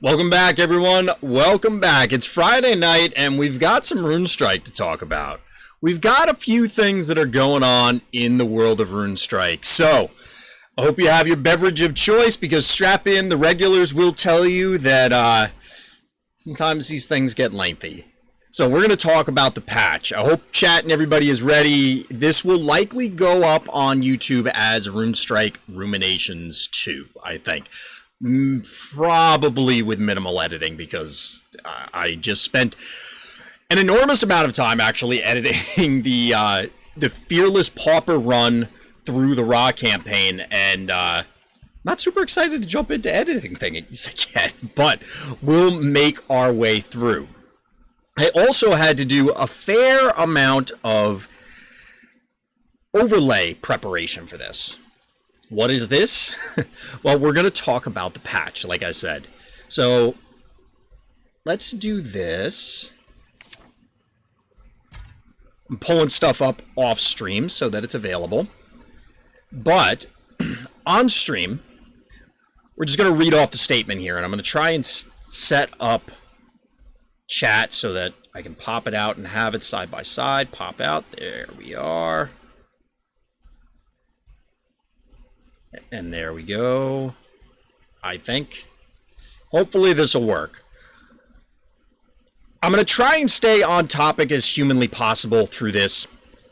Welcome back, everyone. Welcome back. It's Friday night, and we've got some Runestrike to talk about. We've got a few things that are going on in the world of Runestrike. So, I hope you have your beverage of choice, because strap in, the regulars will tell you that sometimes these things get lengthy. So we're going to talk about the patch. I hope chat and everybody is ready. This will likely go up on YouTube as Runestrike Ruminations 2, I think. Probably with minimal editing, because I just spent an enormous amount of time actually editing the Fearless Pauper run through the Raw campaign, and not super excited to jump into editing things again, but we'll make our way through. I also had to do a fair amount of overlay preparation for this. What is this? Well, we're going to talk about the patch, like I said. So, let's do this. I'm pulling stuff up off stream so that it's available. But, on stream, we're just going to read off the statement here, and I'm going to try and set up chat so that I can pop it out and have it side by side. Pop out. There we are. And there we go, I think. Hopefully this will work. I'm going to try and stay on topic as humanly possible through this.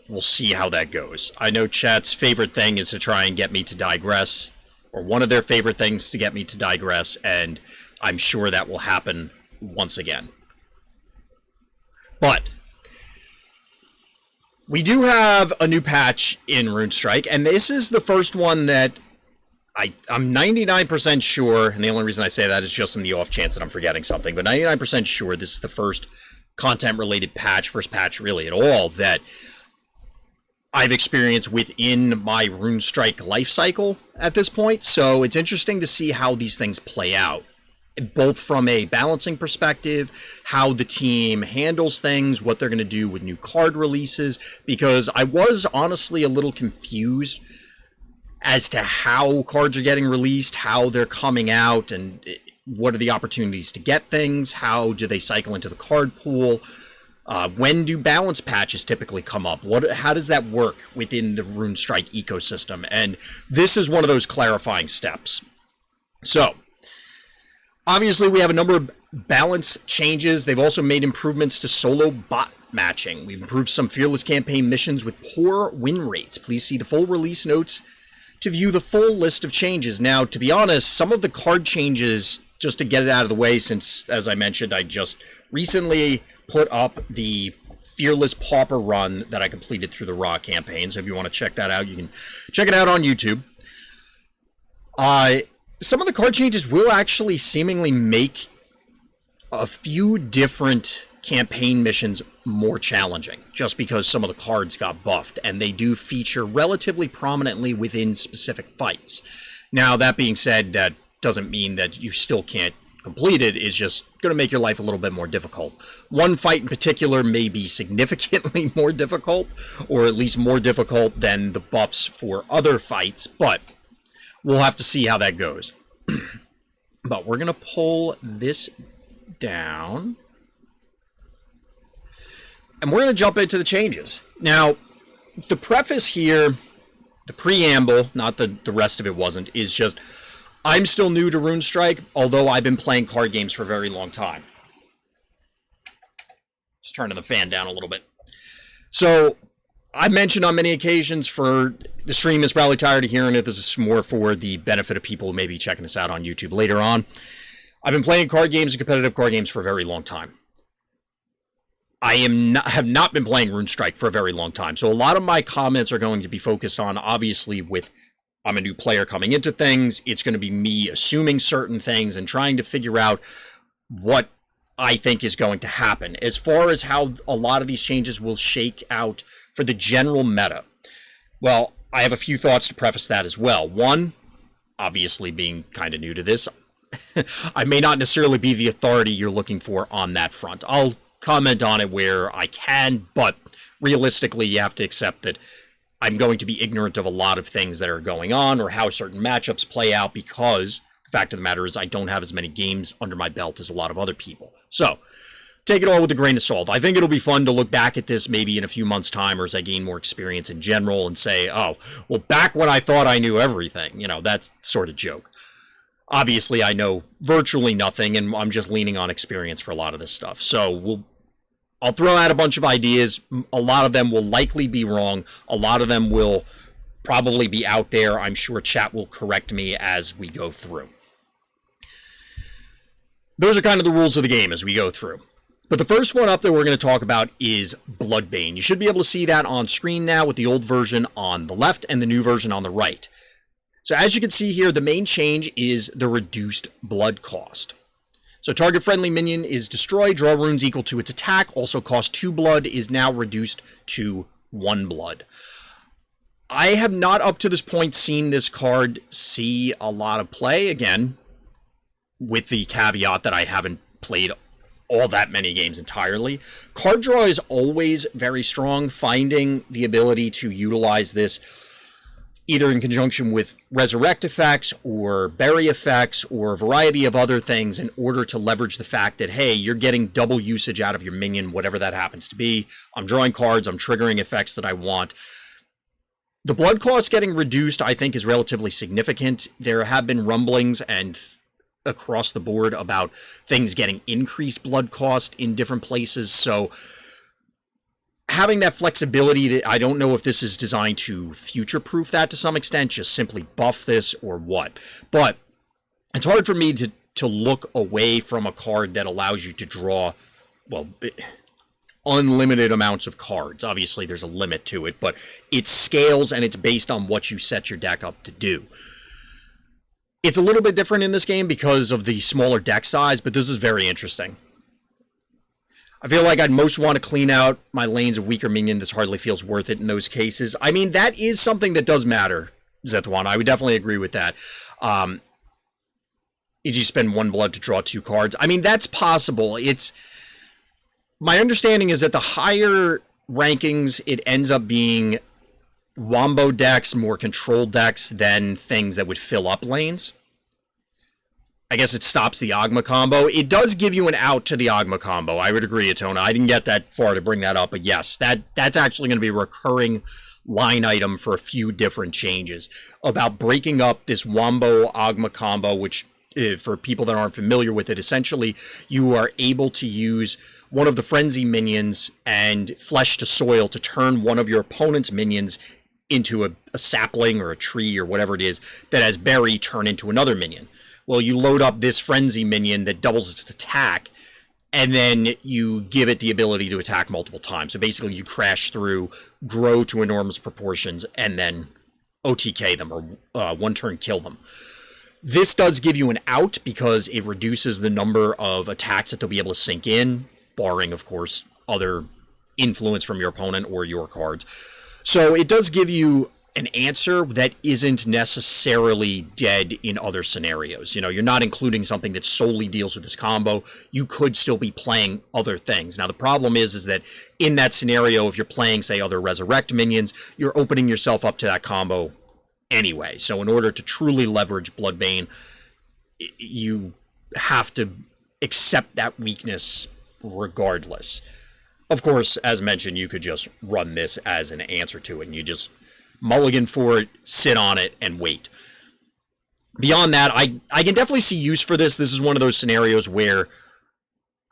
We'll see how that goes. I know chat's favorite thing is to try and get me to digress, or one of their favorite things to get me to digress, and I'm sure that will happen once again. But we do have a new patch in Runestrike, and this is the first one that I'm 99% sure, and the only reason I say that is just in the off chance that I'm forgetting something, but 99% sure this is the first content-related patch, first patch really at all, that I've experienced within my Runestrike life cycle at this point. So it's interesting to see how these things play out, both from a balancing perspective, how the team handles things, what they're going to do with new card releases, because I was honestly a little confused as to how cards are getting released, how they're coming out, and what are the opportunities to get things, how do they cycle into the card pool, when do balance patches typically come up, how does that work within the Runestrike ecosystem, and this is one of those clarifying steps. So, obviously we have a number of balance changes. They've also made improvements to solo bot matching. We've improved some Fearless campaign missions with poor win rates. Please see the full release notes to view the full list of changes. Now, to be honest, some of the card changes, just to get it out of the way, since, as I mentioned, I just recently put up the Fearless Pauper run that I completed through the Raw campaign. So if you want to check that out, you can check it out on YouTube. Some of the card changes will actually seemingly make a few different campaign missions more challenging, just because some of the cards got buffed, and they do feature relatively prominently within specific fights. Now, that being said, that doesn't mean that you still can't complete it. It's just going to make your life a little bit more difficult. One fight in particular may be significantly more difficult, or at least more difficult than the buffs for other fights, but we'll have to see how that goes. But we're going to pull this down, and we're going to jump into the changes. Now, the preface here, the preamble, not the rest of it wasn't, is just, I'm still new to Runestrike, although I've been playing card games for a very long time. Just turning the fan down a little bit. So, I mentioned on many occasions, for the stream is probably tired of hearing it, this is more for the benefit of people who may be checking this out on YouTube later on. I've been playing card games and competitive card games for a very long time. I have not been playing Runestrike for a very long time, so a lot of my comments are going to be focused on, obviously, with I'm a new player coming into things, it's going to be me assuming certain things and trying to figure out what I think is going to happen. As far as how a lot of these changes will shake out for the general meta, well, I have a few thoughts to preface that as well. One, obviously being kind of new to this, I may not necessarily be the authority you're looking for on that front. I'll comment on it where I can, but realistically, you have to accept that I'm going to be ignorant of a lot of things that are going on or how certain matchups play out, because Fact of the matter is I don't have as many games under my belt as a lot of other people. So take it all with a grain of salt. I think it'll be fun to look back at this maybe in a few months' time or as I gain more experience in general and say, oh, well, back when I thought I knew everything, you know, that sort of joke. Obviously, I know virtually nothing, and I'm just leaning on experience for a lot of this stuff. So I'll throw out a bunch of ideas. A lot of them will likely be wrong. A lot of them will probably be out there. I'm sure chat will correct me as we go through. Those are kind of the rules of the game as we go through. But the first one up that we're going to talk about is Bloodbane. You should be able to see that on screen now with the old version on the left and the new version on the right. So as you can see here, the main change is the reduced blood cost. So target friendly minion is destroyed, draw runes equal to its attack, also cost 2 blood, is now reduced to 1 blood. I have not up to this point seen this card see a lot of play, again, with the caveat that I haven't played all that many games entirely. Card draw is always very strong. Finding the ability to utilize this either in conjunction with resurrect effects or bury effects or a variety of other things in order to leverage the fact that, hey, you're getting double usage out of your minion, whatever that happens to be. I'm drawing cards, I'm triggering effects that I want. The blood cost getting reduced, I think, is relatively significant. There have been rumblings and across the board about things getting increased blood cost in different places. So having that flexibility, that I don't know if this is designed to future-proof that to some extent, just simply buff this or what. But it's hard for me to look away from a card that allows you to draw, well, unlimited amounts of cards. Obviously, there's a limit to it, but it scales and it's based on what you set your deck up to do. It's a little bit different in this game because of the smaller deck size, but this is very interesting. I feel like I'd most want to clean out my lanes of weaker minion. This hardly feels worth it in those cases. I mean, that is something that does matter, Zetwan. I would definitely agree with that. Did you spend 1 blood to draw 2 cards? I mean, that's possible. My understanding is that the higher rankings, it ends up being wombo decks, more controlled decks than things that would fill up lanes. I guess it stops the Ogma combo. It does give you an out to the Ogma combo. I would agree, Atona. I didn't get that far to bring that up, but yes, that's actually going to be a recurring line item for a few different changes about breaking up this wombo Ogma combo, which for people that aren't familiar with it, essentially you are able to use one of the frenzy minions and flesh to soil to turn one of your opponent's minions into a sapling or a tree or whatever it is that has berry turn into another minion. Well, you load up this frenzy minion that doubles its attack, and then you give it the ability to attack multiple times. So basically you crash through, grow to enormous proportions, and then OTK them or one turn kill them. This does give you an out because it reduces the number of attacks that they'll be able to sink in, barring, of course, other influence from your opponent or your cards. So it does give you an answer that isn't necessarily dead in other scenarios. You know, you're not including something that solely deals with this combo. You could still be playing other things. Now, the problem is that in that scenario, if you're playing, say, other resurrect minions, you're opening yourself up to that combo anyway. So in order to truly leverage Bloodbane, you have to accept that weakness regardless. Of course, as mentioned, you could just run this as an answer to it, and you just mulligan for it, sit on it, and wait. Beyond that, I can definitely see use for this. This is one of those scenarios where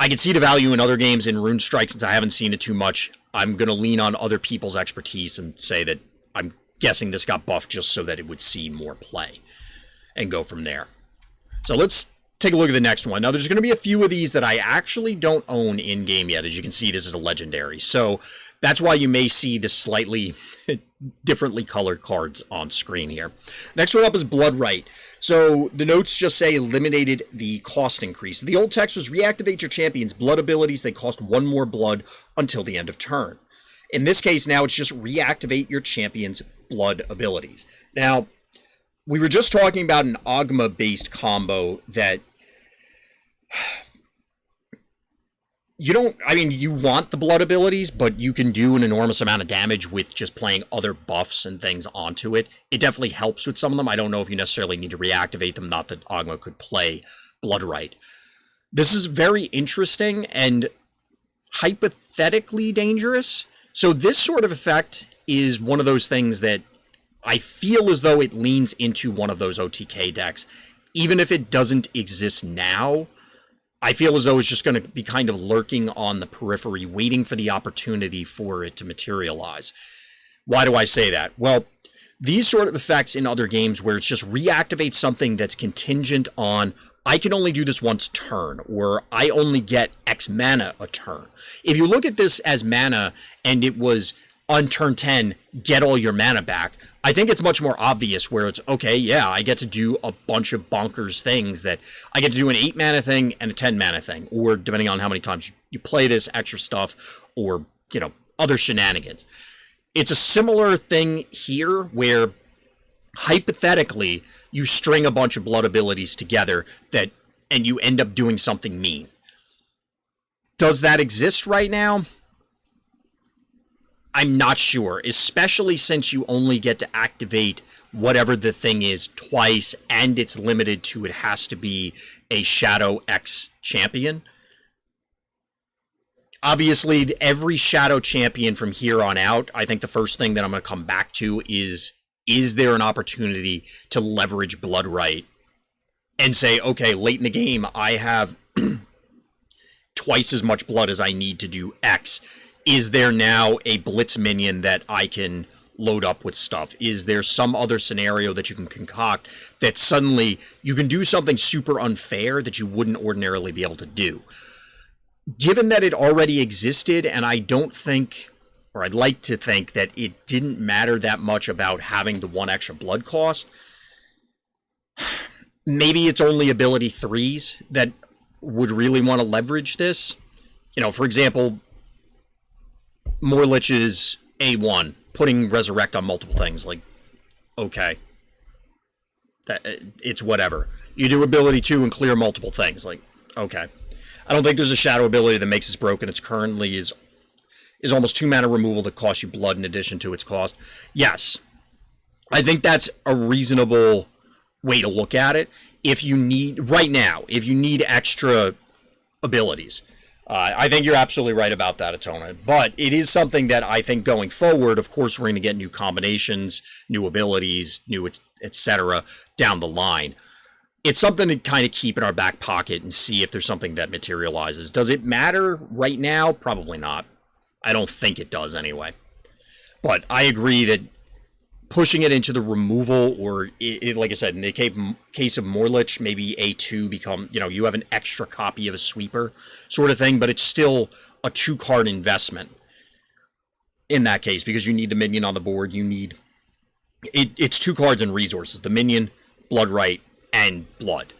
I can see the value in other games in Runestrike. Since I haven't seen it too much, I'm going to lean on other people's expertise and say that I'm guessing this got buffed just so that it would see more play and go from there. So let's take a look at the next one. Now, there's going to be a few of these that I actually don't own in-game yet. As you can see, this is a legendary. So that's why you may see the slightly differently colored cards on screen here. Next one up is Blood Rite. So the notes just say eliminated the cost increase. The old text was reactivate your champion's blood abilities. They cost 1 more blood until the end of turn. In this case, now it's just reactivate your champion's blood abilities. Now, we were just talking about an Ogma-based combo that you don't, I mean, you want the blood abilities, but you can do an enormous amount of damage with just playing other buffs and things onto it. It definitely helps with some of them. I don't know if you necessarily need to reactivate them, not that Ogma could play Blood Rite. This is very interesting and hypothetically dangerous. So this sort of effect is one of those things that I feel as though it leans into one of those OTK decks. Even if it doesn't exist now, I feel as though it's just going to be kind of lurking on the periphery, waiting for the opportunity for it to materialize. Why do I say that? Well, these sort of effects in other games where it's just reactivate something that's contingent on, I can only do this once a turn, or I only get X mana a turn. If you look at this as mana and it was on turn 10, get all your mana back, I think it's much more obvious where it's, okay, yeah, I get to do a bunch of bonkers things that I get to do an 8 mana thing and a 10 mana thing, or depending on how many times you play this, extra stuff, or, you know, other shenanigans. It's a similar thing here where, hypothetically, you string a bunch of blood abilities together and you end up doing something mean. Does that exist right now? I'm not sure, especially since you only get to activate whatever the thing is twice, and it's limited to it has to be a Shadow X champion. Obviously, every Shadow champion from here on out, I think the first thing that I'm going to come back to is there an opportunity to leverage Blood Rite and say, okay, late in the game, I have twice as much blood as I need to do X. Is there now a Blitz minion that I can load up with stuff? Is there some other scenario that you can concoct that suddenly you can do something super unfair that you wouldn't ordinarily be able to do? Given that it already existed, and I don't think, or I'd like to think, that it didn't matter that much about having the 1 extra blood cost, maybe it's only ability 3s that would really want to leverage this. You know, for example, Morlich's A1, putting Resurrect on multiple things, like, okay. It's whatever. You do ability 2 and clear multiple things, like, okay. I don't think there's a shadow ability that makes this broken. It's currently is almost 2 mana removal that costs you blood in addition to its cost. Yes, I think that's a reasonable way to look at it. If you need, right now, if you need extra abilities, I think you're absolutely right about that, Atona. But it is something that I think going forward, of course, we're going to get new combinations, new abilities, new etc. down the line. It's something to kind of keep in our back pocket and see if there's something that materializes. Does it matter right now? Probably not. I don't think it does anyway. But I agree that pushing it into the removal, or like I said, in the case of Morlich, maybe A2 become, you know, you have an extra copy of a sweeper sort of thing, but it's still a 2-card investment in that case, because you need the minion on the board. You need, it's 2 cards and resources, the minion, Blood Rite, and blood.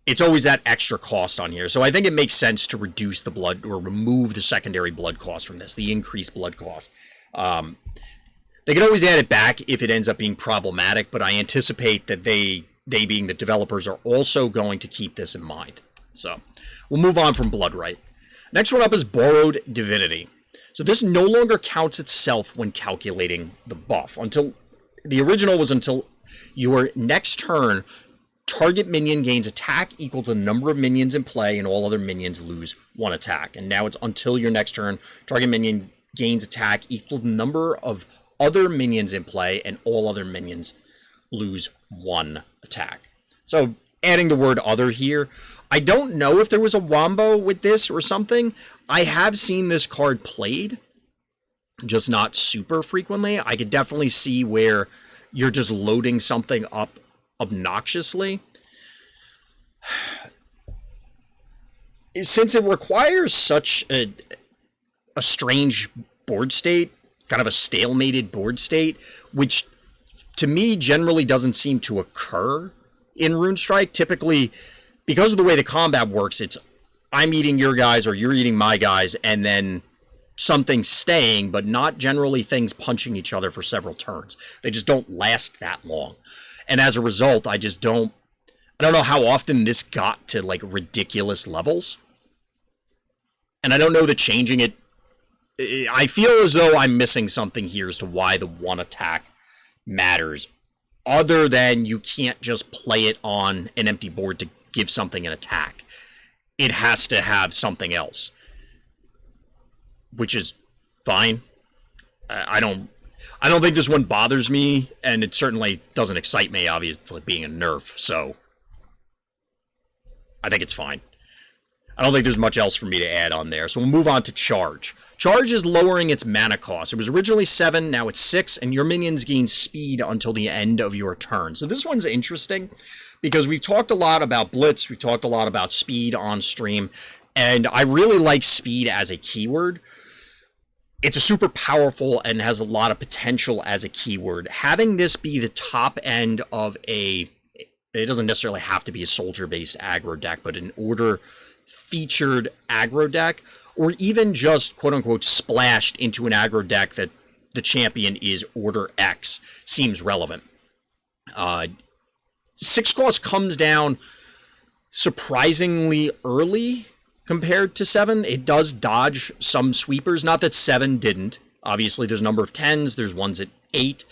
It's always that extra cost on here. So I think it makes sense to reduce the blood, or remove the secondary blood cost from this, the increased blood cost. They can always add it back if it ends up being problematic, but I anticipate that they being the developers, are also going to keep this in mind. So we'll move on from Blood Rite. Next one up is Borrowed Divinity. So this no longer counts itself when calculating the buff. Until the original was until your next turn, target minion gains attack equal to the number of minions in play, and all other minions lose 1 attack. And now it's until your next turn, target minion gains attack equal to the number of other minions in play, and all other minions lose 1 attack. So adding the word other here, I don't know if there was a wombo with this or something. I have seen this card played, just not super frequently. I could definitely see where you're just loading something up obnoxiously. Since it requires such a strange board state, kind of a stalemated board state, which to me generally doesn't seem to occur in Runestrike. Typically, because of the way the combat works, it's I'm eating your guys or you're eating my guys, and then something staying, but not generally things punching each other for several turns. They just don't last that long. And as a result, I don't know how often this got to like ridiculous levels. And I don't know that changing it... I feel as though I'm missing something here as to why the one attack matters, other than you can't just play it on an empty board to give something an attack. It has to have something else, which is fine. I don't think this one bothers me, and it certainly doesn't excite me, obviously, being a nerf, so I think it's fine. I don't think there's much else for me to add on there, so we'll move on to Charge. Charge is lowering its mana cost. It was originally 7, now it's 6, and your minions gain speed until the end of your turn. So this one's interesting, because we've talked a lot about Blitz, we've talked a lot about speed on stream, and I really like speed as a keyword. It's a super powerful and has a lot of potential as a keyword. Having this be the top end of it doesn't necessarily have to be a soldier-based aggro deck, but an order-featured aggro deck, or even just, quote-unquote, splashed into an aggro deck that the champion is Order X, seems relevant. 6 cost comes down surprisingly early compared to 7. It does dodge some sweepers, not that 7 didn't. Obviously, there's a number of 10s, there's ones at 8.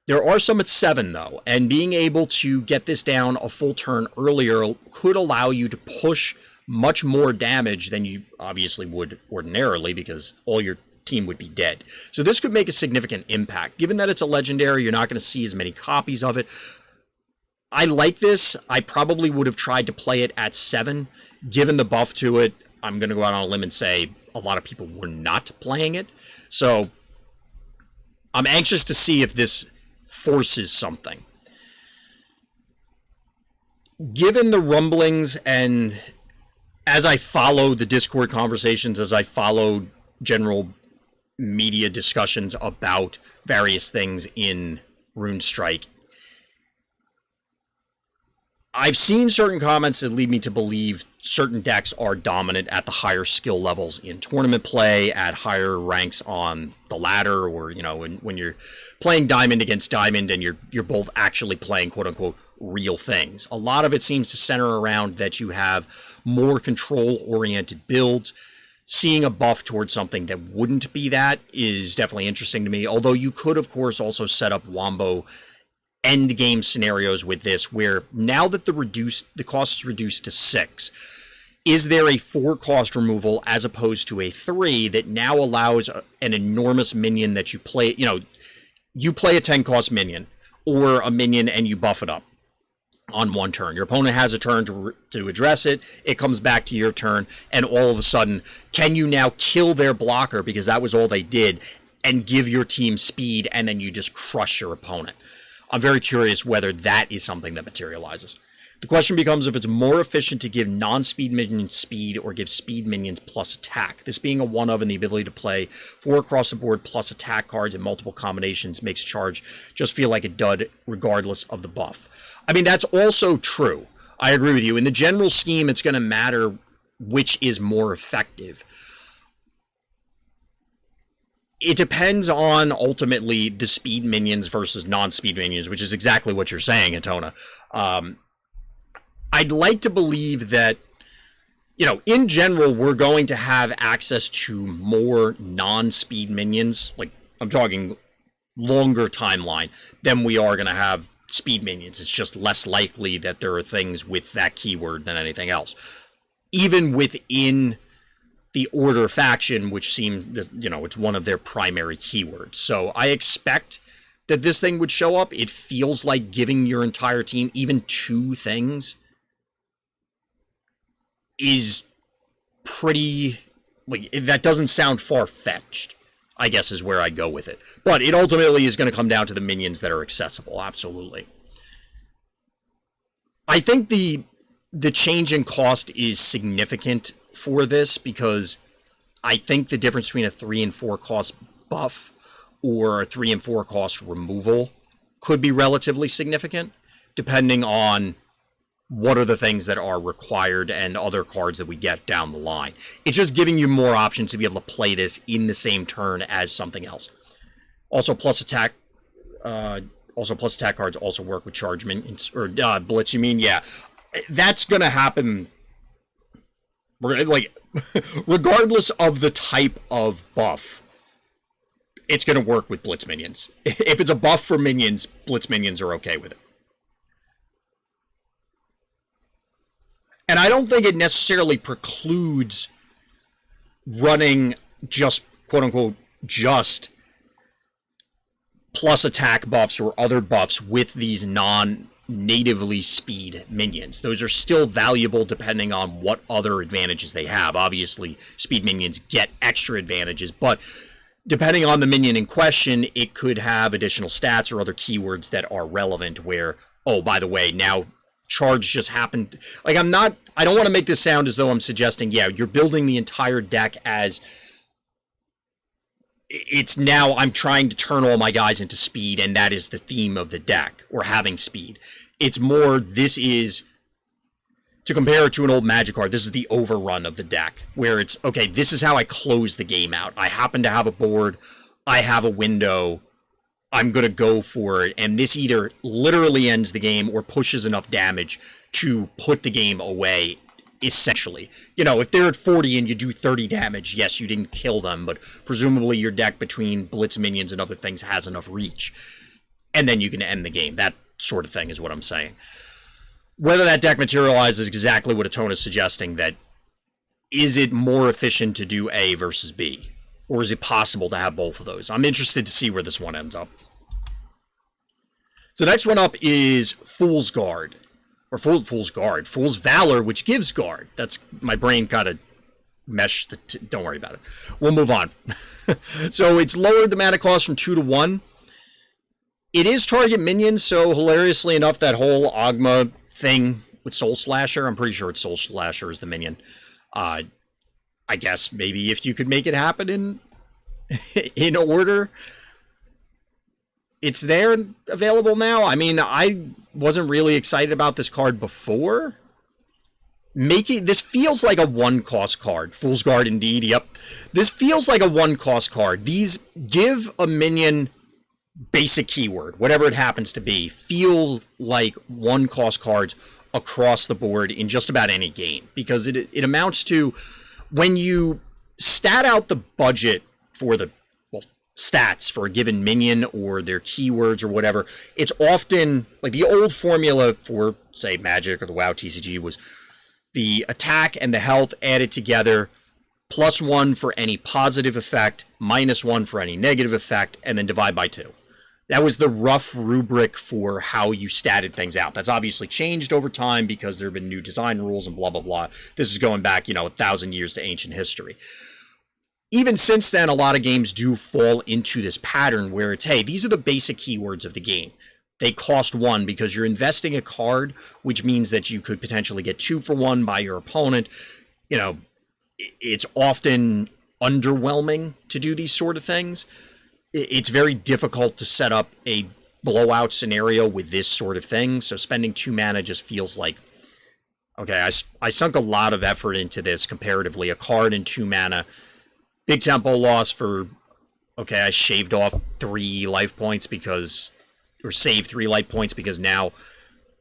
There are some at 7, though, and being able to get this down a full turn earlier could allow you to push much more damage than you obviously would ordinarily, because all your team would be dead. So this could make a significant impact. Given that it's a legendary, you're not going to see as many copies of it. I like this. I probably would have tried to play it at 7. Given the buff to it, I'm going to go out on a limb and say a lot of people were not playing it. So I'm anxious to see if this forces something. Given the rumblings, and as I follow the Discord conversations, as I follow general media discussions about various things in Runestrike, I've seen certain comments that lead me to believe certain decks are dominant at the higher skill levels in tournament play, at higher ranks on the ladder, or, you know, when you're playing Diamond against Diamond and you're both actually playing quote-unquote real things. A lot of it seems to center around that you have more control-oriented builds. Seeing a buff towards something that wouldn't be that is definitely interesting to me, although you could, of course, also set up Wombo end game scenarios with this, where now that the cost is reduced to 6, is there a 4 cost removal as opposed to a 3 that now allows an enormous minion that you play, you play a 10 cost minion or a minion and you buff it up on one turn. Your opponent has a turn to address it, it comes back to your turn, and all of a sudden, can you now kill their blocker because that was all they did, and give your team speed, and then you just crush your opponent? I'm very curious whether that is something that materializes. The question becomes if it's more efficient to give non-speed minions speed or give speed minions plus attack. This being a one of, and the ability to play 4 across the board plus attack cards in multiple combinations makes Charge just feel like a dud regardless of the buff. I mean, that's also true. I agree with you. In the general scheme, it's going to matter which is more effective. It depends on, ultimately, the speed minions versus non-speed minions, which is exactly what you're saying, Antona. I'd like to believe that, in general, we're going to have access to more non-speed minions, like, I'm talking longer timeline, than we are going to have speed minions. It's just less likely that there are things with that keyword than anything else. Even within the Order faction, which seems, it's one of their primary keywords. So I expect that this thing would show up. It feels like giving your entire team even 2 things is pretty, that doesn't sound far-fetched, I guess is where I go with it. But it ultimately is going to come down to the minions that are accessible, absolutely. I think the change in cost is significant for this, because I think the difference between a 3 and 4 cost buff or a 3 and 4 cost removal could be relatively significant, depending on what are the things that are required and other cards that we get down the line. It's just giving you more options to be able to play this in the same turn as something else. Also, plus attack cards also work with charge minions, or Blitz, you mean? Yeah, that's going to happen. Like, regardless of the type of buff, it's going to work with Blitz minions. If it's a buff for minions, Blitz minions are okay with it. And I don't think it necessarily precludes running just, quote-unquote, just plus attack buffs or other buffs with these non-natively speed minions. Those are still valuable depending on what other advantages they have. Obviously, speed minions get extra advantages, but depending on the minion in question, it could have additional stats or other keywords that are relevant where, oh, by the way, now charge just happened. Like, I don't want to make this sound as though I'm suggesting, yeah, you're building the entire deck as it's now I'm trying to turn all my guys into speed, and that is the theme of the deck, or having speed. It's more, this is, to compare it to an old Magic card, this is the overrun of the deck, where it's, okay, this is how I close the game out. I happen to have a board, I have a window, I'm going to go for it, and this either literally ends the game or pushes enough damage to put the game away, essentially. You know, if they're at 40 and you do 30 damage, yes, you didn't kill them, but presumably your deck between Blitz minions and other things has enough reach, and then you can end the game. That sort of thing is what I'm saying. Whether that deck materializes exactly what Atone is suggesting, that is it more efficient to do A versus B? Or is it possible to have both of those? I'm interested to see where this one ends up. So the next one up is Fool's Guard. Or Fool's Guard. Fool's Valor, which gives guard. That's, my brain kind of meshed. Don't worry about it. We'll move on. So it's lowered the mana cost from 2 to 1. It is target minions, so hilariously enough, that whole Ogma thing with Soul Slasher, I'm pretty sure it's Soul Slasher is the minion. I guess maybe if you could make it happen in order, it's there and available now. I mean, I wasn't really excited about this card before. This feels like a one-cost card. Fool's Guard, indeed, yep. This feels like a one-cost card. These give a minion basic keyword, whatever it happens to be, feel like one-cost cards across the board in just about any game. Because it amounts to, when you stat out the budget for the stats for a given minion or their keywords or whatever, it's often like the old formula for, say, Magic or the WoW TCG was the attack and the health added together, +1 for any positive effect, -1 for any negative effect, and then divide by 2. That was the rough rubric for how you statted things out. That's obviously changed over time because there have been new design rules and blah, blah, blah. This is going back, 1,000 years to ancient history. Even since then, a lot of games do fall into this pattern where it's, hey, these are the basic keywords of the game. They cost 1 because you're investing a card, which means that you could potentially get 2 for 1 by your opponent. It's often underwhelming to do these sort of things. It's very difficult to set up a blowout scenario with this sort of thing, so spending 2 mana just feels like, okay, I sunk a lot of effort into this comparatively. A card and 2 mana, big tempo loss for, okay, I shaved off 3 life points or saved 3 life points because now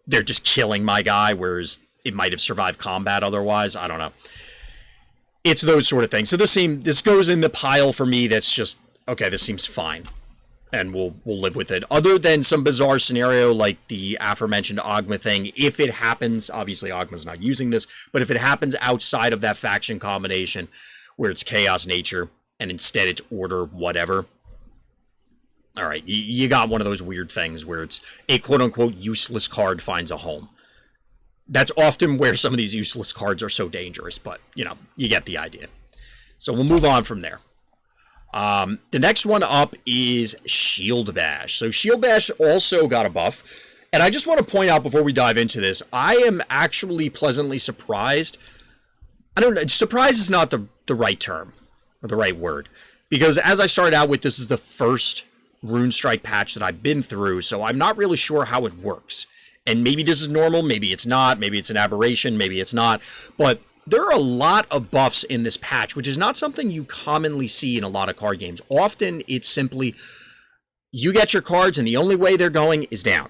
they're just killing my guy, whereas it might have survived combat otherwise. I don't know. It's those sort of things. So this goes in the pile for me that's just, okay, this seems fine, and we'll live with it. Other than some bizarre scenario like the aforementioned Ogma thing, if it happens, obviously Ogma's not using this, but if it happens outside of that faction combination where it's Chaos Nature and instead it's Order whatever, all right, you got one of those weird things where it's a quote-unquote useless card finds a home. That's often where some of these useless cards are so dangerous, but, you get the idea. So we'll move on from there. The next one up is Shield Bash. So Shield Bash also got a buff. And I just want to point out before we dive into this, I am actually pleasantly surprised. I don't know, surprise is not the right term, or the right word. Because as I started out with, this is the first Runestrike patch that I've been through, so I'm not really sure how it works. And maybe this is normal, maybe it's not, maybe it's an aberration, maybe it's not. But there are a lot of buffs in this patch, which is not something you commonly see in a lot of card games. Often, it's simply, you get your cards, and the only way they're going is down.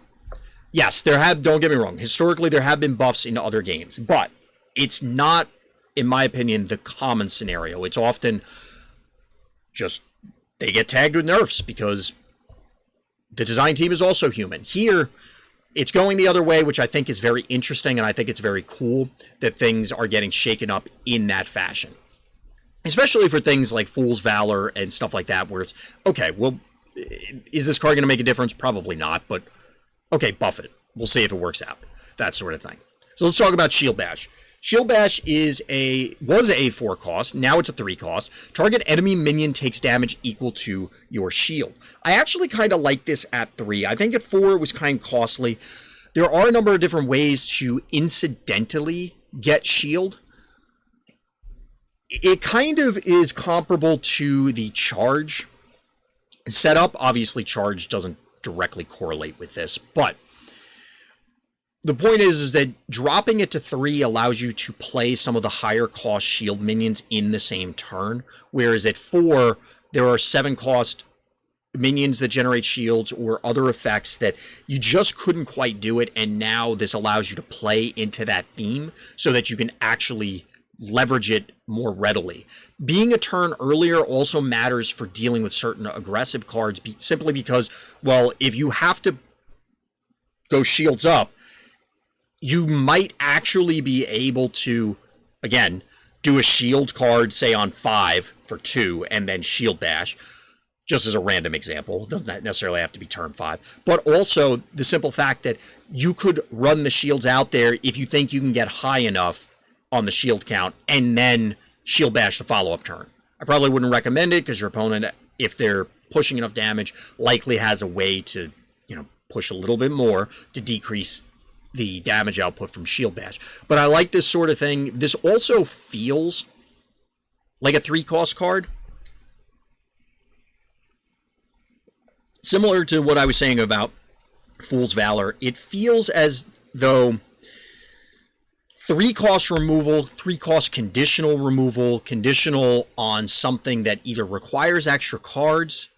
Yes, don't get me wrong, historically there have been buffs in other games, but it's not in my opinion, the common scenario. It's often just they get tagged with nerfs because the design team is also human. Here, it's going the other way, which I think is very interesting, and I think it's very cool that things are getting shaken up in that fashion. Especially for things like Fool's Valor and stuff like that, where it's, okay, well, is this card going to make a difference? Probably not, but okay, buff it. We'll see if it works out. That sort of thing. So let's talk about Shield Bash. Shield Bash was a 4 cost, now it's a 3 cost. Target enemy minion takes damage equal to your shield. I actually kind of like this at 3. I think at 4 it was kind of costly. There are a number of different ways to incidentally get shield. It kind of is comparable to the charge setup. Obviously, charge doesn't directly correlate with this, but the point is that dropping it to 3 allows you to play some of the higher cost shield minions in the same turn, whereas at 4, there are 7 cost minions that generate shields or other effects that you just couldn't quite do it, and now this allows you to play into that theme so that you can actually leverage it more readily. Being a turn earlier also matters for dealing with certain aggressive cards, simply because, well, if you have to go shields up, you might actually be able to, again, do a shield card, say on 5 for 2, and then shield bash, just as a random example. It doesn't necessarily have to be turn 5. But also the simple fact that you could run the shields out there if you think you can get high enough on the shield count, and then shield bash the follow-up turn. I probably wouldn't recommend it because your opponent, if they're pushing enough damage, likely has a way to, push a little bit more to decrease the damage output from shield bash. But I like this sort of thing. This also feels like a 3 cost card. Similar to what I was saying about Fool's Valor, it feels as though 3 cost removal, 3 cost conditional removal, conditional on something that either requires extra cards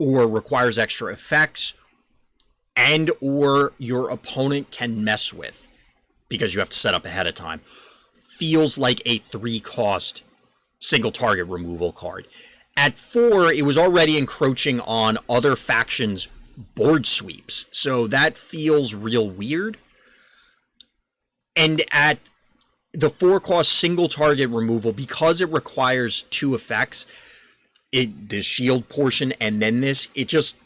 or requires extra effects, and or your opponent can mess with because you have to set up ahead of time, feels like a 3 cost single target removal card. At 4, it was already encroaching on other factions' board sweeps, so that feels real weird. And at the 4 cost single target removal, because it requires 2 effects, the shield portion and then this, it just,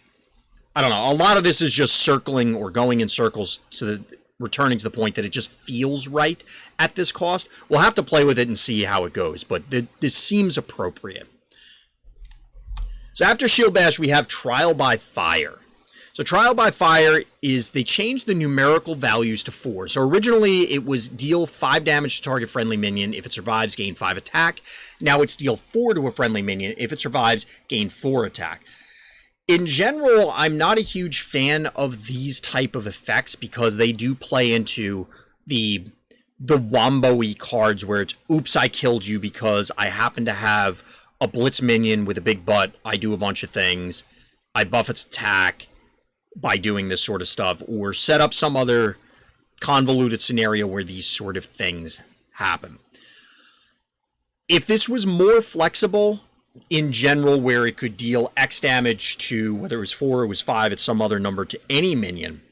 I don't know, a lot of this is just circling or going in circles returning to the point that it just feels right at this cost. We'll have to play with it and see how it goes, but this seems appropriate. So after Shield Bash, we have Trial by Fire. So Trial by Fire is, they changed the numerical values to 4. So originally it was deal 5 damage to target friendly minion. If it survives, gain 5 attack. Now it's deal 4 to a friendly minion. If it survives, gain 4 attack. In general, I'm not a huge fan of these type of effects because they do play into the wombo-y cards where it's, oops, I killed you because I happen to have a blitz minion with a big butt. I do a bunch of things. I buff its attack by doing this sort of stuff, or set up some other convoluted scenario where these sort of things happen. If this was more flexible in general, where it could deal X damage to, whether it was 4 or it was 5, it's some other number, to any minion,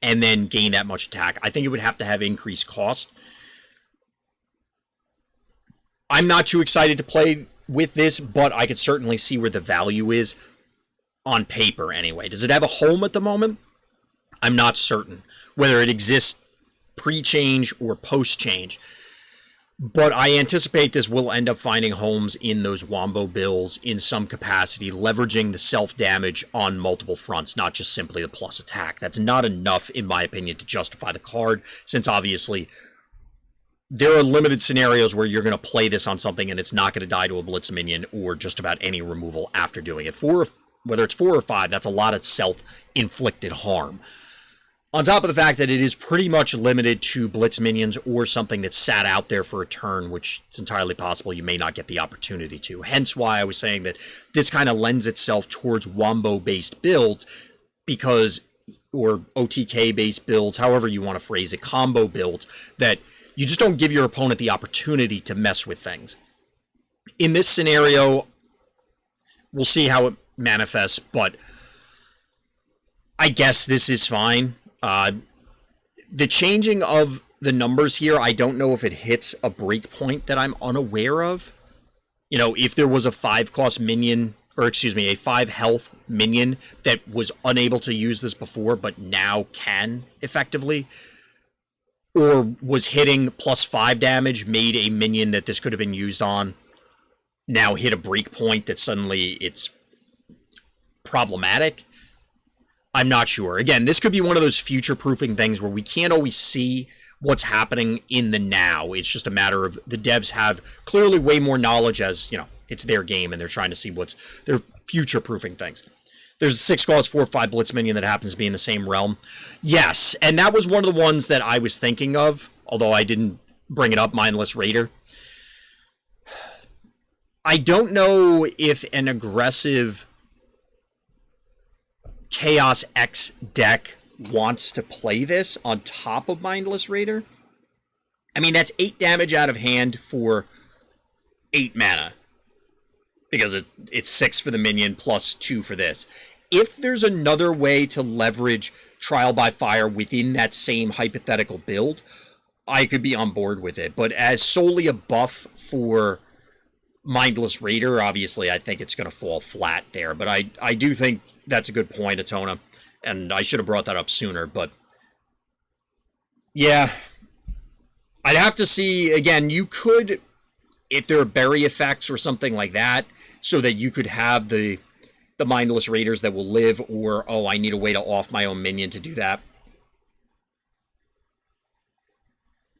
and then gain that much attack, I think it would have to have increased cost. I'm not too excited to play with this, but I could certainly see where the value is on paper anyway. Does it have a home at the moment? I'm not certain whether it exists pre-change or post-change, but I anticipate this will end up finding homes in those wombo bills in some capacity, leveraging the self-damage on multiple fronts, not just simply the plus attack. That's not enough, in my opinion, to justify the card, since obviously there are limited scenarios where you're going to play this on something and it's not going to die to a blitz minion or just about any removal after doing it. Whether it's 4 or 5, that's a lot of self-inflicted harm. On top of the fact that it is pretty much limited to blitz minions or something that sat out there for a turn, which it's entirely possible you may not get the opportunity to. Hence why I was saying that this kind of lends itself towards wombo-based builds, or OTK-based builds, however you want to phrase it, combo builds, that You just don't give your opponent the opportunity to mess with things. In this scenario, we'll see how it manifests, but I guess this is fine. The changing of the numbers here, I don't know if it hits a breakpoint that I'm unaware of. You know, if there was a 5-cost minion, or excuse me, a 5 health minion that was unable to use this before, but now can effectively, or was hitting +5 damage, made a minion that this could have been used on, now hit a breakpoint that suddenly it's problematic. I'm not sure. Again, this could be one of those future-proofing things where we can't always see what's happening in the now. It's just a matter of the devs have clearly way more knowledge, as, you know, it's their game and they're trying to see what's, they're future-proofing things. There's a 6-cost 4/5 Blitz minion that happens to be in the same realm. Yes, and that was one of the ones that I was thinking of, although I didn't bring it up, Mindless Raider. I don't know if an aggressive Chaos X deck wants to play this on top of Mindless Raider. I mean, that's 8 damage out of hand for 8 mana. Because it's 6 for the minion plus 2 for this. If there's another way to leverage Trial by Fire within that same hypothetical build, I could be on board with it. But as solely a buff for Mindless Raider, obviously I think it's going to fall flat there. But I do think that's a good point, Atona. And I should have brought that up sooner. But yeah, I'd have to see, again, you could, if there are berry effects or something like that, so that you could have the Mindless Raiders that will live, or, oh, I need a way to off my own minion to do that.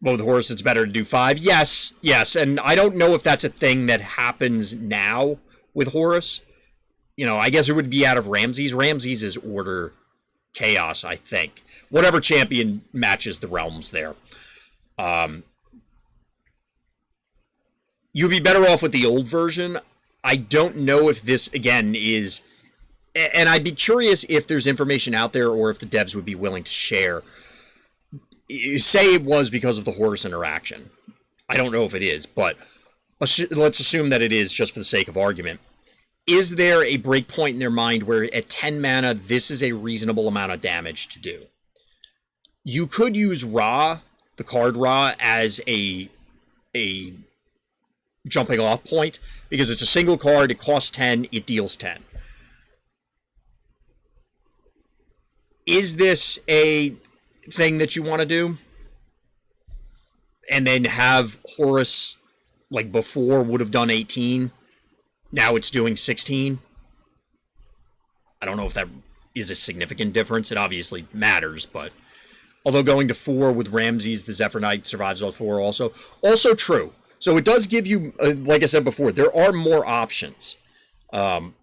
Well, with Horus, it's better to do 5. Yes, and I don't know if that's a thing that happens now with Horus. You know, I guess it would be out of Ramses. Ramses is Order Chaos, I think. Whatever champion matches the realms there. You'd be better off with the old version. I don't know if this, again, is... And I'd be curious if there's information out there or if the devs would be willing to share. Say it was because of the Horus interaction. I don't know if it is, but let's assume that it is just for the sake of argument. Is there a breakpoint in their mind where at 10 mana, this is a reasonable amount of damage to do? You could use Ra, the card Ra, as a jumping off point, because it's a single card, it costs 10, it deals 10. Is this a thing that you want to do? And then have Horus, like before, would have done 18. Now it's doing 16. I don't know if that is a significant difference. It obviously matters, but... Although going to 4 with Ramses, the Zephyr Knight survives on 4 also. Also true. So it does give you, like I said before, there are more options. And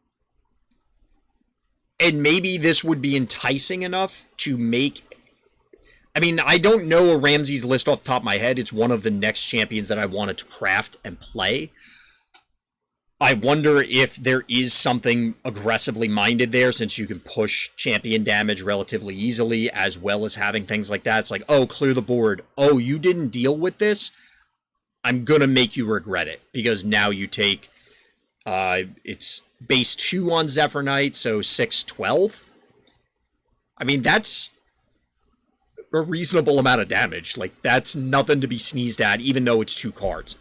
maybe this would be enticing enough to make... I mean, I don't know a Ramses list off the top of my head. It's one of the next champions that I wanted to craft and play. I wonder if there is something aggressively minded there, since you can push champion damage relatively easily, as well as having things like that. It's like, oh, clear the board. Oh, you didn't deal with this? I'm going to make you regret it, because now you take, it's base 2 on Zephyr Knight, so 6, 12. I mean, that's a reasonable amount of damage. Like, that's nothing to be sneezed at, even though it's 2 cards.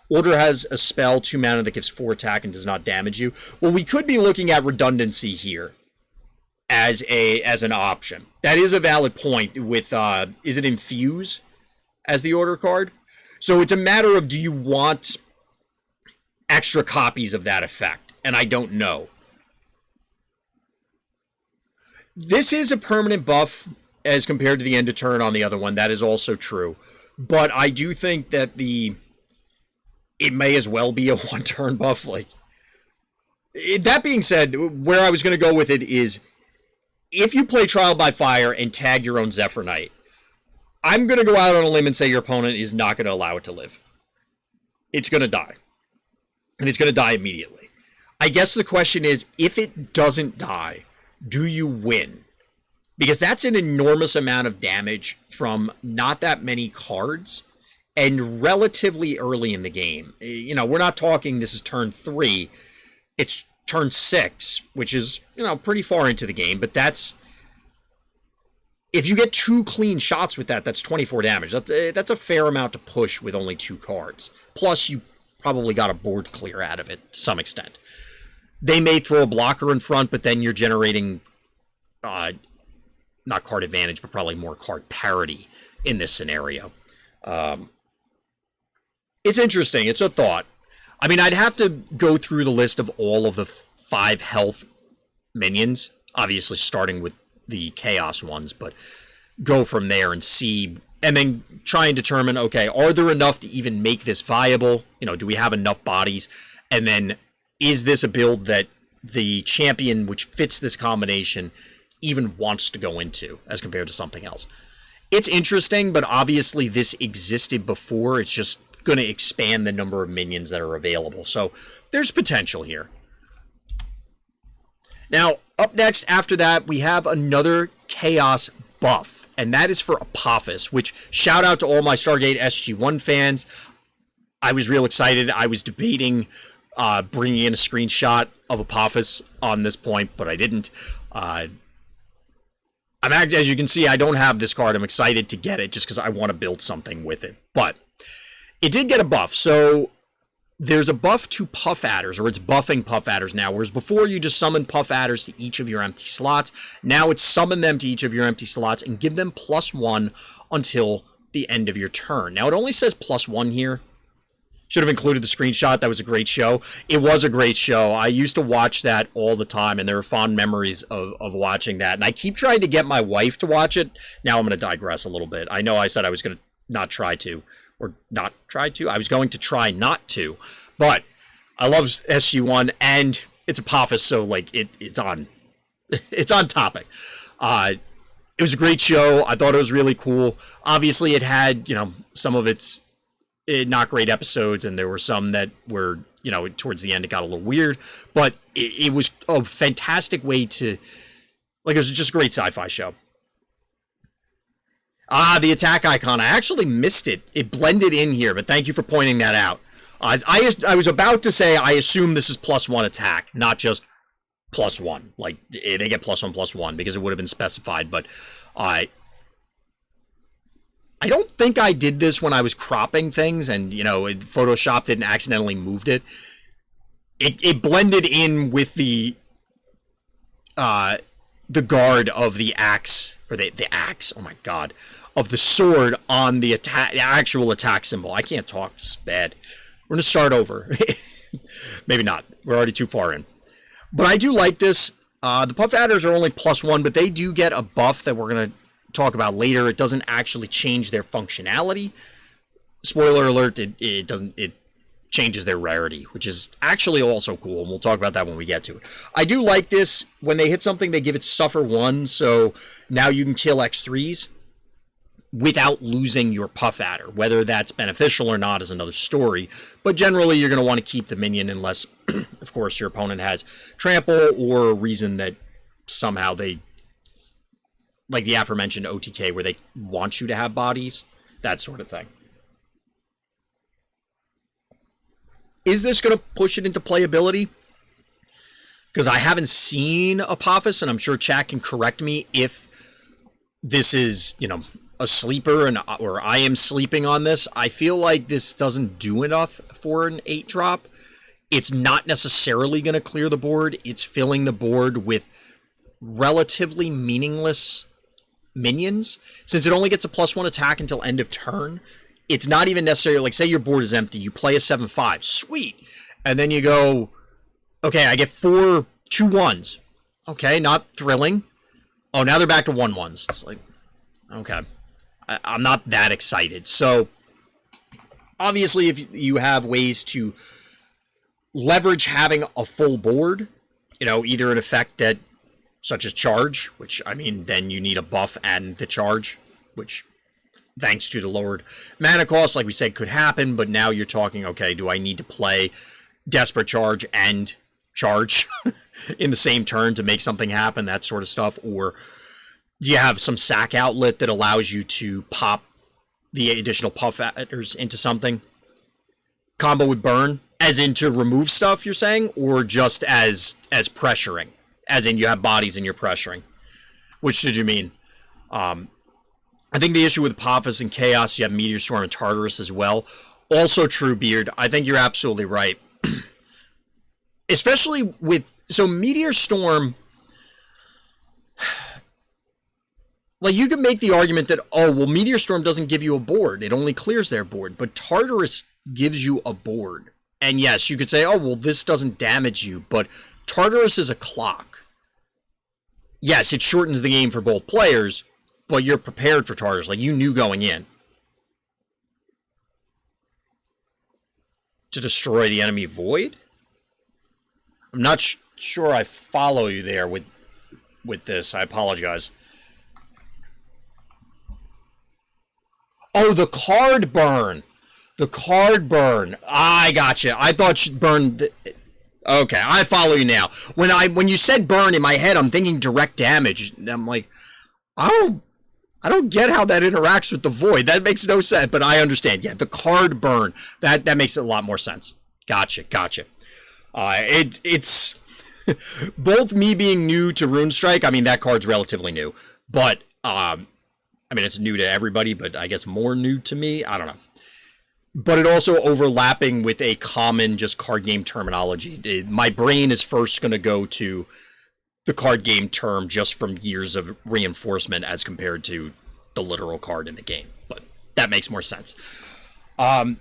Order has a spell, 2 mana, that gives 4 attack and does not damage you. Well, we could be looking at redundancy here as an option. That is a valid point with, is it Infuse as the Order card? So it's a matter of, do you want extra copies of that effect? And I don't know. This is a permanent buff as compared to the end of turn on the other one. That is also true. But I do think that it may as well be a one-turn buff. Like, that being said, where I was going to go with it is, if you play Trial by Fire and tag your own Zephyr Knight, I'm going to go out on a limb and say your opponent is not going to allow it to live. It's going to die. And it's going to die immediately. I guess the question is, if it doesn't die, do you win? Because that's an enormous amount of damage from not that many cards. and relatively early in the game. You know, we're not talking this is turn 3. It's turn 6, which is, you know, pretty far into the game, but that's... If you get 2 clean shots with that, that's 24 damage. That's a fair amount to push with only 2 cards. Plus, you probably got a board clear out of it to some extent. They may throw a blocker in front, but then you're generating... not card advantage, but probably more card parity in this scenario. It's interesting. It's a thought. I mean, I'd have to go through the list of all of the 5 health minions, obviously starting with the chaos ones, but go from there and see, and then try and determine, okay, are there enough to even make this viable? You know, do we have enough bodies? And then is this a build that the champion which fits this combination even wants to go into as compared to something else? It's interesting, but obviously this existed before. It's just going to expand the number of minions that are available. So there's potential here. Now, up next after that, we have another Chaos buff, and that is for Apophis, which, shout out to all my Stargate SG-1 fans. I was real excited. I was debating bringing in a screenshot of Apophis on this point, but I didn't. I'm actually, as you can see, I don't have this card. I'm excited to get it just because I want to build something with it. But it did get a buff. So there's a buff to Puff Adders, or it's buffing Puff Adders now, whereas before you just summon Puff Adders to each of your empty slots. Now it's summon them to each of your empty slots and give them +1 until the end of your turn. Now it only says +1 here. Should have included the screenshot. That was a great show. It was a great show. I used to watch that all the time, and there are fond memories of watching that. And I keep trying to get my wife to watch it. Now I'm going to digress a little bit. I know I said I was going to not try to, or not try to. I was going to try not to. But I love SG-1, and it's Apophis, so like it's on topic. It was a great show. I thought it was really cool. Obviously, it had, you know, some of its not great episodes, and there were some that were, you know, towards the end it got a little weird, but it was a fantastic way to, like, it was just a great sci-fi show. The attack icon, I actually missed it. It blended in here, but thank you for pointing that out. I was about to say I assume this is +1 attack, not just +1. Like, they get +1/+1 because it would have been specified, but I don't think I did this when I was cropping things and, you know, Photoshop didn't accidentally moved it. It blended in with the guard of the axe, or the axe, oh my god, of the sword on the actual attack symbol. I can't talk, this is bad. We're going to start over. Maybe not. We're already too far in. But I do like this. The Puff Adders are only +1, but they do get a buff that we're going to talk about later. It doesn't actually change their functionality. Spoiler alert, it changes their rarity, which is actually also cool, and we'll talk about that when we get to it. I do like this. When they hit something, they give it Suffer 1, so now you can kill X3s without losing your Puff Adder. Whether that's beneficial or not is another story, but generally you're going to want to keep the minion unless, of course, your opponent has trample or a reason that somehow they, like the aforementioned OTK, where they want you to have bodies, that sort of thing. Is this going to push it into playability? Because I haven't seen Apophis, and I'm sure chat can correct me if this is, you know, a sleeper or I am sleeping on this. I feel like this doesn't do enough for an 8-drop. It's not necessarily going to clear the board. It's filling the board with relatively meaningless minions. Since it only gets a +1 attack until end of turn, it's not even necessarily, like, say your board is empty, you play a 7/5, sweet, and then you go, okay, I get 4 2/1s. Okay, not thrilling. Oh, now they're back to 1/1s. It's like, okay, I'm not that excited. So obviously, if you have ways to leverage having a full board, you know, either an effect that, such as charge, which, I mean, then you need a buff and the charge, which, thanks to the lowered mana cost, like we said, could happen, but now you're talking, okay, do I need to play Desperate Charge and charge in the same turn to make something happen, that sort of stuff, or do you have some sack outlet that allows you to pop the additional puff adders into something. Combo with burn, as in to remove stuff, you're saying? Or just as pressuring? As in you have bodies and you're pressuring? Which did you mean? I think the issue with Apophis and Chaos, you have Meteor Storm and Tartarus as well. Also true, Beard. I think you're absolutely right. Especially with... So Meteor Storm... Like, you could make the argument that, oh, well, Meteor Storm doesn't give you a board. It only clears their board. But Tartarus gives you a board. And yes, you could say, oh, well, this doesn't damage you. But Tartarus is a clock. Yes, it shortens the game for both players, but you're prepared for Tartarus. Like, you knew going in. To destroy the enemy void? I'm not sure I follow you there with this. I apologize. Oh, the card burn. The card burn. I gotcha. I thought she burned... Okay, I follow you now. When you said burn in my head, I'm thinking direct damage. And I'm like, I don't get how that interacts with the void. That makes no sense, but I understand. Yeah, the card burn. That makes a lot more sense. Gotcha. It's both me being new to Runestrike. I mean, that card's relatively new, but I mean, it's new to everybody, but I guess more new to me. I don't know. But it also overlapping with a common just card game terminology. My brain is first going to go to the card game term just from years of reinforcement as compared to the literal card in the game. But that makes more sense. But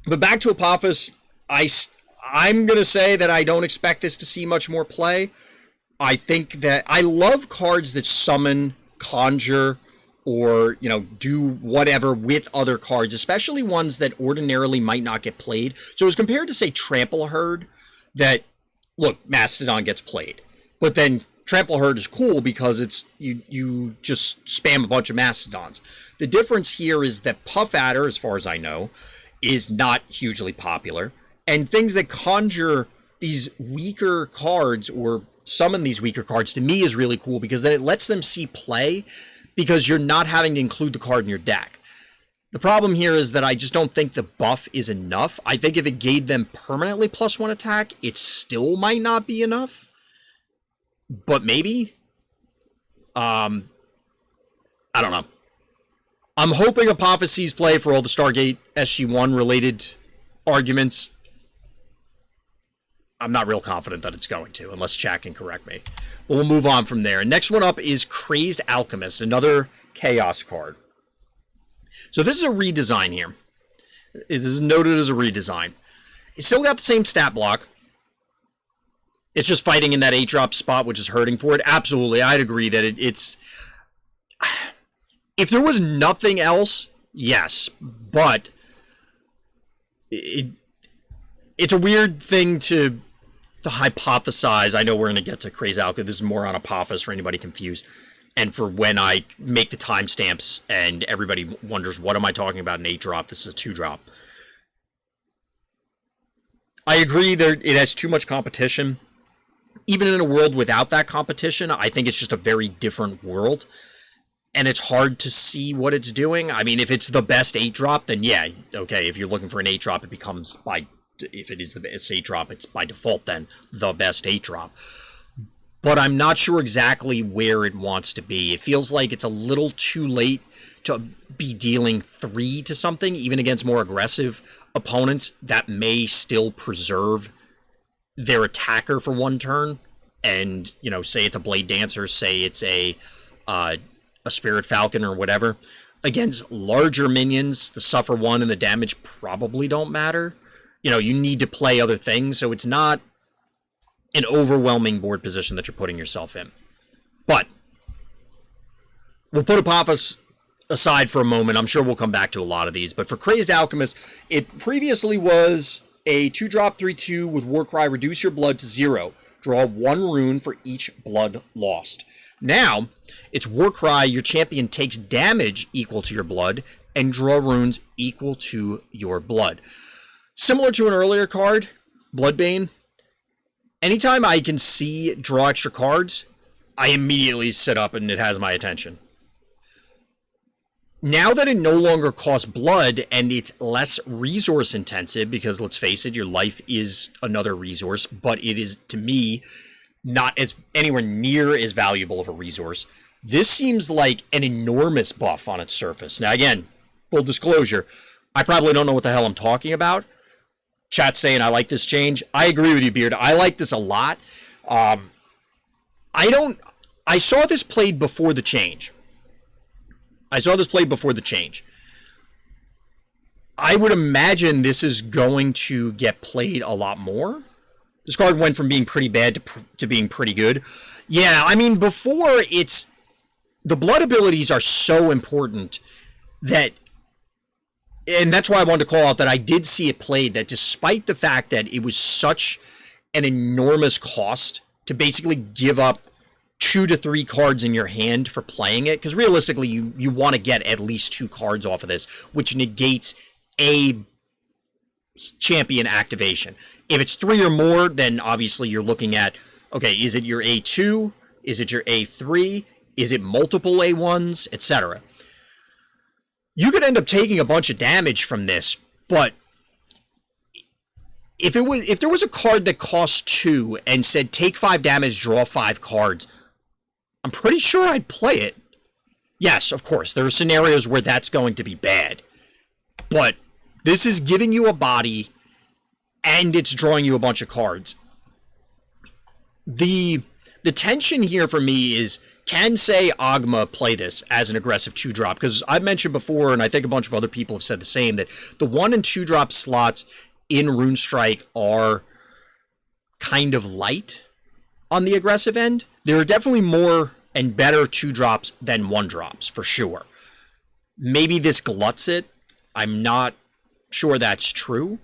back to Apophis, I'm going to say that I don't expect this to see much more play. I think that I love cards that summon, conjure, or, you know, do whatever with other cards, especially ones that ordinarily might not get played. So as compared to, say, Trample Herd, that, look, Mastodon gets played. But then Trample Herd is cool because it's you just spam a bunch of Mastodons. The difference here is that Puff Adder, as far as I know, is not hugely popular. And things that conjure these weaker cards or summon these weaker cards, to me, is really cool because then it lets them see play, because you're not having to include the card in your deck. The problem here is that I just don't think the buff is enough. I think if it gave them permanently +1 attack, it still might not be enough. But maybe. I don't know. I'm hoping Apophis sees play for all the Stargate SG-1 related arguments. I'm not real confident that it's going to, unless chat can correct me. But we'll move on from there. Next one up is Crazed Alchemist, another Chaos card. So this is a redesign here. This is noted as a redesign. It's still got the same stat block. It's just fighting in that 8-drop spot, which is hurting for it. Absolutely, I'd agree that it's... If there was nothing else, yes. But it's a weird thing to hypothesize. I know we're going to get to Crazed Alchemist. This is more on Apophis for anybody confused. And for when I make the timestamps and everybody wonders, what am I talking about, an 8-drop? This is a 2-drop. I agree that it has too much competition. Even in a world without that competition, I think it's just a very different world. And it's hard to see what it's doing. I mean, if it's the best 8-drop, then yeah, okay. If you're looking for an 8-drop, it becomes if it is the best 8-drop, it's by default then the best 8-drop. But I'm not sure exactly where it wants to be. It feels like it's a little too late to be dealing 3 to something, even against more aggressive opponents that may still preserve their attacker for 1 turn. And, you know, say it's a Blade Dancer, say it's a Spirit Falcon or whatever. Against larger minions, the Suffer 1 and the damage probably don't matter. You know, you need to play other things, so it's not an overwhelming board position that you're putting yourself in. But we'll put Apophis aside for a moment. I'm sure we'll come back to a lot of these. But for Crazed Alchemist, it previously was a 2-drop 3/2 with Warcry, reduce your blood to 0. Draw 1 rune for each blood lost. Now, it's Warcry, your champion takes damage equal to your blood, and draw runes equal to your blood. Similar to an earlier card, Bloodbane, anytime I can see draw extra cards, I immediately sit up and it has my attention. now that it no longer costs blood and it's less resource intensive, because let's face it, your life is another resource, but it is, to me, not as anywhere near as valuable of a resource. This seems like an enormous buff on its surface. Now, again, full disclosure, I probably don't know what the hell I'm talking about. Chat's saying I like this change. I agree with you, Beard. I like this a lot. I saw this played before the change. I would imagine this is going to get played a lot more. This card went from being pretty bad to being pretty good. Yeah, I mean, before it's... The blood abilities are so important that... And that's why I wanted to call out that I did see it played, that despite the fact that it was such an enormous cost to basically give up 2 to 3 cards in your hand for playing it, because realistically you want to get at least 2 cards off of this, which negates a champion activation. If it's 3 or more, then obviously you're looking at, okay, is it your A2? Is it your A3? Is it multiple A1s, etc.? You could end up taking a bunch of damage from this, but if there was a card that cost 2 and said take 5 damage, draw 5 cards, I'm pretty sure I'd play it. Yes, of course, there are scenarios where that's going to be bad. But this is giving you a body, and it's drawing you a bunch of cards. The tension here for me is, can, say, Ogma play this as an aggressive 2-drop? Because I've mentioned before, and I think a bunch of other people have said the same, that the 1 and 2-drop slots in Runestrike are kind of light on the aggressive end. There are definitely more and better 2-drops than 1-drops, for sure. Maybe this gluts it. I'm not sure that's true.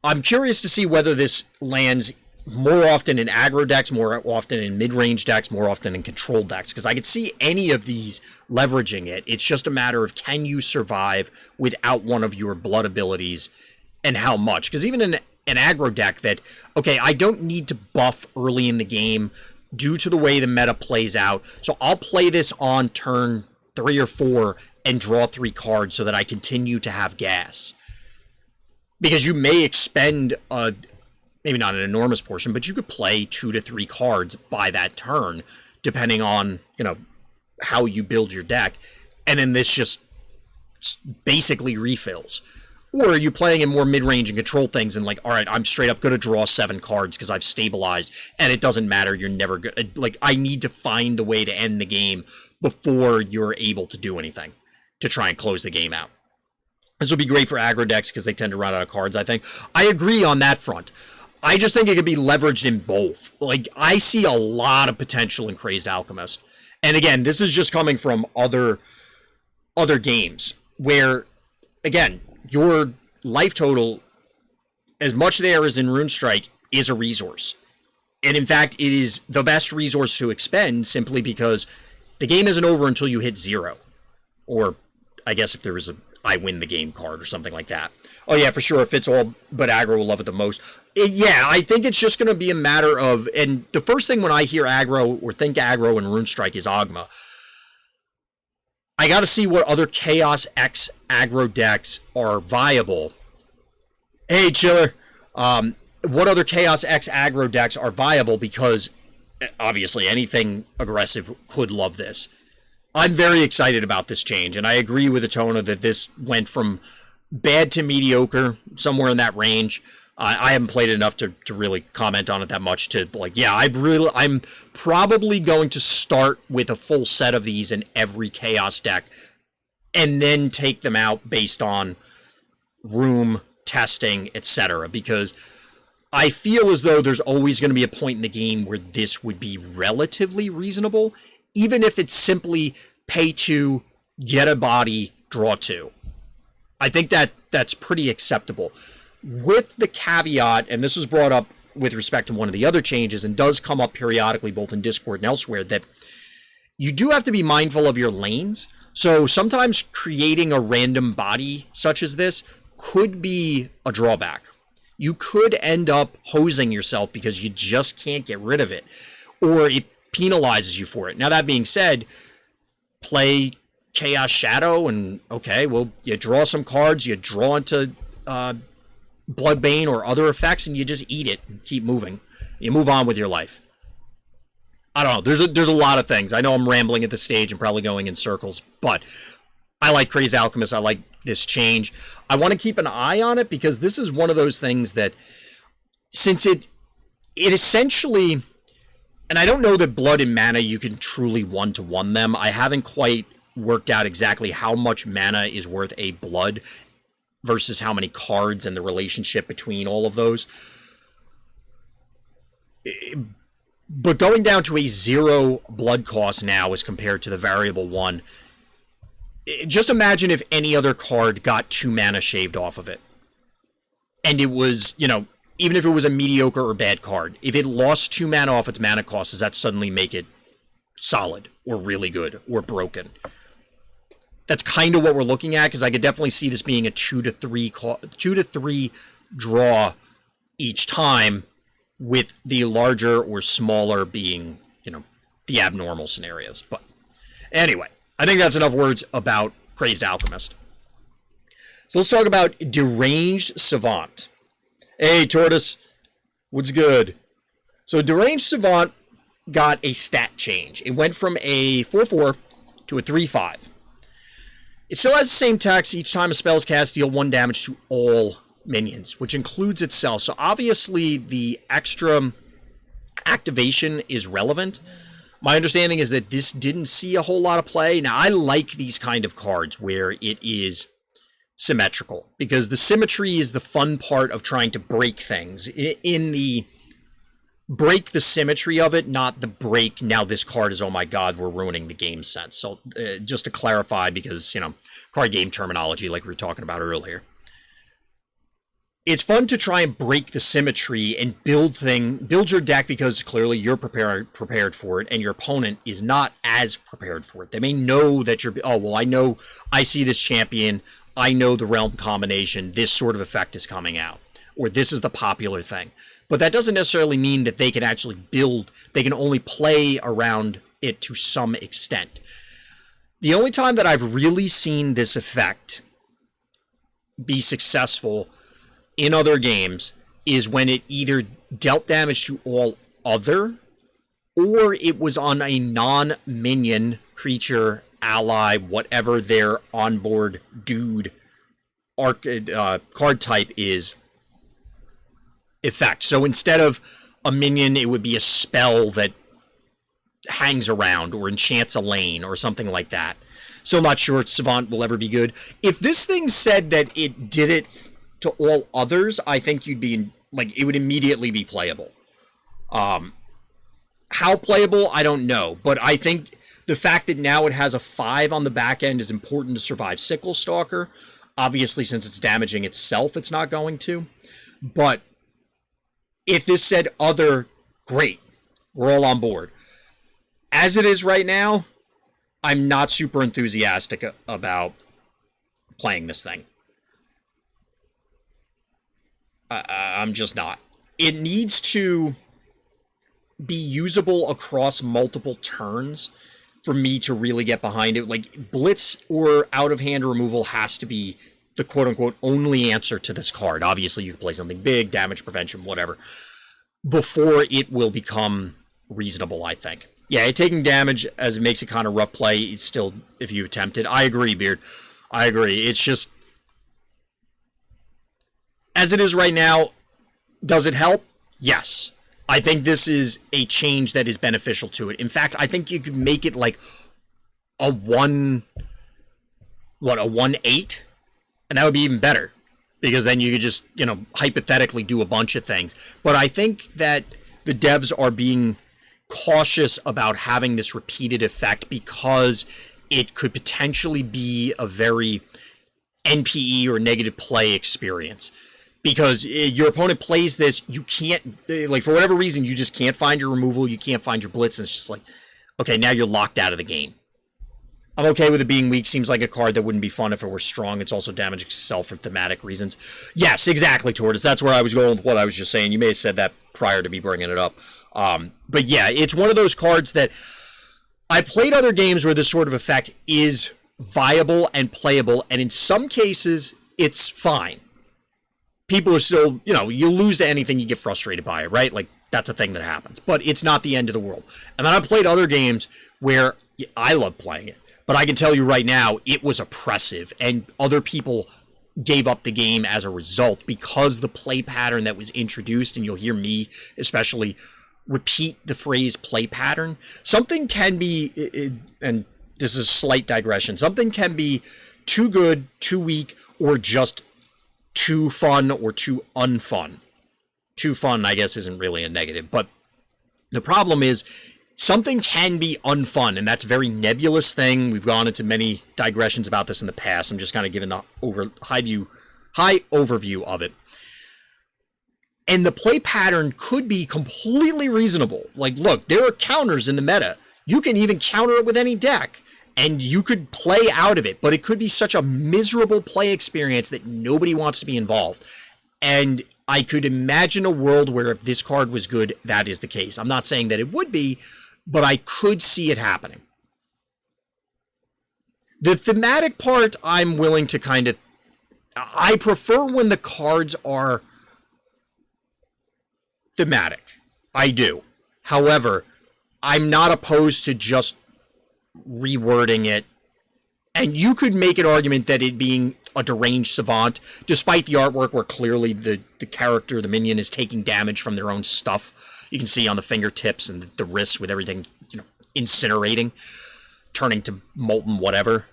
I'm curious to see whether this lands more often in aggro decks, more often in mid-range decks, more often in control decks, because I could see any of these leveraging it. It's just a matter of, can you survive without one of your blood abilities, and how much? Because even in an aggro deck that, okay, I don't need to buff early in the game due to the way the meta plays out, so I'll play this on turn 3 or 4 and draw 3 cards so that I continue to have gas. Because you may expend maybe not an enormous portion, but you could play 2 to 3 cards by that turn, depending on, how you build your deck. And then this just basically refills. Or are you playing in more mid-range and control things and like, all right, I'm straight up going to draw 7 cards because I've stabilized, and it doesn't matter, you're never good. Like, I need to find a way to end the game before you're able to do anything to try and close the game out. This will be great for aggro decks because they tend to run out of cards, I think. I agree on that front. I just think it could be leveraged in both. Like, I see a lot of potential in Crazed Alchemist. And again, this is just coming from other games where, again, your life total, as much there as in Runestrike, is a resource. And in fact, it is the best resource to expend simply because the game isn't over until you hit 0. Or, I guess if there was a I win the game card or something like that. Oh yeah, for sure, if it's all but aggro will love it the most. Yeah, I think it's just going to be a matter of, and the first thing when I hear aggro or think aggro in Runestrike is Ogma. I got to see what other Chaos X aggro decks are viable. Hey, Chiller. What other Chaos X aggro decks are viable, because obviously anything aggressive could love this. I'm very excited about this change, and I agree with Atona that this went from bad to mediocre, somewhere in that range. I haven't played it enough to really comment on it that much to, like, yeah, I'm probably going to start with a full set of these in every Chaos deck, and then take them out based on room, testing, etc., because I feel as though there's always going to be a point in the game where this would be relatively reasonable, even if it's simply pay 2, get a body, draw 2. I think that's pretty acceptable. With the caveat, and this was brought up with respect to one of the other changes, and does come up periodically both in Discord and elsewhere, that you do have to be mindful of your lanes. So sometimes creating a random body such as this could be a drawback. You could end up hosing yourself because you just can't get rid of it, or it penalizes you for it. Now, that being said, play Chaos Shadow, and okay, well, you draw some cards, you draw into Bloodbane or other effects, and you just eat it and keep moving. You move on with your life. I don't know. There's a lot of things. I know I'm rambling at this stage and probably going in circles, but I like Crazed Alchemist. I like this change. I want to keep an eye on it because this is one of those things that, since it essentially, and I don't know that blood and mana you can truly one-to-one them. I haven't quite worked out exactly how much mana is worth a blood versus how many cards and the relationship between all of those. But going down to a 0 blood cost now as compared to the variable 1, just imagine if any other card got 2 mana shaved off of it. And it was, even if it was a mediocre or bad card, if it lost 2 mana off its mana cost, does that suddenly make it solid or really good or broken? That's kind of what we're looking at, because I could definitely see this being a 2 to 3 draw each time, with the larger or smaller being, the abnormal scenarios. But anyway, I think that's enough words about Crazed Alchemist. So let's talk about Deranged Savant. Hey, Tortoise, what's good? So Deranged Savant got a stat change. It went from a 4/4 to a 3/5. It still has the same text. Each time a spell is cast, deal 1 damage to all minions, which includes itself. So obviously the extra activation is relevant. My understanding is that this didn't see a whole lot of play. Now, I like these kind of cards where it is symmetrical, because the symmetry is the fun part of trying to break things. In the break the symmetry of it, not the break, now this card is, oh my god, we're ruining the game sense. So just to clarify, because, card game terminology like we were talking about earlier. It's fun to try and break the symmetry and build your deck, because clearly you're prepared for it and your opponent is not as prepared for it. They may know that I see this champion, I know the realm combination, this sort of effect is coming out, or this is the popular thing. But that doesn't necessarily mean that they can actually build, they can only play around it to some extent. The only time that I've really seen this effect be successful in other games is when it either dealt damage to all other, or it was on a non-minion creature, ally, whatever their onboard dude card type is, effect. So instead of a minion, it would be a spell that hangs around or enchants a lane or something like that. Still not sure Savant will ever be good. If this thing said that it did it to all others, I think you'd be it would immediately be playable. How playable, I don't know, but I think the fact that now it has a 5 on the back end is important to survive Sickle Stalker. Obviously, since it's damaging itself, it's not going to. But if this said other, great, we're all on board. As it is right now, I'm not super enthusiastic about playing this thing. I'm just not. It needs to be usable across multiple turns for me to really get behind it. Like, Blitz or out-of-hand removal has to be the quote-unquote only answer to this card. Obviously, you can play something big, damage prevention, whatever, before it will become reasonable, I think. Yeah, taking damage as it makes it kind of rough play, it's still, if you attempt it. I agree, Beard. I agree. It's just, as it is right now, does it help? Yes. I think this is a change that is beneficial to it. In fact, I think you could make it like a 1-8? And that would be even better, because then you could just, hypothetically do a bunch of things. But I think that the devs are being cautious about having this repeated effect, because it could potentially be a very NPE or negative play experience. Because your opponent plays this, you can't, for whatever reason, you just can't find your removal, you can't find your blitz, and it's just like, okay, now you're locked out of the game. I'm okay with it being weak. Seems like a card that wouldn't be fun if it were strong. It's also damaging itself for thematic reasons. Yes, exactly, Tortoise. That's where I was going with what I was just saying. You may have said that prior to me bringing it up. But yeah, it's one of those cards that I played other games where this sort of effect is viable and playable, and in some cases, it's fine. People are still, you know, you lose to anything, you get frustrated by it, right? Like, that's a thing that happens. But it's not the end of the world. And then I played other games where I love playing it, but I can tell you right now, it was oppressive, and other people gave up the game as a result because the play pattern that was introduced, and you'll hear me especially repeat the phrase play pattern. Something can be, and this is a slight digression, something can be too good, too weak, or just too fun or too unfun. Too fun, I guess, isn't really a negative, but the problem is something can be unfun, and that's a very nebulous thing. We've gone into many digressions about this in the past. I'm just kind of giving the high overview of it. And the play pattern could be completely reasonable. Like, look, there are counters in the meta. You can even counter it with any deck, and you could play out of it, but it could be such a miserable play experience that nobody wants to be involved. And I could imagine a world where if this card was good, that is the case. I'm not saying that it would be, but I could see it happening. The thematic part, I'm willing to kind of... I prefer when the cards are thematic. I do. However, I'm not opposed to just rewording it. And you could make an argument that it being a Deranged Savant, despite the artwork where clearly the character, the minion, is taking damage from their own stuff. You can see on the fingertips and the wrists with everything, you know, incinerating, turning to molten whatever.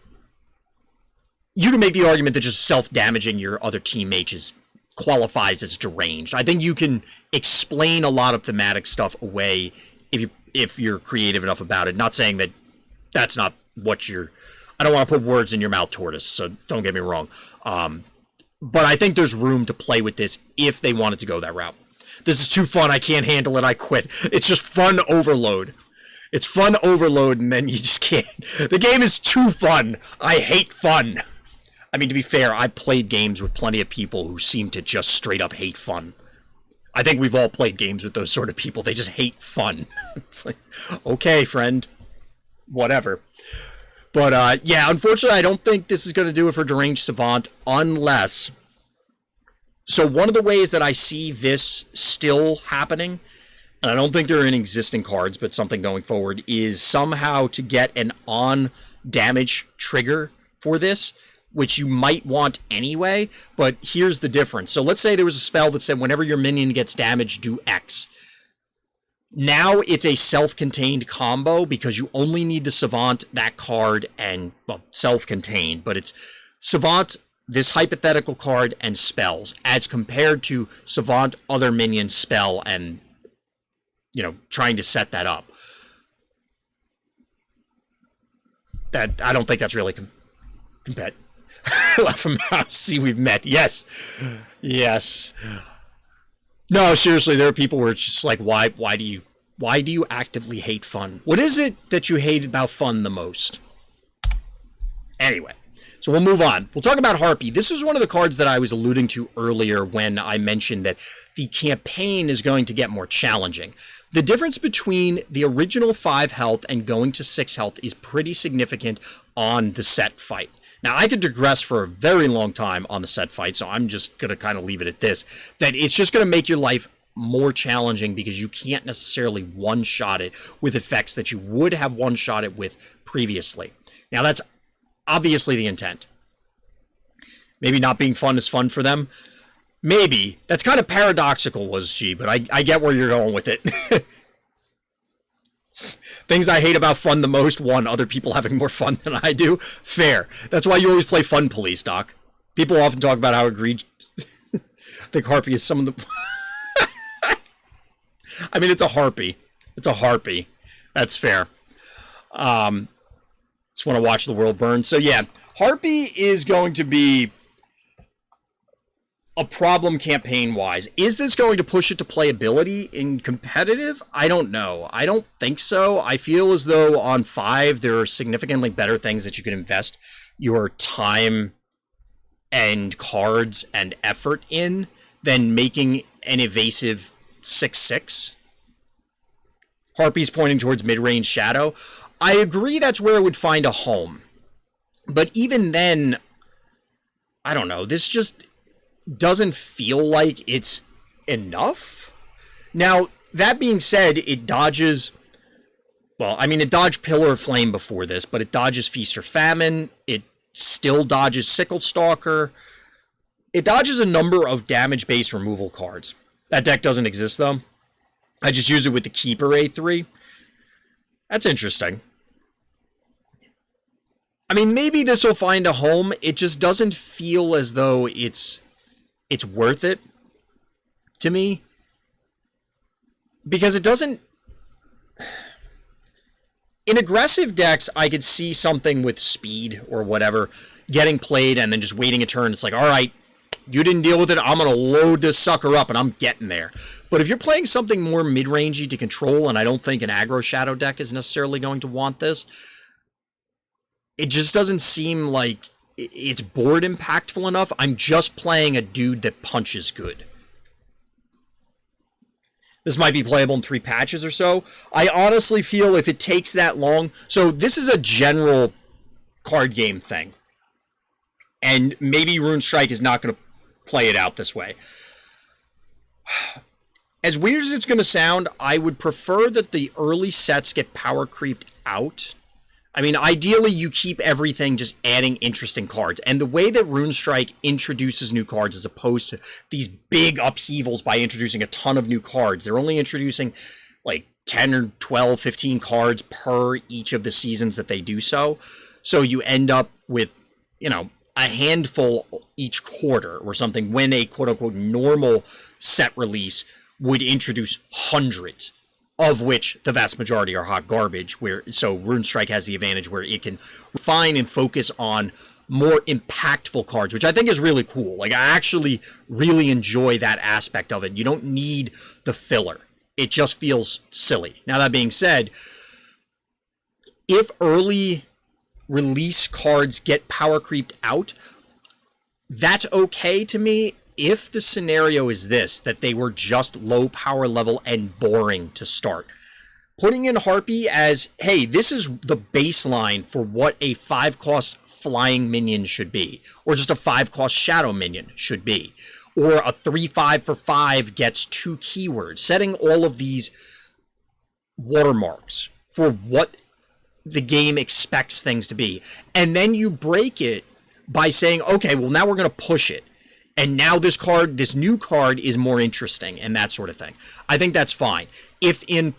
You can make the argument that just self-damaging your other team mages qualifies as deranged. I think you can explain a lot of thematic stuff away if you're creative enough about it. Not saying that that's not what you're... I don't want to put words in your mouth, Tortoise, so don't get me wrong. But I think there's room to play with this if they wanted to go that route. This is too fun, I can't handle it, I quit. It's just fun overload. It's fun overload, and then you just can't. The game is too fun. I hate fun. I mean, to be fair, I've played games with plenty of people who seem to just straight up hate fun. I think we've all played games with those sort of people. They just hate fun. It's like, okay, friend. Whatever. But, yeah, unfortunately, I don't think this is going to do it for Deranged Savant unless... So one of the ways that I see this still happening, and I don't think they're in existing cards, but something going forward, is somehow to get an on-damage trigger for this, which you might want anyway, but here's the difference. So let's say there was a spell that said whenever your minion gets damaged, do X. Now it's a self-contained combo because you only need the Savant, that card, and, well, self-contained, but it's Savant, this hypothetical card, and spells, as compared to Savant, other minion, spell, and, you know, trying to set that up. That, I don't think that's really compet. Laugh from house, see we've met. Yes. Yes. No, seriously, there are people where it's just like, why do you actively hate fun? What is it that you hate about fun the most? Anyway, so we'll move on. We'll talk about Harpy. This is one of the cards that I was alluding to earlier when I mentioned that the campaign is going to get more challenging. The difference between the original 5 health and going to 6 health is pretty significant on the set fight. Now, I could digress for a very long time on the set fight, so I'm just going to kind of leave it at this, that it's just going to make your life more challenging because you can't necessarily one-shot it with effects that you would have one-shot it with previously. Now, that's obviously the intent. Maybe not being fun is fun for them. Maybe. That's kind of paradoxical, was G, but I get where you're going with it. Things I hate about fun the most, one, other people having more fun than I do. Fair. That's why you always play Fun Police, Doc. People often talk about how egregious... I think Harpy is some of the... I mean, it's a Harpy. It's a Harpy. That's fair. Just want to watch the world burn. So yeah, Harpy is going to be a problem campaign-wise. Is this going to push it to playability in competitive? I don't know. I don't think so. I feel as though on 5, there are significantly better things that you can invest your time and cards and effort in than making an evasive 6/6. Harpy's pointing towards mid-range Shadow. I agree that's where it would find a home. But even then, I don't know, this just doesn't feel like it's enough. Now, that being said, it dodges, well, I mean, it dodged Pillar of Flame before this, but it dodges Feast or Famine. It still dodges Sickle Stalker. It dodges a number of damage-based removal cards. That deck doesn't exist, though. I just use it with the Keeper A3. That's interesting. I mean, maybe this will find a home. It just doesn't feel as though it's worth it to me. Because it doesn't... In aggressive decks, I could see something with speed or whatever getting played and then just waiting a turn. It's like, all right, you didn't deal with it. I'm going to load this sucker up and I'm getting there. But if you're playing something more mid-rangey to control, and I don't think an aggro shadow deck is necessarily going to want this, it just doesn't seem like it's board impactful enough. I'm just playing a dude that punches good. This might be playable in 3 patches or so. I honestly feel if it takes that long... So this is a general card game thing. And maybe Runestrike is not going to play it out this way. As weird as it's going to sound, I would prefer that the early sets get power creeped out. I mean, ideally, you keep everything just adding interesting cards. And the way that Runestrike introduces new cards as opposed to these big upheavals by introducing a ton of new cards, they're only introducing like 10 or 12, 15 cards per each of the seasons that they do so. So you end up with, you know, a handful each quarter or something when a quote-unquote normal set release would introduce hundreds, of which the vast majority are hot garbage, so Runestrike has the advantage where it can refine and focus on more impactful cards, which I think is really cool. Like, I actually really enjoy that aspect of it. You don't need the filler. It just feels silly. Now, that being said, if early release cards get power creeped out, that's okay to me. If the scenario is this, that they were just low power level and boring to start, putting in Harpy as, hey, this is the baseline for what a 5-cost flying minion should be, or just a 5-cost shadow minion should be, or a 3/5 for 5 gets 2 keywords, setting all of these watermarks for what the game expects things to be. And then you break it by saying, okay, well, now we're going to push it. And now this new card is more interesting and that sort of thing. I think that's fine. If in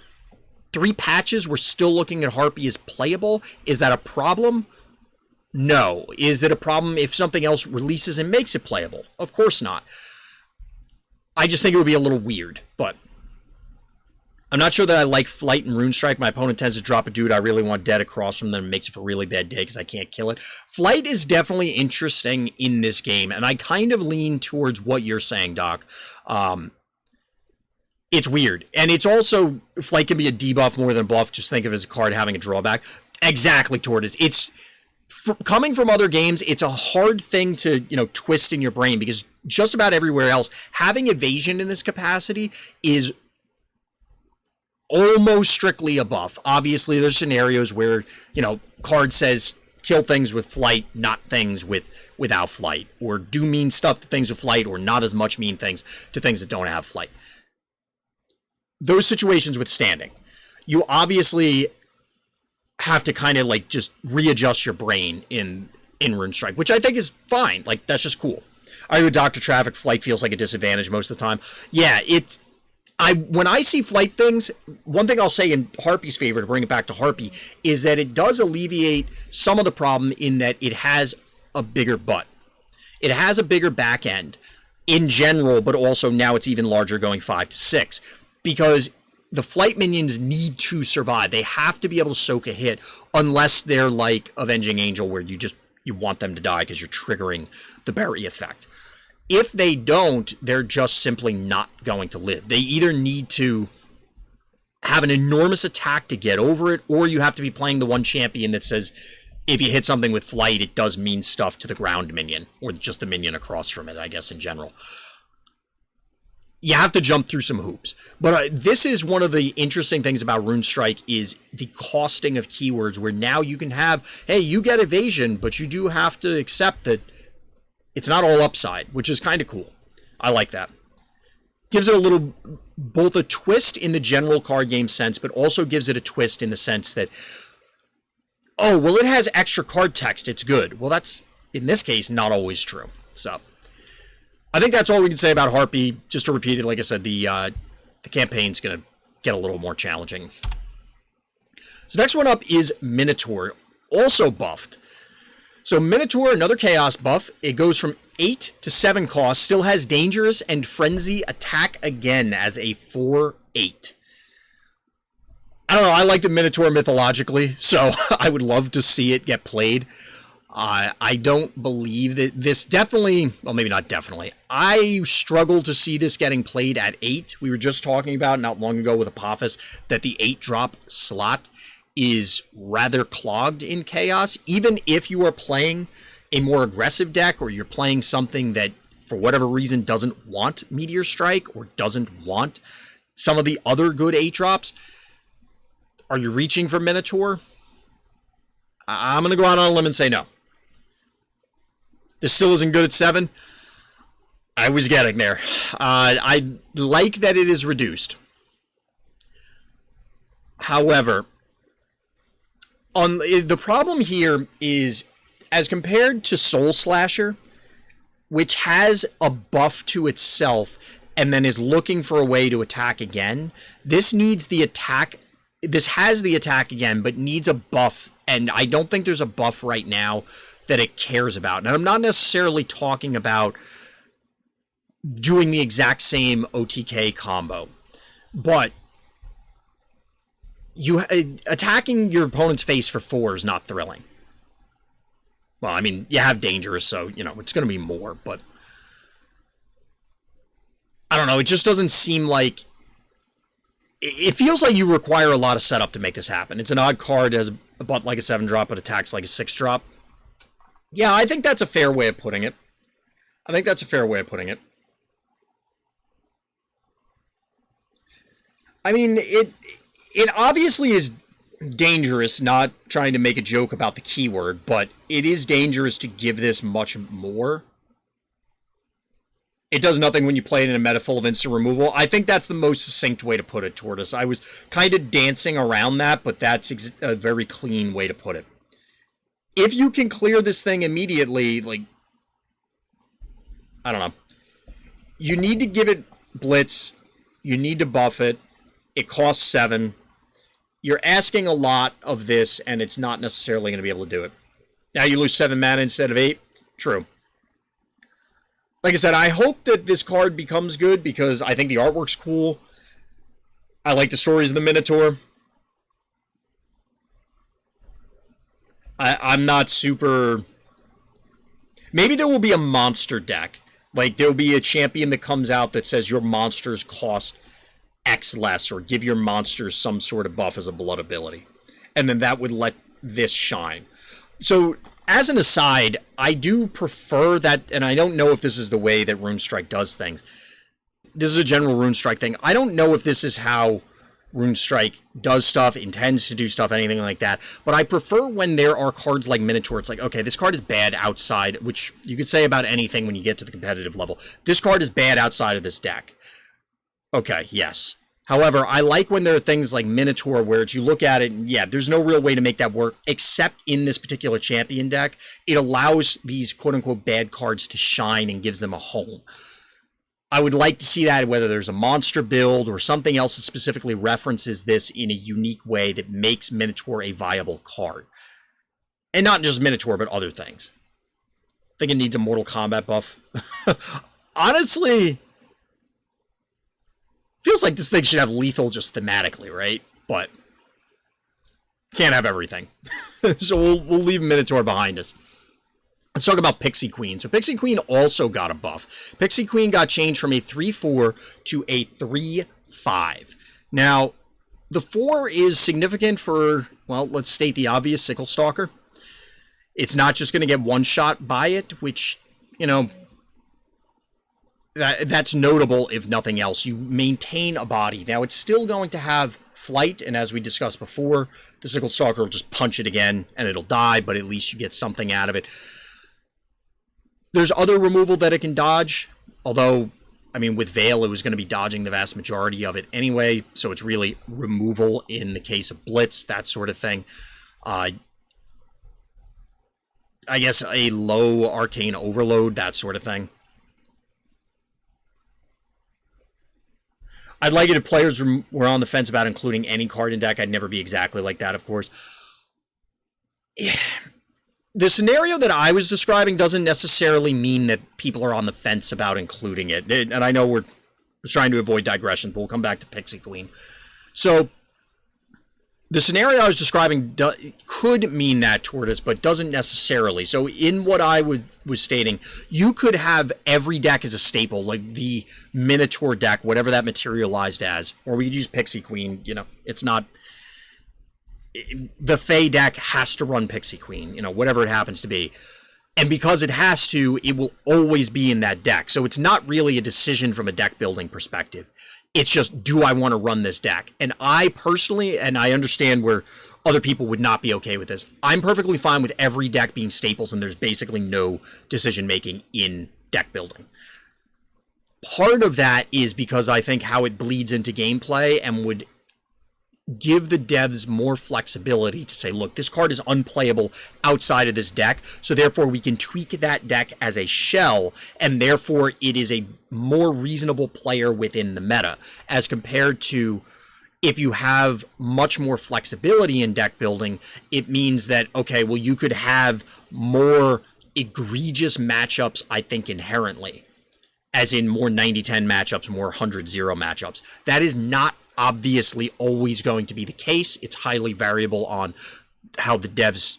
3 patches we're still looking at Harpy as playable, is that a problem? No. Is it a problem if something else releases and makes it playable? Of course not. I just think it would be a little weird, but I'm not sure that I like Flight and Runestrike. My opponent tends to drop a dude I really want dead across from them and makes it for a really bad day because I can't kill it. Flight is definitely interesting in this game, and I kind of lean towards what you're saying, Doc. It's weird. And it's also, Flight can be a debuff more than a buff. Just think of it as a card having a drawback. Exactly, Tortoise. It's coming from other games, it's a hard thing to, twist in your brain because just about everywhere else, having evasion in this capacity is almost strictly a buff. Obviously, there's scenarios where, card says kill things with flight, not things without flight, or do mean stuff to things with flight, or not as much mean things to things that don't have flight. Those situations withstanding, you obviously have to kind of just readjust your brain in Runestrike, which I think is fine. That's just cool. I agree with Dr. Traffic, flight feels like a disadvantage most of the time. Yeah, when I see flight things, one thing I'll say in Harpy's favor, to bring it back to Harpy, is that it does alleviate some of the problem in that it has a bigger butt. It has a bigger back end in general, but also now it's even larger going 5 to 6. Because the flight minions need to survive. They have to be able to soak a hit unless they're like Avenging Angel where you want them to die because you're triggering the bury effect. If they don't, they're just simply not going to live. They either need to have an enormous attack to get over it, or you have to be playing the one champion that says, if you hit something with flight, it does mean stuff to the ground minion, or just the minion across from it, I guess, in general. you have to jump through some hoops. But this is one of the interesting things about Runestrike is the costing of keywords, where now you can have, hey, you get evasion, but you do have to accept that it's not all upside, which is kind of cool. I like that. Gives it a little, both a twist in the general card game sense, but also gives it a twist in the sense that, oh, well, it has extra card text, it's good. Well, that's, in this case, not always true. So I think that's all we can say about Harpy. Just to repeat it, like I said, the campaign's going to get a little more challenging. So next one up is Minotaur, also buffed. So Minotaur, another Chaos buff. It goes from 8 to 7 cost, still has Dangerous and Frenzy attack again as a 4/8. I don't know, I like the Minotaur mythologically, so I would love to see it get played. I don't believe that this definitely, well, maybe not definitely. I struggle to see this getting played at 8. We were just talking about not long ago with Apophis that the 8-drop slot is rather clogged in Chaos. Even if you are playing a more aggressive deck, or you're playing something that, for whatever reason, doesn't want Meteor Strike, or doesn't want some of the other good 8-drops, are you reaching for Minotaur? I'm going to go out on a limb and say no. This still isn't good at 7. I was getting there. I like that it is reduced. However, the problem here is, as compared to Soul Slasher, which has a buff to itself and then is looking for a way to attack again, this needs the attack. This has the attack again, but needs a buff, and I don't think there's a buff right now that it cares about. And I'm not necessarily talking about doing the exact same OTK combo, but attacking your opponent's face for 4 is not thrilling. Well, I mean, you have Dangerous, so, you know, it's going to be more, but I don't know, it just doesn't seem like, it feels like you require a lot of setup to make this happen. It's an odd card, has a butt like a 7-drop, but attacks like a 6-drop. Yeah, I think that's a fair way of putting it. I mean, it obviously is dangerous, not trying to make a joke about the keyword, but it is dangerous to give this much more. It does nothing when you play it in a meta full of instant removal. I think that's the most succinct way to put it, Tortoise. I was kind of dancing around that, but that's a very clean way to put it. If you can clear this thing immediately, like, I don't know. You need to give it Blitz. You need to buff it. It costs 7. You're asking a lot of this, and it's not necessarily going to be able to do it. Now you lose 7 mana instead of 8. True. Like I said, I hope that this card becomes good, because I think the artwork's cool. I like the stories of the Minotaur. I'm not super... Maybe there will be a monster deck. Like, there will be a champion that comes out that says your monsters cost X less, or give your monsters some sort of buff as a blood ability. And then that would let this shine. So, as an aside, I do prefer that, and I don't know if this is the way that Runestrike does things. This is a general Runestrike thing. I don't know if this is how Runestrike does stuff, intends to do stuff, anything like that. But I prefer when there are cards like Minotaur. It's like, okay, this card is bad outside, which you could say about anything when you get to the competitive level. This card is bad outside of this deck. Okay, yes. However, I like when there are things like Minotaur where you look at it and, yeah, there's no real way to make that work except in this particular champion deck. It allows these quote-unquote bad cards to shine and gives them a home. I would like to see that, whether there's a monster build or something else that specifically references this in a unique way that makes Minotaur a viable card. And not just Minotaur, but other things. I think it needs a Mortal Kombat buff. Honestly, feels like this thing should have lethal just thematically, right? But can't have everything. So we'll leave Minotaur behind us. Let's talk about Pixie Queen. So Pixie Queen also got a buff. Pixie Queen got changed from a 3/4 to a 3/5. Now, the 4 is significant for, well, let's state the obvious, Sickle Stalker. It's not just going to get one shot by it, which, you know, that's notable, if nothing else. You maintain a body. Now, it's still going to have flight, and as we discussed before, the Sickle Stalker will just punch it again, and it'll die, but at least you get something out of it. There's other removal that it can dodge, although, I mean, with Veil, it was going to be dodging the vast majority of it anyway, so it's really removal in the case of Blitz, that sort of thing. I guess a low Arcane Overload, that sort of thing. I'd like it if players were on the fence about including any card in deck. I'd never be exactly like that, of course. The scenario that I was describing doesn't necessarily mean that people are on the fence about including it. And I know we're trying to avoid digression, but we'll come back to Pixie Queen. So, the scenario I was describing could mean that, Tortoise, but doesn't necessarily. So in what I was stating, you could have every deck as a staple, like the Minotaur deck, whatever that materialized as, or we could use Pixie Queen. You know, it's not... The Fae deck has to run Pixie Queen, you know, whatever it happens to be. And because it has to, it will always be in that deck. So it's not really a decision from a deck building perspective. It's just, do I want to run this deck? And I personally, and I understand where other people would not be okay with this, I'm perfectly fine with every deck being staples and there's basically no decision making in deck building. Part of that is because I think how it bleeds into gameplay and would give the devs more flexibility to say, look, this card is unplayable outside of this deck, so therefore we can tweak that deck as a shell, and therefore it is a more reasonable player within the meta, as compared to if you have much more flexibility in deck building, it means that, okay, well, you could have more egregious matchups, I think, inherently, as in more 90-10 matchups, more 100-0 matchups. That is not obviously always going to be the case. It's highly variable on how the devs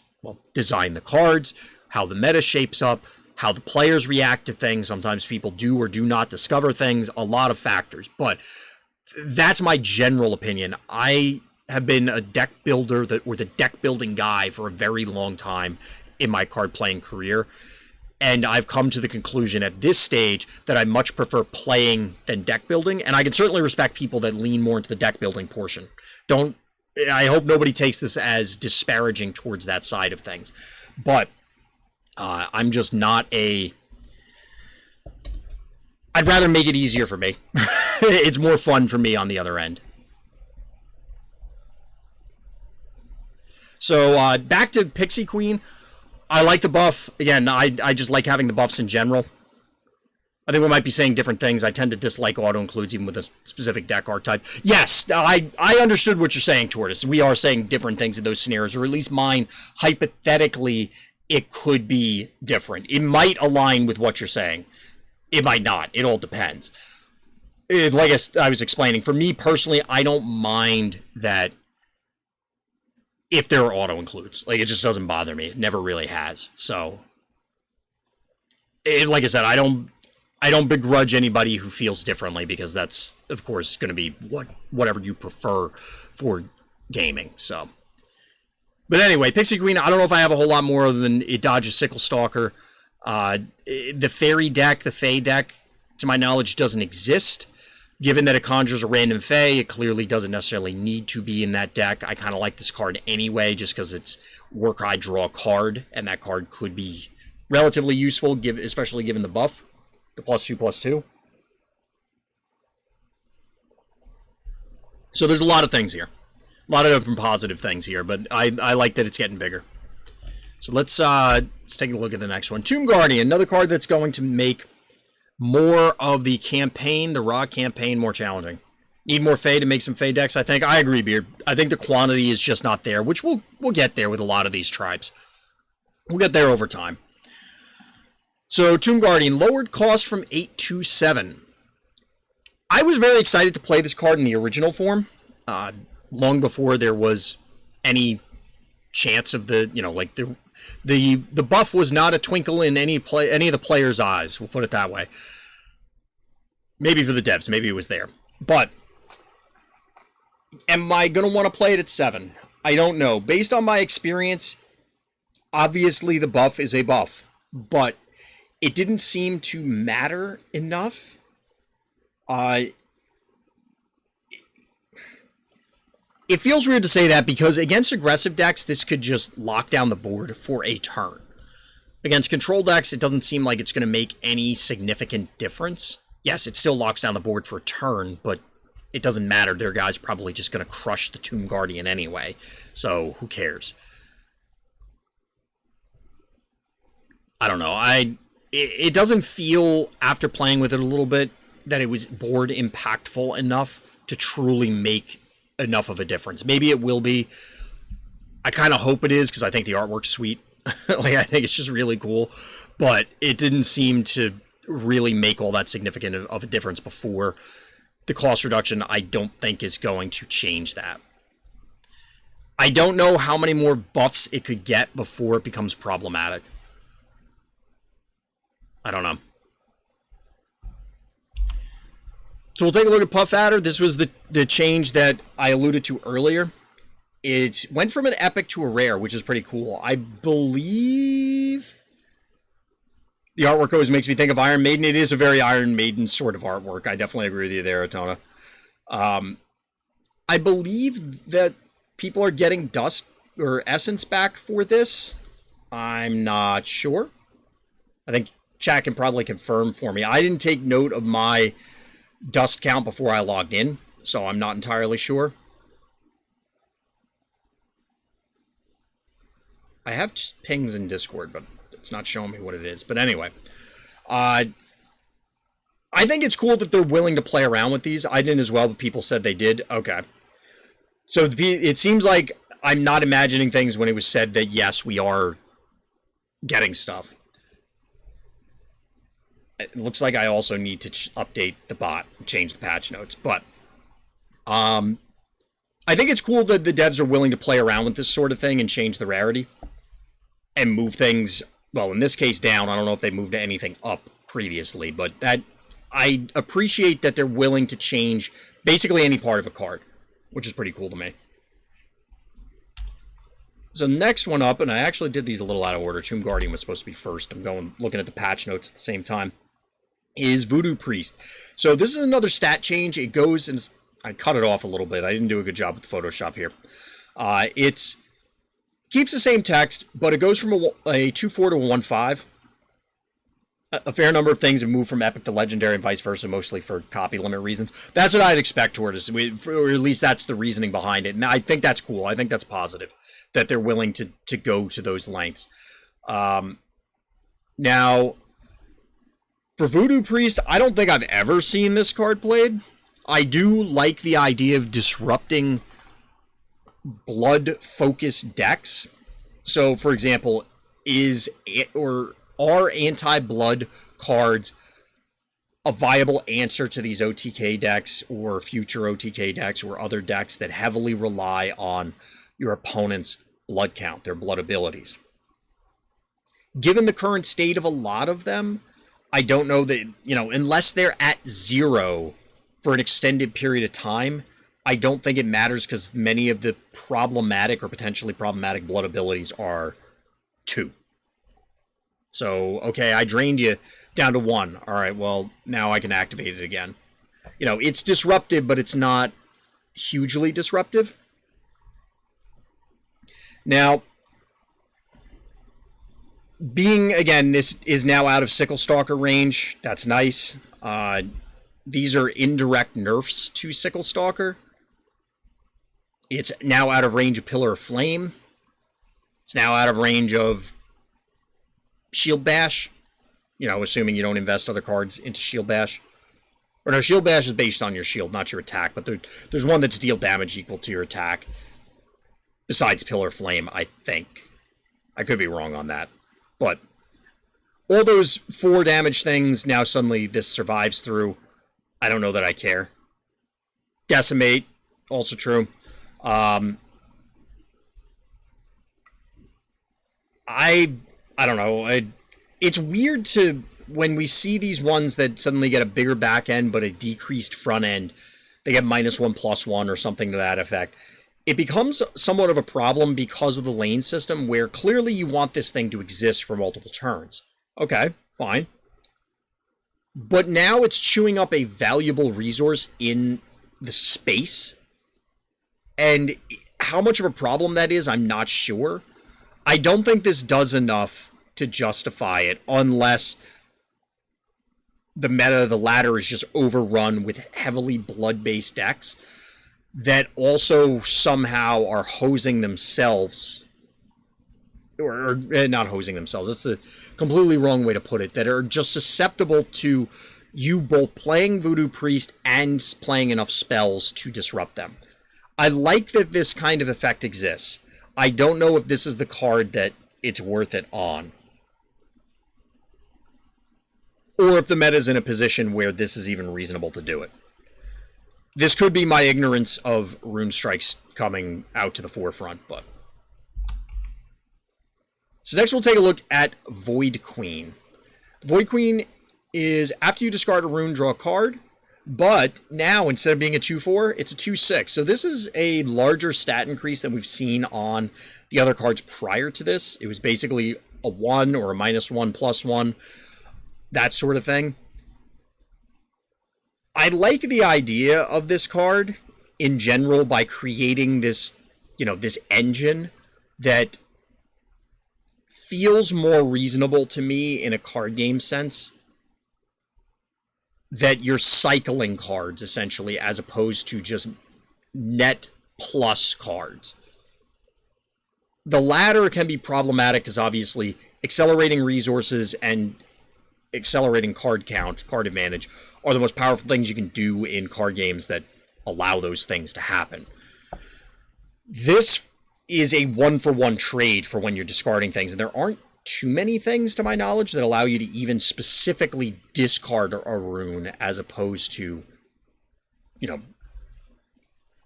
design the cards, how the meta shapes up, how the players react to things. Sometimes people do or do not discover things, a lot of factors. But that's my general opinion. I have been a deck builder or the deck building guy for a very long time in my card playing career. And I've come to the conclusion at this stage that I much prefer playing than deck building. And I can certainly respect people that lean more into the deck building portion. I hope nobody takes this as disparaging towards that side of things. But I'm just not I'd rather make it easier for me. It's more fun for me on the other end. So back to Pixie Queen. I like the buff. Again, I just like having the buffs in general. I think we might be saying different things. I tend to dislike auto-includes even with a specific deck archetype. Yes, I understood what you're saying, Tortoise. We are saying different things in those scenarios, or at least mine, hypothetically, it could be different. It might align with what you're saying. It might not. It all depends. Like I was explaining, for me personally, I don't mind that if there are auto-includes. Like, it just doesn't bother me. It never really has. So, like I said, I don't begrudge anybody who feels differently, because that's, of course, going to be whatever you prefer for gaming. So, but anyway, Pixie Queen, I don't know if I have a whole lot more other than it dodges Sickle Stalker. The Fairy deck, the Fae deck, to my knowledge, doesn't exist. Given that it conjures a random Fae, it clearly doesn't necessarily need to be in that deck. I kind of like this card anyway, just because it's work I draw a card, and that card could be relatively useful, especially given the buff, the +2/+2. So there's a lot of things here. A lot of different positive things here, but I like that it's getting bigger. So let's take a look at the next one. Tomb Guardian, another card that's going to make more of the campaign, the raw campaign, more challenging. Need more Fae to make some Fae decks, I think. I agree, Beard. I think the quantity is just not there, which we'll get there with a lot of these tribes. We'll get there over time. So, Tomb Guardian, lowered cost from 8 to 7. I was very excited to play this card in the original form, long before there was any chance of the, like the buff was not a twinkle in any of the players' eyes. We'll put it that way. Maybe for the devs, maybe it was there. But am I going to want to play it at 7? I don't know. Based on my experience, obviously the buff is a buff, but it didn't seem to matter enough Uh, it feels weird to say that because against aggressive decks, this could just lock down the board for a turn. Against control decks, it doesn't seem like it's going to make any significant difference. Yes, it still locks down the board for a turn, but it doesn't matter. Their guy's probably just going to crush the Tomb Guardian anyway, so who cares? I don't know. It doesn't feel, after playing with it a little bit, that it was board impactful enough to truly make enough of a difference. Maybe it will be. I kind of hope it is, because I think the artwork's sweet. Like, I think it's just really cool. But it didn't seem to really make all that significant of a difference before. The cost reduction, I don't think, is going to change that. I don't know how many more buffs it could get before it becomes problematic. I don't know. So we'll take a look at Puff Adder. This was the change that I alluded to earlier. It went from an epic to a rare, which is pretty cool. I believe the artwork always makes me think of Iron Maiden. It is a very Iron Maiden sort of artwork. I definitely agree with you there, Atona. I believe that people are getting Dust or Essence back for this. I'm not sure. I think chat can probably confirm for me. I didn't take note of my Dust count before I logged in, so I'm not entirely sure. I have pings in Discord, but it's not showing me what it is. But anyway, I think it's cool that they're willing to play around with these. I didn't as well, but people said they did. Okay. So it seems like I'm not imagining things when it was said that, yes, we are getting stuff. It looks like I also need to update the bot and change the patch notes. But I think it's cool that the devs are willing to play around with this sort of thing and change the rarity. And move things, well, in this case, down. I don't know if they moved anything up previously, but that I appreciate that they're willing to change basically any part of a card, which is pretty cool to me. So next one up, and I actually did these a little out of order. Tomb Guardian was supposed to be first. I'm looking at the patch notes at the same time. Is Voodoo Priest. So this is another stat change. It goes, and I cut it off a little bit. I didn't do a good job with Photoshop here. It's keeps the same text, but it goes from a 2/4 to a 1/5. A fair number of things have moved from epic to legendary and vice versa, mostly for copy limit reasons. That's what I'd expect toward us, or at least that's the reasoning behind it. And I think that's cool. I think that's positive, that they're willing to go to those lengths. Now, for Voodoo Priest, I don't think I've ever seen this card played. I do like the idea of disrupting blood-focused decks. So, for example, are anti-blood cards a viable answer to these OTK decks or future OTK decks or other decks that heavily rely on your opponent's blood count, their blood abilities? Given the current state of a lot of them, I don't know that, unless they're at 0 for an extended period of time, I don't think it matters, because many of the problematic or potentially problematic blood abilities are 2. So, okay, I drained you down to 1. All right, well, now I can activate it again. It's disruptive, but it's not hugely disruptive. Now, again, this is now out of Sickle Stalker range. That's nice. These are indirect nerfs to Sickle Stalker. It's now out of range of Pillar of Flame. It's now out of range of Shield Bash. Assuming you don't invest other cards into Shield Bash. Or no, Shield Bash is based on your shield, not your attack. But there's one that's deal damage equal to your attack. Besides Pillar of Flame, I think. I could be wrong on that. But all those 4 damage things, now suddenly this survives through. I don't know that I care. Decimate, also true. I don't know. It's weird when we see these ones that suddenly get a bigger back end but a decreased front end, they get -1/+1 or something to that effect. It becomes somewhat of a problem because of the lane system, where clearly you want this thing to exist for multiple turns. Okay, fine. but now it's chewing up a valuable resource in the space. And how much of a problem that is, I'm not sure. I don't think this does enough to justify it unless the meta of the ladder is just overrun with heavily blood-based decks that also somehow are hosing themselves, or not hosing themselves, that's the completely wrong way to put it, that are just susceptible to you both playing Voodoo Priest and playing enough spells to disrupt them. I like that this kind of effect exists. I don't know if this is the card that it's worth it on, or if the meta is in a position where this is even reasonable to do it. This could be my ignorance of Runestrikes coming out to the forefront, but... So next we'll take a look at Void Queen. Void Queen is after you discard a rune, draw a card, but now instead of being a 2/4, it's a 2/6. So this is a larger stat increase than we've seen on the other cards prior to this. It was basically a 1 or a -1, +1, that sort of thing. I like the idea of this card in general by creating this, this engine that feels more reasonable to me in a card game sense. That you're cycling cards, essentially, as opposed to just net plus cards. The latter can be problematic because, obviously, accelerating resources and accelerating card count, card advantage, are the most powerful things you can do in card games that allow those things to happen. This is a 1-for-1 trade for when you're discarding things, and there aren't too many things, to my knowledge, that allow you to even specifically discard a rune as opposed to,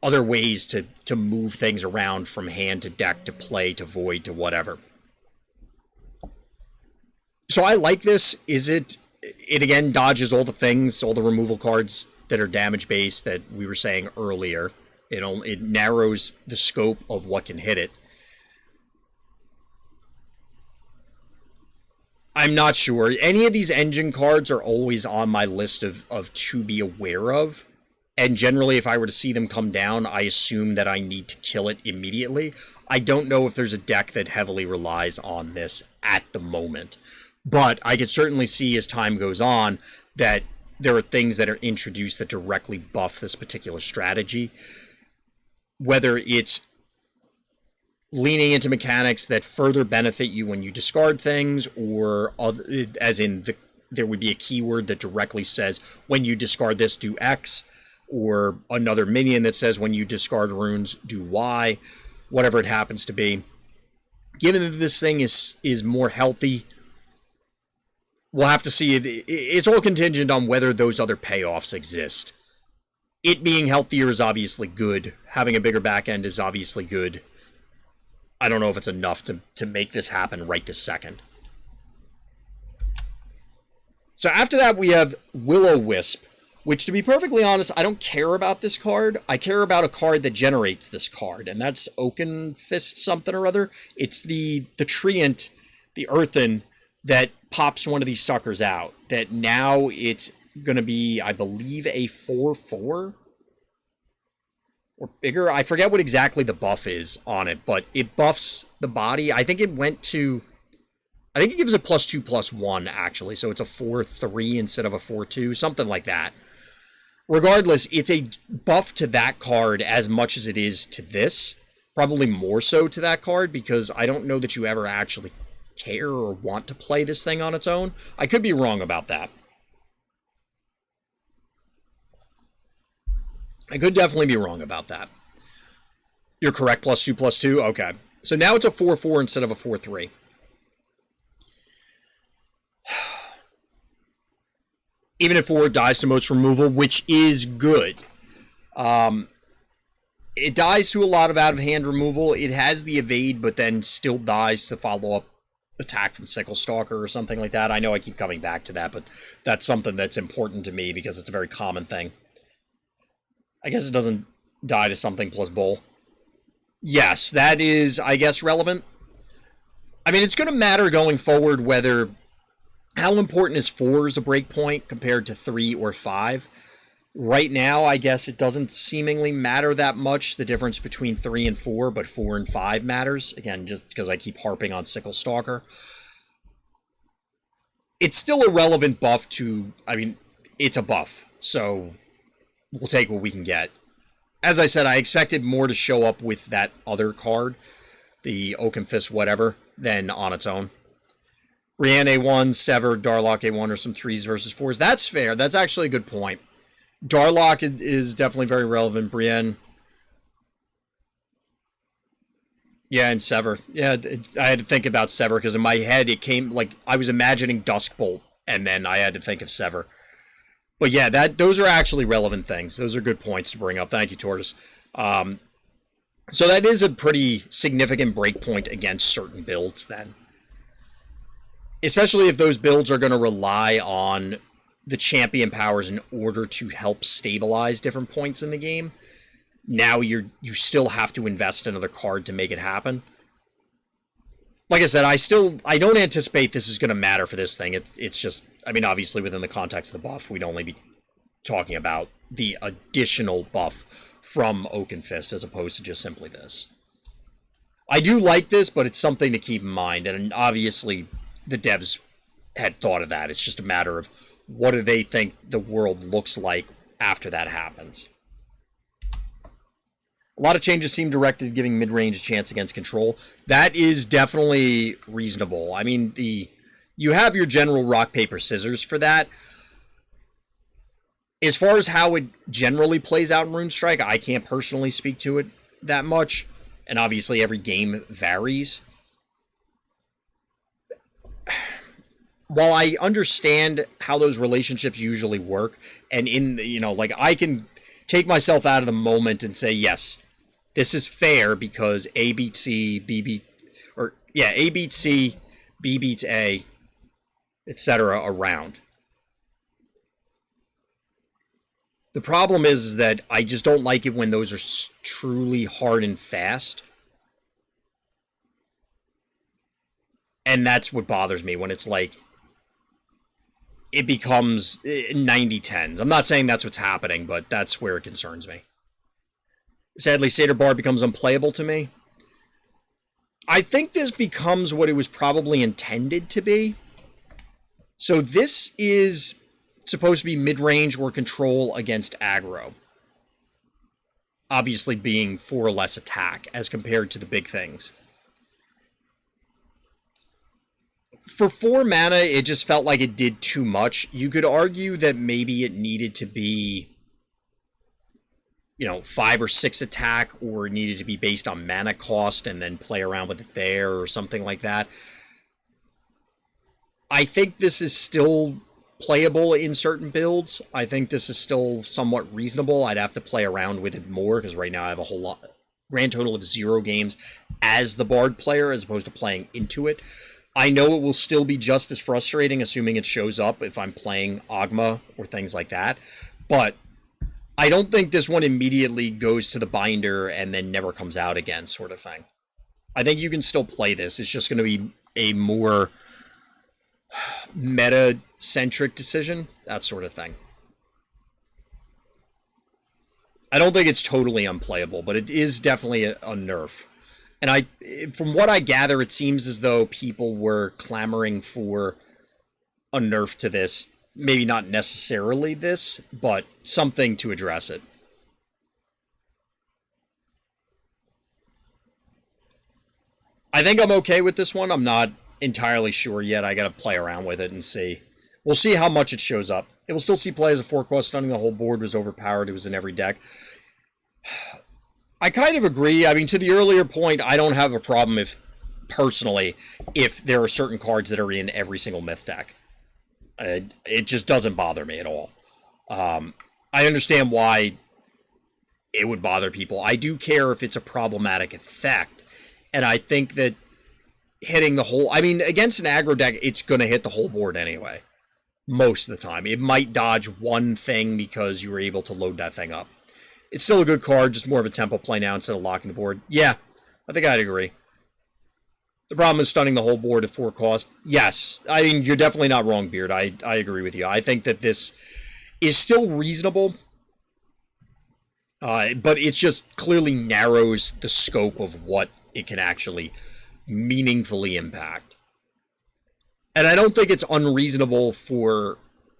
other ways to move things around from hand to deck to play to void to whatever. So I like this. It again dodges all the things, all the removal cards that are damage based that we were saying earlier. It narrows the scope of what can hit it. I'm not sure. Any of these engine cards are always on my list of to be aware of. And generally, if I were to see them come down, I assume that I need to kill it immediately. I don't know if there's a deck that heavily relies on this at the moment. But I could certainly see as time goes on that there are things that are introduced that directly buff this particular strategy. Whether it's leaning into mechanics that further benefit you when you discard things, or as in there would be a keyword that directly says when you discard this do X, or another minion that says when you discard runes do Y, whatever it happens to be. Given that this thing is more healthy, we'll have to see. It's all contingent on whether those other payoffs exist. It being healthier is obviously good. Having a bigger back end is obviously good. I don't know if it's enough to make this happen right this second. So after that, we have Willow Wisp, which, to be perfectly honest, I don't care about this card. I care about a card that generates this card, and that's Oaken Fist something or other. It's the Treant, the Earthen, that pops one of these suckers out. That now it's going to be, I believe, a 4/4? Or bigger. I forget what exactly the buff is on it, but it buffs the body. I think it gives it +2/+1, actually. So it's a 4/3 instead of a 4/2, something like that. Regardless, it's a buff to that card as much as it is to this. Probably more so to that card, because I don't know that you ever actually care or want to play this thing on its own. I could be wrong about that. I could definitely be wrong about that. You're correct, +2/+2? Okay. So now it's a 4/4 instead of a 4/3. Even if 4 dies to most removal, which is good. It dies to a lot of out-of-hand removal. It has the evade, but then still dies to follow up attack from Sickle Stalker or something like that. I know I keep coming back to that, but that's something that's important to me because it's a very common thing. I guess it doesn't die to something plus Bull. Yes, that is, I guess, relevant. I mean, it's going to matter going forward whether How important is 4 as a breakpoint compared to 3 or 5? Right now, I guess it doesn't seemingly matter that much, the difference between 3 and 4, but 4 and 5 matters. Again, just because I keep harping on Sickle Stalker. It's still a relevant buff to, I mean, it's a buff, so we'll take what we can get. As I said, I expected more to show up with that other card, the Oaken Fist whatever, than on its own. Brienne A1, Sever, Darlock A1 are some 3s versus 4s. That's fair. That's actually a good point. Darlock is definitely very relevant. Brienne. Yeah, and Sever. Yeah, I had to think about Sever because in my head it came like I was imagining Duskbolt, and then I had to think of Sever. But yeah, those are actually relevant things. Those are good points to bring up. Thank you, Tortoise. So that is a pretty significant breakpoint against certain builds then. Especially if those builds are going to rely on the champion powers in order to help stabilize different points in the game. Now you still have to invest another card to make it happen. Like I said, I don't anticipate this is going to matter for this thing. It's just, I mean, obviously within the context of the buff, we'd only be talking about the additional buff from Oaken Fist as opposed to just simply this. I do like this, but it's something to keep in mind, and obviously the devs had thought of that. It's just a matter of what do they think the world looks like after that happens. A lot of changes seem directed at giving mid-range a chance against control. That is definitely reasonable. I mean, you have your general rock, paper, scissors for that. As far as how it generally plays out in Runestrike, I can't personally speak to it that much. And obviously every game varies. While I understand how those relationships usually work, and like I can take myself out of the moment and say, yes, this is fair because A beats C, B beats C, B beats A, etc. around. The problem is that I just don't like it when those are truly hard and fast. And that's what bothers me, when it's like, it becomes 90-10s. I'm not saying that's what's happening, but that's where it concerns me. Sadly, Satyr Bard becomes unplayable to me. I think this becomes what it was probably intended to be. So this is supposed to be mid-range or control against aggro. Obviously being 4 or less attack as compared to the big things. For 4 mana, it just felt like it did too much. You could argue that maybe it needed to be, 5 or 6 attack, or it needed to be based on mana cost and then play around with it there or something like that. I think this is still playable in certain builds. I think this is still somewhat reasonable. I'd have to play around with it more because right now I have a whole lot, grand total of 0 games as the Bard player as opposed to playing into it. I know it will still be just as frustrating, assuming it shows up if I'm playing Ogma or things like that. But I don't think this one immediately goes to the binder and then never comes out again, sort of thing. I think you can still play this. It's just going to be a more meta-centric decision, that sort of thing. I don't think it's totally unplayable, but it is definitely a nerf. And from what I gather, it seems as though people were clamoring for a nerf to this. Maybe not necessarily this, but something to address it. I think I'm okay with this one. I'm not entirely sure yet. I gotta play around with it and see. We'll see how much it shows up. It will still see play as a 4-cost. Stunning the whole board was overpowered. It was in every deck. I kind of agree. I mean, to the earlier point, I don't have a problem personally, if there are certain cards that are in every single myth deck. It just doesn't bother me at all. I understand why it would bother people. I do care if it's a problematic effect, and I think that hitting the whole... I mean, against an aggro deck, it's going to hit the whole board anyway. Most of the time. It might dodge one thing because you were able to load that thing up. It's still a good card, just more of a tempo play now instead of locking the board. Yeah, I think I'd agree. The problem is stunning the whole board at 4 cost. Yes, I mean, you're definitely not wrong, Beard. I agree with you. I think that this is still reasonable, but it just clearly narrows the scope of what it can actually meaningfully impact. And I don't think it's unreasonable for...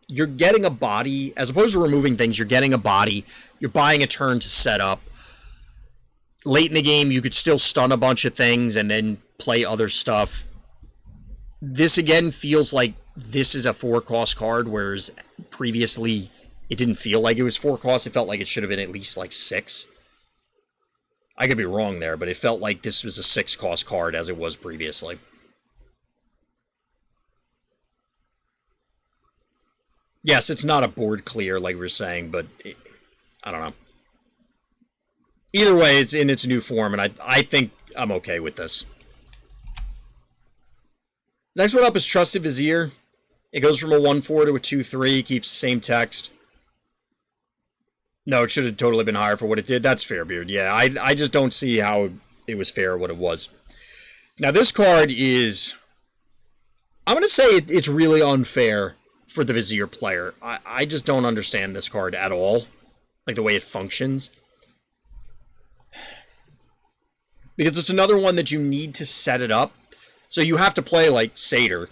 You're getting a body, as opposed to removing things, you're getting a body, you're buying a turn to set up. Late in the game, you could still stun a bunch of things and then play other stuff. This, again, feels like this is a 4-cost card, whereas previously it didn't feel like it was 4 costs. It felt like it should have been at least like 6. I could be wrong there, but it felt like this was a 6-cost card as it was previously. Yes, it's not a board clear like we were saying, but I don't know. Either way, it's in its new form, and I think I'm okay with this. Next one up is Trusted Vizier. It goes from a 1/4 to a 2/3, keeps the same text. No, it should have totally been higher for what it did. That's fair, Beard. Yeah, I just don't see how it was fair what it was. Now, this card is... I'm going to say it's really unfair for the Vizier player. I just don't understand this card at all. Like, the way it functions. Because it's another one that you need to set it up. So you have to play, like, Satyr.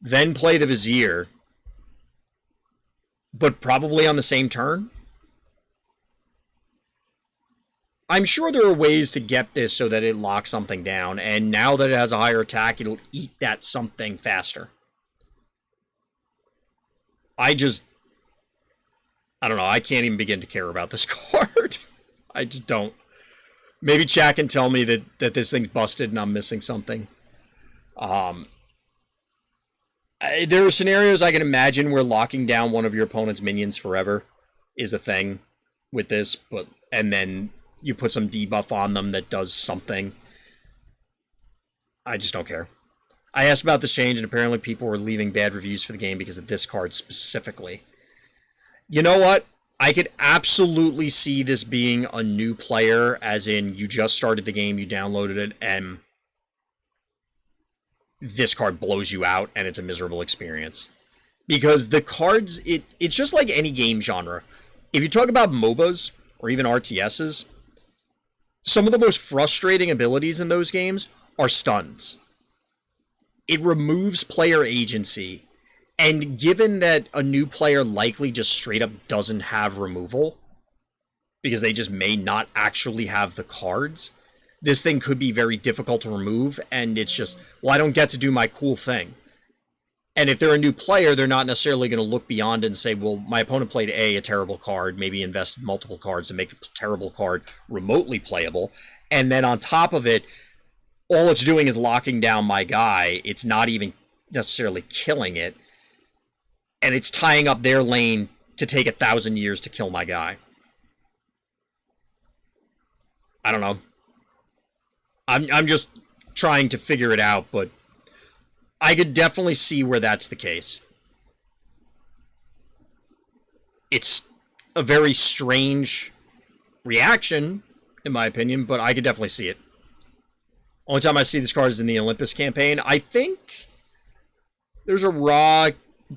Then play the Vizier. But probably on the same turn. I'm sure there are ways to get this so that it locks something down. And now that it has a higher attack, it'll eat that something faster. I don't know. I can't even begin to care about this card. I just don't. Maybe chat can tell me that this thing's busted and I'm missing something. There are scenarios I can imagine where locking down one of your opponent's minions forever is a thing with this, and then you put some debuff on them that does something. I just don't care. I asked about this change, and apparently people were leaving bad reviews for the game because of this card specifically. You know what? I could absolutely see this being a new player, as in you just started the game, you downloaded it, and this card blows you out, and it's a miserable experience. Because the cards, it's just like any game genre. If you talk about MOBAs, or even RTSs, some of the most frustrating abilities in those games are stuns. It removes player agency, and given that a new player likely just straight up doesn't have removal, because they just may not actually have the cards, this thing could be very difficult to remove, and it's just, well, I don't get to do my cool thing. And if they're a new player, they're not necessarily going to look beyond it and say, well, my opponent played a terrible card, maybe invested multiple cards to make the terrible card remotely playable, and then on top of it, all it's doing is locking down my guy. It's not even necessarily killing it, and it's tying up their lane to take 1,000 years to kill my guy. I don't know. I'm just trying to figure it out, but I could definitely see where that's the case. It's a very strange reaction, in my opinion, but I could definitely see it. Only time I see this card is in the Olympus campaign. I think there's a raw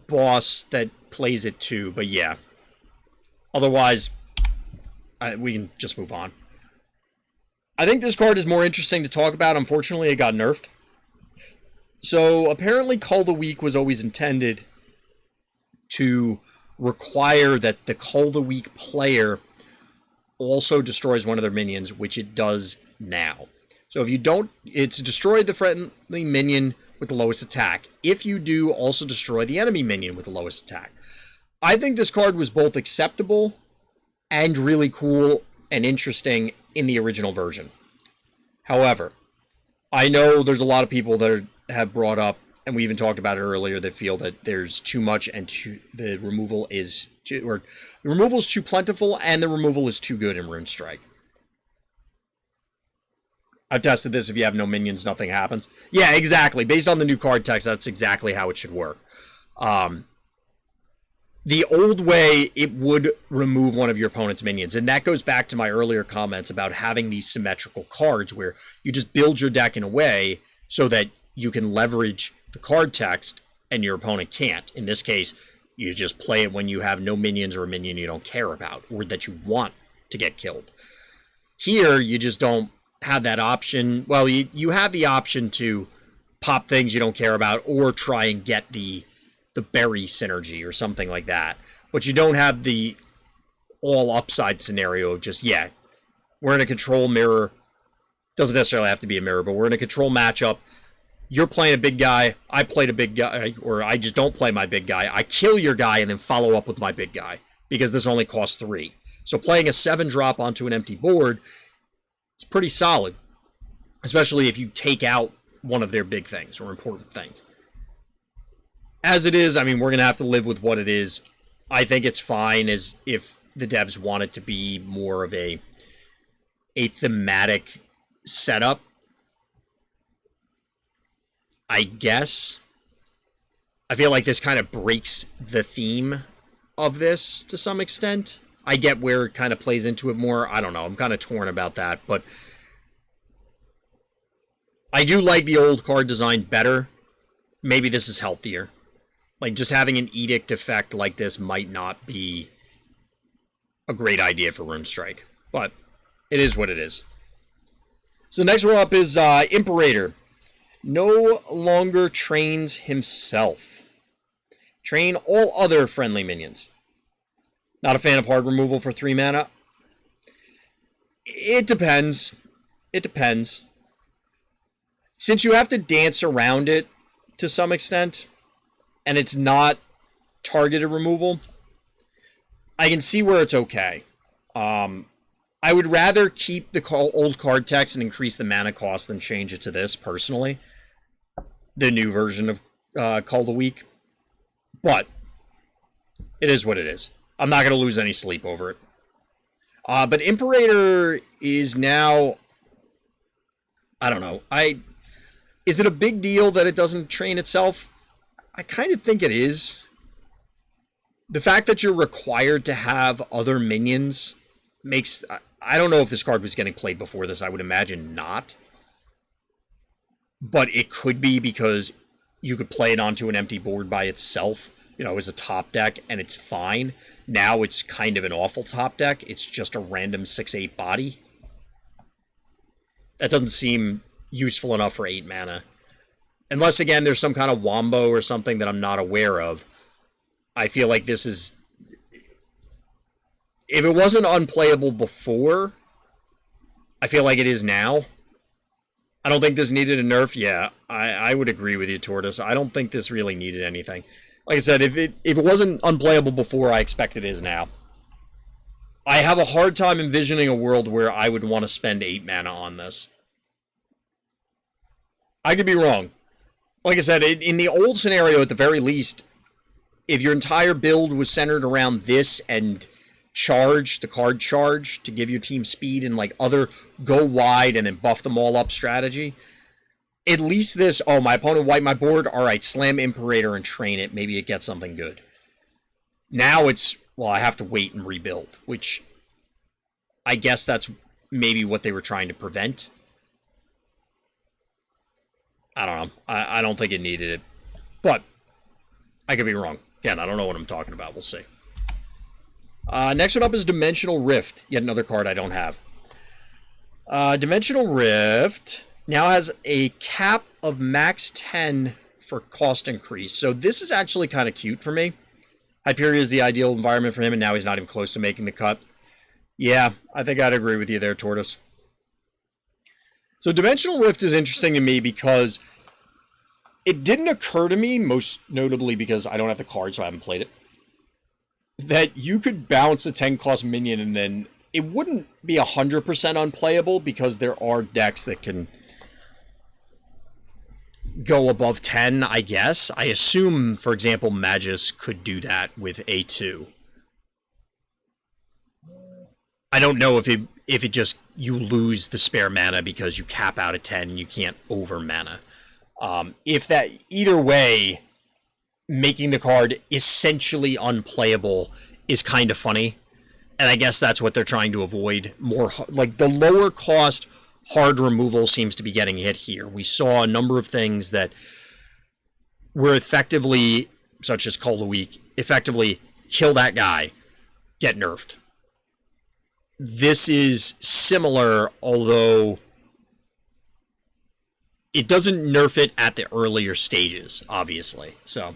boss that plays it too, but yeah. Otherwise, we can just move on. I think this card is more interesting to talk about. Unfortunately, it got nerfed. So, apparently, Cull the Weak was always intended to require that the Cull the Weak player also destroys one of their minions, which it does now. So, if you don't, it's destroy the friendly minion with the lowest attack. If you do, also destroy the enemy minion with the lowest attack. I think this card was both acceptable and really cool and interesting in the original version. However, I know there's a lot of people that have brought up, and we even talked about it earlier, that feel that there's too much and the removal is too plentiful and the removal is too good in Runestrike. I've tested this. If you have no minions, nothing happens. Yeah, exactly. Based on the new card text, that's exactly how it should work. The old way, it would remove one of your opponent's minions. And that goes back to my earlier comments about having these symmetrical cards where you just build your deck in a way so that you can leverage the card text and your opponent can't. In this case, you just play it when you have no minions or a minion you don't care about or that you want to get killed. Here, you just don't have that option. Well, you have the option to pop things you don't care about or try and get the berry synergy or something like that. But you don't have the all upside scenario of just, yeah, we're in a control mirror. Doesn't necessarily have to be a mirror, but we're in a control matchup. You're playing a big guy, I played a big guy, or I just don't play my big guy. I kill your guy and then follow up with my big guy because this only costs 3. So playing a 7-drop onto an empty board is pretty solid, especially if you take out one of their big things or important things. As it is, I mean, we're going to have to live with what it is. I think it's fine as if the devs want it to be more of a thematic setup. I guess. I feel like this kind of breaks the theme of this to some extent. I get where it kind of plays into it more. I don't know. I'm kind of torn about that, but I do like the old card design better. Maybe this is healthier. Like, just having an edict effect like this might not be a great idea for Runestrike, but it is what it is. So the next one up is Imperator. No longer trains himself. Train all other friendly minions. Not a fan of hard removal for 3 mana. It depends. It depends. Since you have to dance around it to some extent, and it's not targeted removal, I can see where it's okay. I would rather keep the old card text and increase the mana cost than change it to this, personally. The new version of Cull the Weak. But it is what it is. I'm not going to lose any sleep over it. But Imperator is now... I don't know. Is it a big deal that it doesn't train itself? I kind of think it is. The fact that you're required to have other minions makes... I don't know if this card was getting played before this. I would imagine not. But it could be because you could play it onto an empty board by itself, you know, as a top deck, and it's fine. Now it's kind of an awful top deck. It's just a random 6/8 body. That doesn't seem useful enough for 8 mana. Unless, again, there's some kind of wombo or something that I'm not aware of. I feel like this is... If it wasn't unplayable before, I feel like it is now. I don't think this needed a nerf. Yeah, I would agree with you, Tortoise. I don't think this really needed anything. Like I said, if it wasn't unplayable before, I expect it is now. I have a hard time envisioning a world where I would want to spend 8 mana on this. I could be wrong. Like I said, in the old scenario, at the very least, if your entire build was centered around this and charge, the card charge, to give your team speed and like other go wide and then buff them all up strategy, at least this, oh, my opponent wiped my board, alright, slam Imperator and train it, maybe it gets something good. Now it's, well, I have to wait and rebuild, which I guess that's maybe what they were trying to prevent. I don't know. I don't think it needed it. But I could be wrong. Again, I don't know what I'm talking about. We'll see. Next one up is Dimensional Rift. Yet another card I don't have. Dimensional Rift now has a cap of max 10 for cost increase. So this is actually kind of cute for me. Hyperion is the ideal environment for him, and now he's not even close to making the cut. Yeah, I think I'd agree with you there, Tortoise. So Dimensional Rift is interesting to me because it didn't occur to me, most notably because I don't have the card, so I haven't played it, that you could bounce a 10-cost minion and then it wouldn't be 100% unplayable because there are decks that can go above 10, I guess. I assume, for example, Magus could do that with A2. I don't know if it just, you lose the spare mana because you cap out at 10 and you can't over mana. If that, either way, making the card essentially unplayable is kind of funny. And I guess that's what they're trying to avoid. More, like, the lower cost, hard removal seems to be getting hit here. We saw a number of things that were effectively, such as Cull the Weak, effectively kill that guy, get nerfed. This is similar, although it doesn't nerf it at the earlier stages, obviously. So,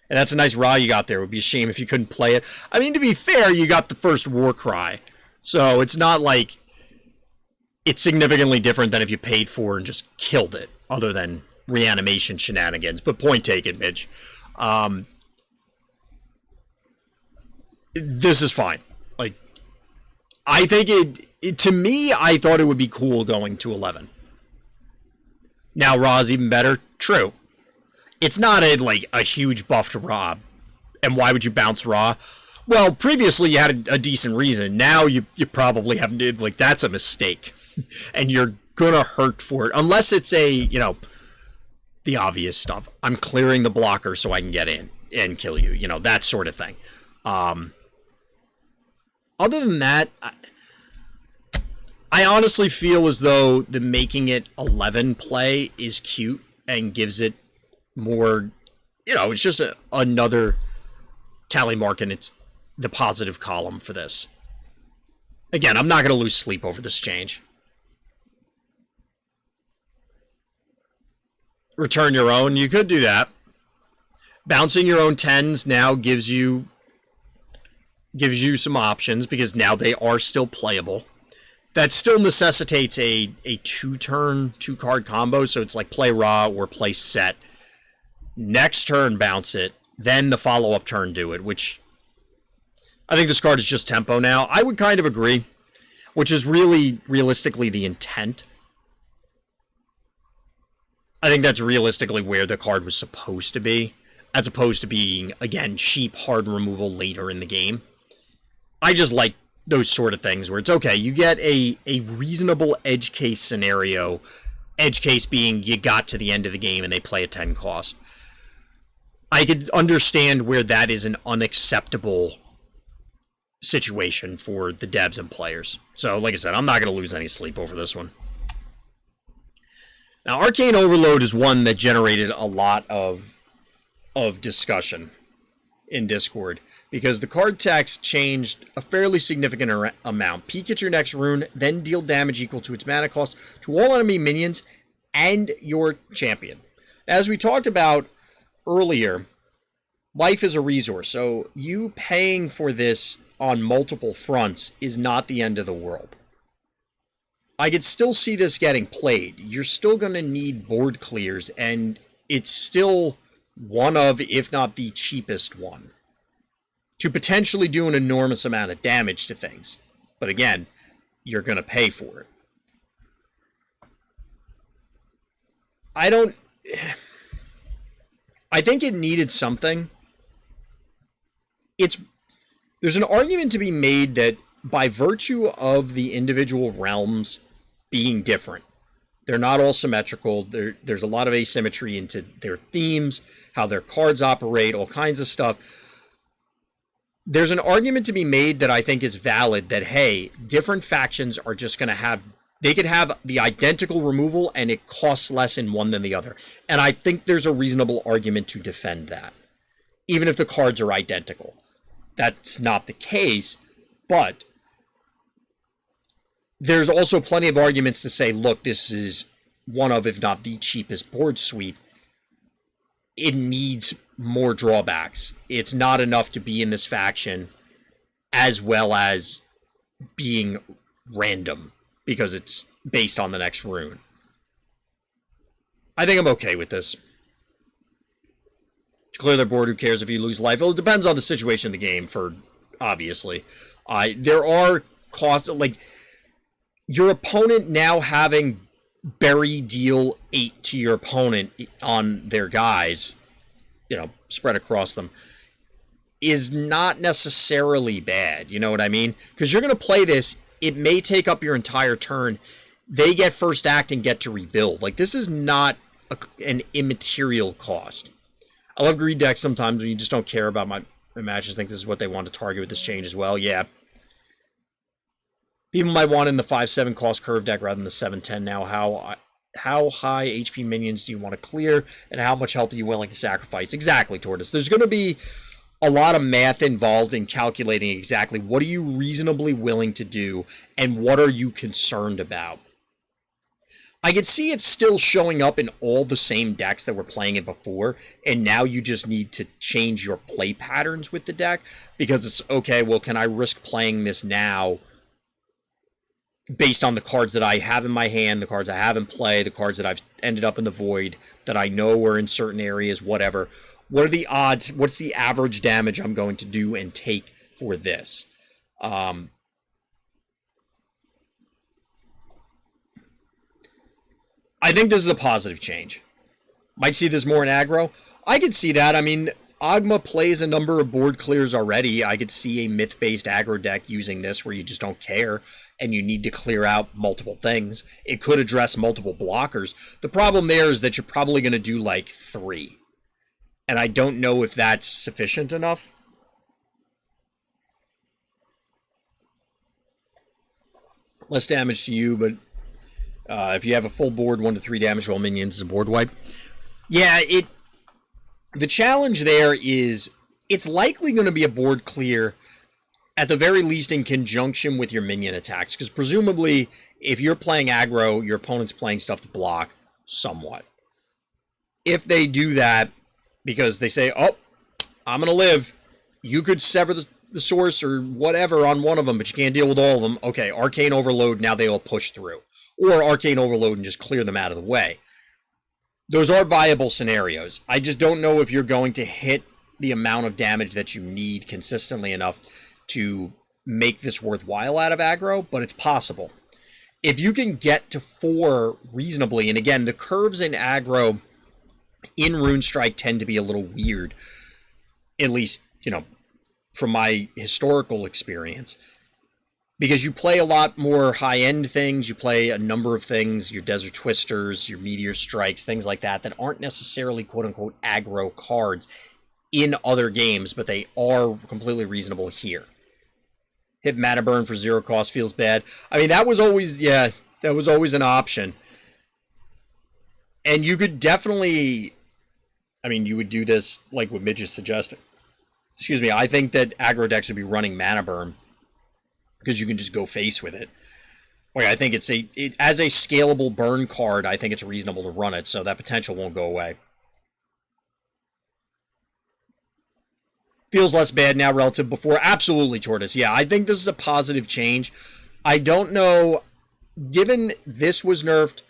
and that's a nice Ra you got there. It would be a shame if you couldn't play it. I mean, to be fair, you got the first war cry. So it's not like it's significantly different than if you paid for and just killed it, other than reanimation shenanigans. But point taken, Midge. This is fine. Like, I think it to me, I thought it would be cool going to 11. Now Ra's even better. True. It's not a huge buff to Ra. And why would you bounce Ra? Well, previously you had a decent reason. Now you probably haven't. That's a mistake. And you're gonna hurt for it. Unless it's the obvious stuff. I'm clearing the blocker so I can get in and kill you. That sort of thing. Other than that, I honestly feel as though the making it 11 play is cute and gives it more, it's just another tally mark, and it's the positive column for this. Again, I'm not going to lose sleep over this change. Return your own, you could do that. Bouncing your own 10s now gives you some options, because now they are still playable. That still necessitates a 2-turn, 2-card combo, so it's like play Ra or play Set. Next turn, bounce it, then the follow-up turn do it, which I think this card is just tempo now. I would kind of agree, which is really, realistically, the intent. I think that's realistically where the card was supposed to be, as opposed to being, again, cheap hard removal later in the game. I just like those sort of things where it's okay, you get a reasonable edge case scenario, edge case being you got to the end of the game and they play a 10 cost. I could understand where that is an unacceptable situation for the devs and players. So, like I said, I'm not going to lose any sleep over this one. Now, Arcane Overload is one that generated a lot of discussion in Discord, because the card text changed a fairly significant amount. Peek at your next rune, then deal damage equal to its mana cost to all enemy minions and your champion. As we talked about earlier, life is a resource, so you paying for this on multiple fronts is not the end of the world. I could still see this getting played. You're still going to need board clears, and it's still one of, if not the cheapest one, to potentially do an enormous amount of damage to things. But again, you're going to pay for it. I think it needed something. There's an argument to be made that by virtue of the individual realms being different, they're not all symmetrical. There's a lot of asymmetry into their themes, how their cards operate, all kinds of stuff. There's an argument to be made that I think is valid that, hey, different factions are just going to they could have the identical removal and it costs less in one than the other. And I think there's a reasonable argument to defend that, even if the cards are identical. That's not the case, but there's also plenty of arguments to say, look, this is one of, if not the cheapest board suite. It needs more drawbacks. It's not enough to be in this faction, as well as being random, because it's based on the next rune. I think I'm okay with this. To clear their board, who cares if you lose life? Well, it depends on the situation of the game, obviously. There are costs, like your opponent now having bury deal 8 to your opponent on their guys, spread across them, is not necessarily bad. You know what I mean? Because you're going to play this, it may take up your entire turn. They get first act and get to rebuild. Like, this is not an immaterial cost. I love greed decks sometimes when you just don't care about my matches. Think this is what they want to target with this change as well. Yeah. People might want in the 5-7 cost curve deck rather than the 7-10 now. How high HP minions do you want to clear, and how much health are you willing to sacrifice? Exactly, Tortoise. There's going to be a lot of math involved in calculating exactly what are you reasonably willing to do, and what are you concerned about. I could see it still showing up in all the same decks that were playing it before, and now you just need to change your play patterns with the deck, because it's, okay, well, can I risk playing this now based on the cards that I have in my hand, the cards I have in play, the cards that I've ended up in the void, that I know are in certain areas, whatever. What are the odds? What's the average damage I'm going to do and take for this? I think this is a positive change. Might see this more in aggro. I could see that. I mean, Ogma plays a number of board clears already. I could see a myth-based aggro deck using this where you just don't care and you need to clear out multiple things. It could address multiple blockers. The problem there is that you're probably going to do like 3. And I don't know if that's sufficient enough. Less damage to you, but if you have a full board, 1 to 3 damage to all minions is a board wipe. Yeah, the challenge there is it's likely going to be a board clear, at the very least in conjunction with your minion attacks, because presumably if you're playing aggro, your opponent's playing stuff to block somewhat. If they do that because they say, oh, I'm going to live, you could sever the source or whatever on one of them, but you can't deal with all of them. Okay, Arcane Overload, now they all push through. Or Arcane Overload and just clear them out of the way. Those are viable scenarios. I just don't know if you're going to hit the amount of damage that you need consistently enough to make this worthwhile out of aggro, but it's possible. If you can get to 4 reasonably, and again, the curves in aggro in Runestrike tend to be a little weird, at least, from my historical experience. Because you play a lot more high-end things, you play a number of things, your Desert Twisters, your Meteor Strikes, things like that aren't necessarily quote-unquote aggro cards in other games, but they are completely reasonable here. Hit Mana Burn for 0 cost feels bad. I mean, that was always an option. And you could definitely, you would do this like what Midge is suggesting. Excuse me, I think that aggro decks would be running Mana Burn, because you can just go face with it. Like, I think as a scalable burn card, I think it's reasonable to run it, so that potential won't go away. Feels less bad now relative to before. Absolutely, Tortoise. Yeah, I think this is a positive change. I don't know, given this was nerfed,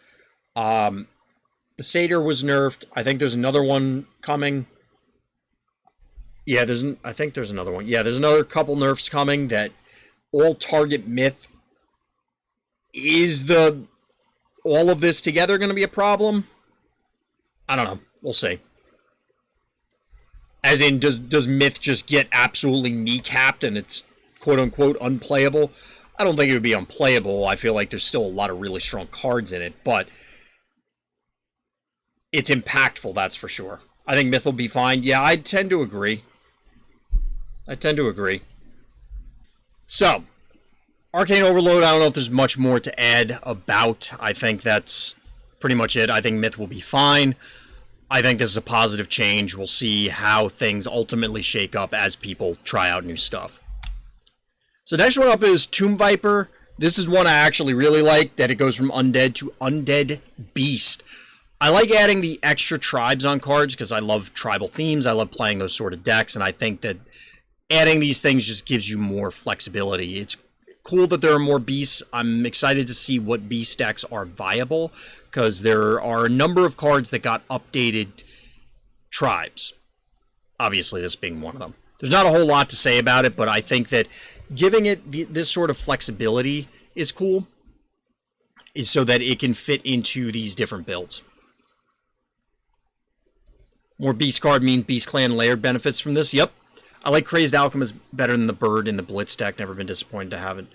the Satyr was nerfed. I think there's another one coming. Yeah, I think there's another one. Yeah, there's another couple nerfs coming that all target myth. Is all of this together going to be a problem? I don't know. We'll see. As in, does myth just get absolutely kneecapped and it's quote-unquote unplayable? I don't think it would be unplayable. I feel like there's still a lot of really strong cards in it, but it's impactful, that's for sure. I think myth will be fine. Yeah, I tend to agree. So, Arcane Overload, I don't know if there's much more to add about. I think that's pretty much it. I think myth will be fine. I think this is a positive change. We'll see how things ultimately shake up as people try out new stuff. So next one up is Tomb Viper. This is one I actually really like, that it goes from Undead to Undead Beast. I like adding the extra tribes on cards because I love tribal themes. I love playing those sort of decks, and I think that adding these things just gives you more flexibility. It's cool that there are more beasts. I'm excited to see what beast decks are viable, because there are a number of cards that got updated tribes. Obviously, this being one of them. There's not a whole lot to say about it, but I think that giving it this sort of flexibility is cool, is so that it can fit into these different builds. More beast card means Beast Clan layered benefits from this. Yep. I like Crazed Alchemist better than the Bird in the Blitz deck. Never been disappointed to have it.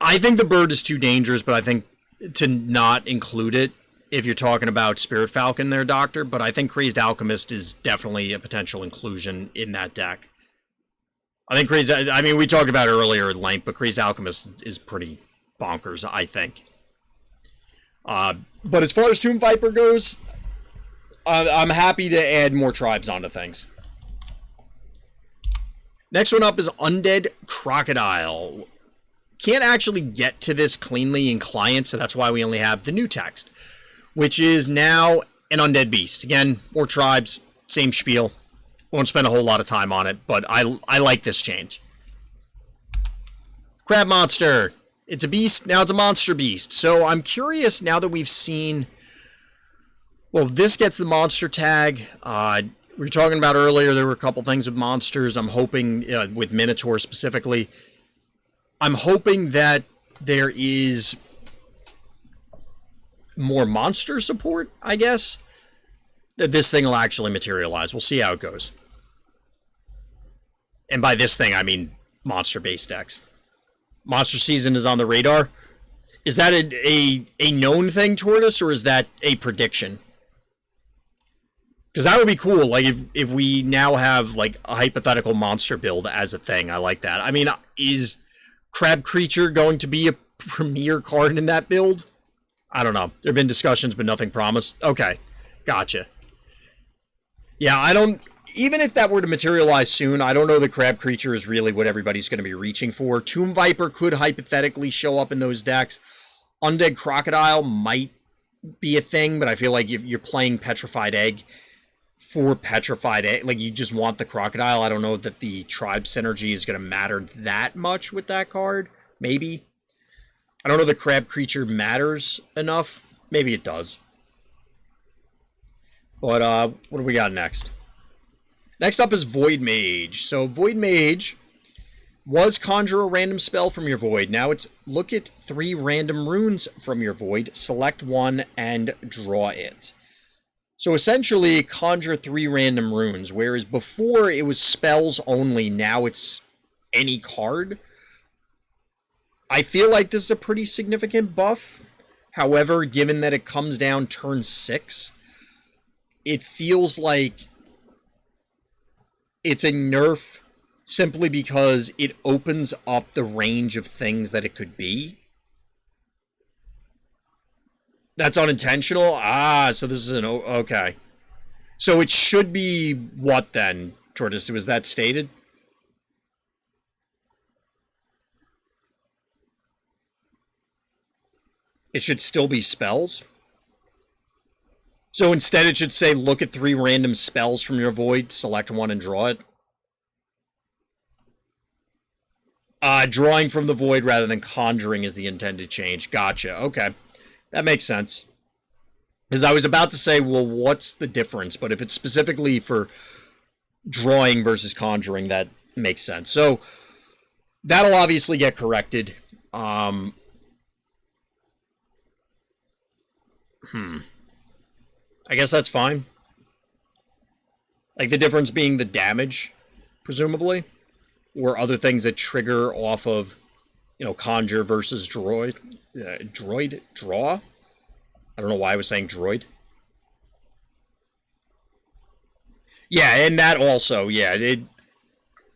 I think the Bird is too dangerous, but I think to not include it if you're talking about Spirit Falcon there, Doctor. But I think Crazed Alchemist is definitely a potential inclusion in that deck. I think Crazed, I mean, we talked about it earlier at length, but Crazed Alchemist is pretty bonkers, I think. But as far as Tomb Viper goes, I'm happy to add more tribes onto things. Next one up is Undead Crocodile. Can't actually get to this cleanly in client, so that's why we only have the new text, which is now an undead beast. Again, more tribes, same spiel. Won't spend a whole lot of time on it, but I like this change. Crab monster. It's a beast, now it's a monster beast. So I'm curious, now that we've seen... Well, this gets the monster tag. We were talking about earlier, there were a couple things with monsters. I'm hoping, with Minotaur specifically, I'm hoping that there is more monster support, I guess, that this thing will actually materialize. We'll see how it goes. And by this thing, I mean monster-based decks. Monster Season is on the radar. Is that a known thing, Tortoise, or is that a prediction? Because that would be cool, like, if we now have, like, a hypothetical monster build as a thing. I like that. I mean, is Crab Creature going to be a premier card in that build? I don't know. There have been discussions, but nothing promised. Okay, gotcha. Yeah, I don't... Even if that were to materialize soon, I don't know the Crab Creature is really what everybody's going to be reaching for. Tomb Viper could hypothetically show up in those decks. Undead Crocodile might be a thing, but I feel like if you're playing Petrified Egg for Petrified Egg, like, you just want the Crocodile. I don't know that the tribe synergy is going to matter that much with that card. Maybe. I don't know the Crab Creature matters enough. Maybe it does. But, what do we got next? Next up is Void Mage. So Void Mage was conjure a random spell from your Void. Now it's look at 3 random runes from your Void, select one, and draw it. So essentially, conjure 3 random runes, whereas before it was spells only, now it's any card. I feel like this is a pretty significant buff. However, given that it comes down turn 6, it feels like it's a nerf simply because it opens up the range of things that it could be. That's unintentional? Ah, so this is an... Okay. So it should be what then, Tortoise? Was that stated? It should still be spells? So instead it should say, look at 3 random spells from your Void, select one and draw it. Drawing from the Void rather than conjuring is the intended change. Gotcha, okay. That makes sense. Because I was about to say, well, what's the difference? But if it's specifically for drawing versus conjuring, that makes sense. So that'll obviously get corrected. I guess that's fine. Like, the difference being the damage, presumably, or other things that trigger off of, you know, conjure versus droid. Draw? I don't know why I was saying droid. Yeah, and that also, yeah,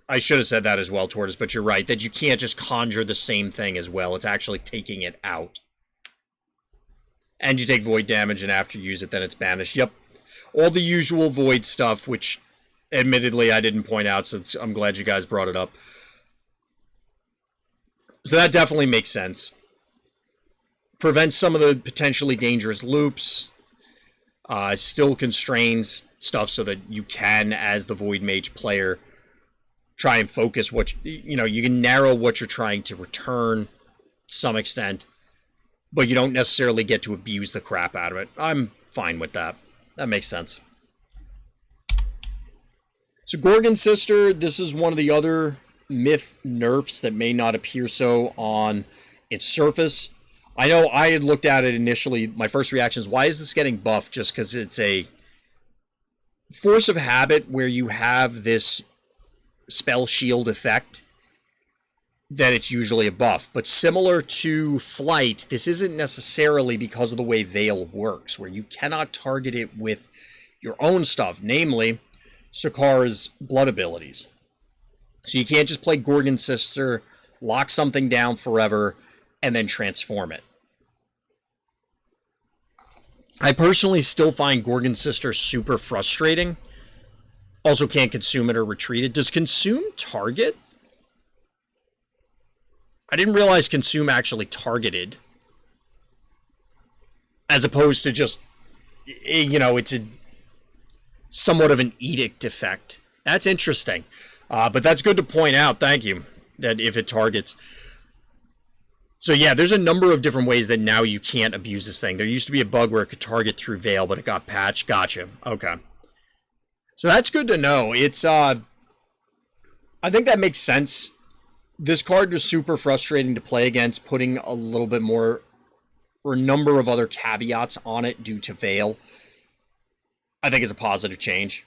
I should have said that as well, Tortoise, but you're right, that you can't just conjure the same thing as well. It's actually taking it out. And you take void damage, and after you use it, then it's banished. Yep. All the usual void stuff, which, admittedly, I didn't point out, so I'm glad you guys brought it up. So that definitely makes sense. Prevents some of the potentially dangerous loops. Still constrains stuff so that you can, as the Void Mage player, try and focus what, you know, you can narrow what you're trying to return to some extent, but you don't necessarily get to abuse the crap out of it. I'm fine with that. That makes sense. So Gorgon Sister, this is one of the other myth nerfs that may not appear so on its surface. I know I had looked at it initially, my first reaction is, why is this getting buffed? Just because it's a force of habit where you have this spell shield effect, that it's usually a buff. But similar to Flight, this isn't necessarily because of the way Veil works, where you cannot target it with your own stuff, namely Sakar's blood abilities. So you can't just play Gorgon Sister, lock something down forever, and then transform it. I personally still find Gorgon Sister super frustrating. Also can't consume it or retreat it. Does consume target? I didn't realize consume actually targeted. As opposed to just, you know, it's a somewhat of an edict effect. That's interesting. But that's good to point out, thank you, that if it targets. So yeah, there's a number of different ways that now you can't abuse this thing. There used to be a bug where it could target through Veil, but it got patched. Gotcha. Okay. So that's good to know. It's, I think that makes sense. This card was super frustrating to play against, putting a little bit more, or a number of other caveats on it due to Veil. I think it's a positive change.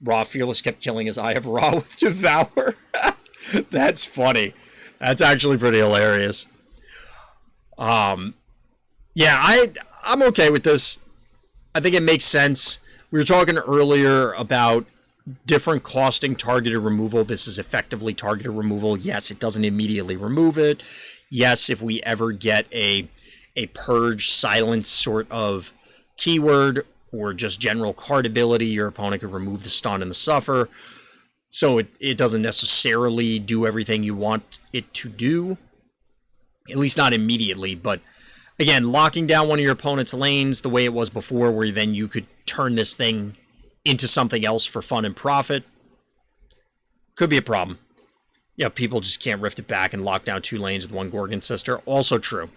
Ra Fearless kept killing his Eye of Ra with Devour. That's funny. That's actually pretty hilarious. Yeah, I'm okay with this. I think it makes sense. We were talking earlier about different costing targeted removal. This is effectively targeted removal. Yes, it doesn't immediately remove it. Yes, if we ever get a purge, silence sort of keyword, or just general card ability, your opponent could remove the stun and the suffer. So it doesn't necessarily do everything you want it to do. At least not immediately, but again, locking down one of your opponent's lanes the way it was before, where then you could turn this thing into something else for fun and profit, could be a problem. Yeah, people just can't rift it back and lock down 2 lanes with one Gorgon Sister. Also true.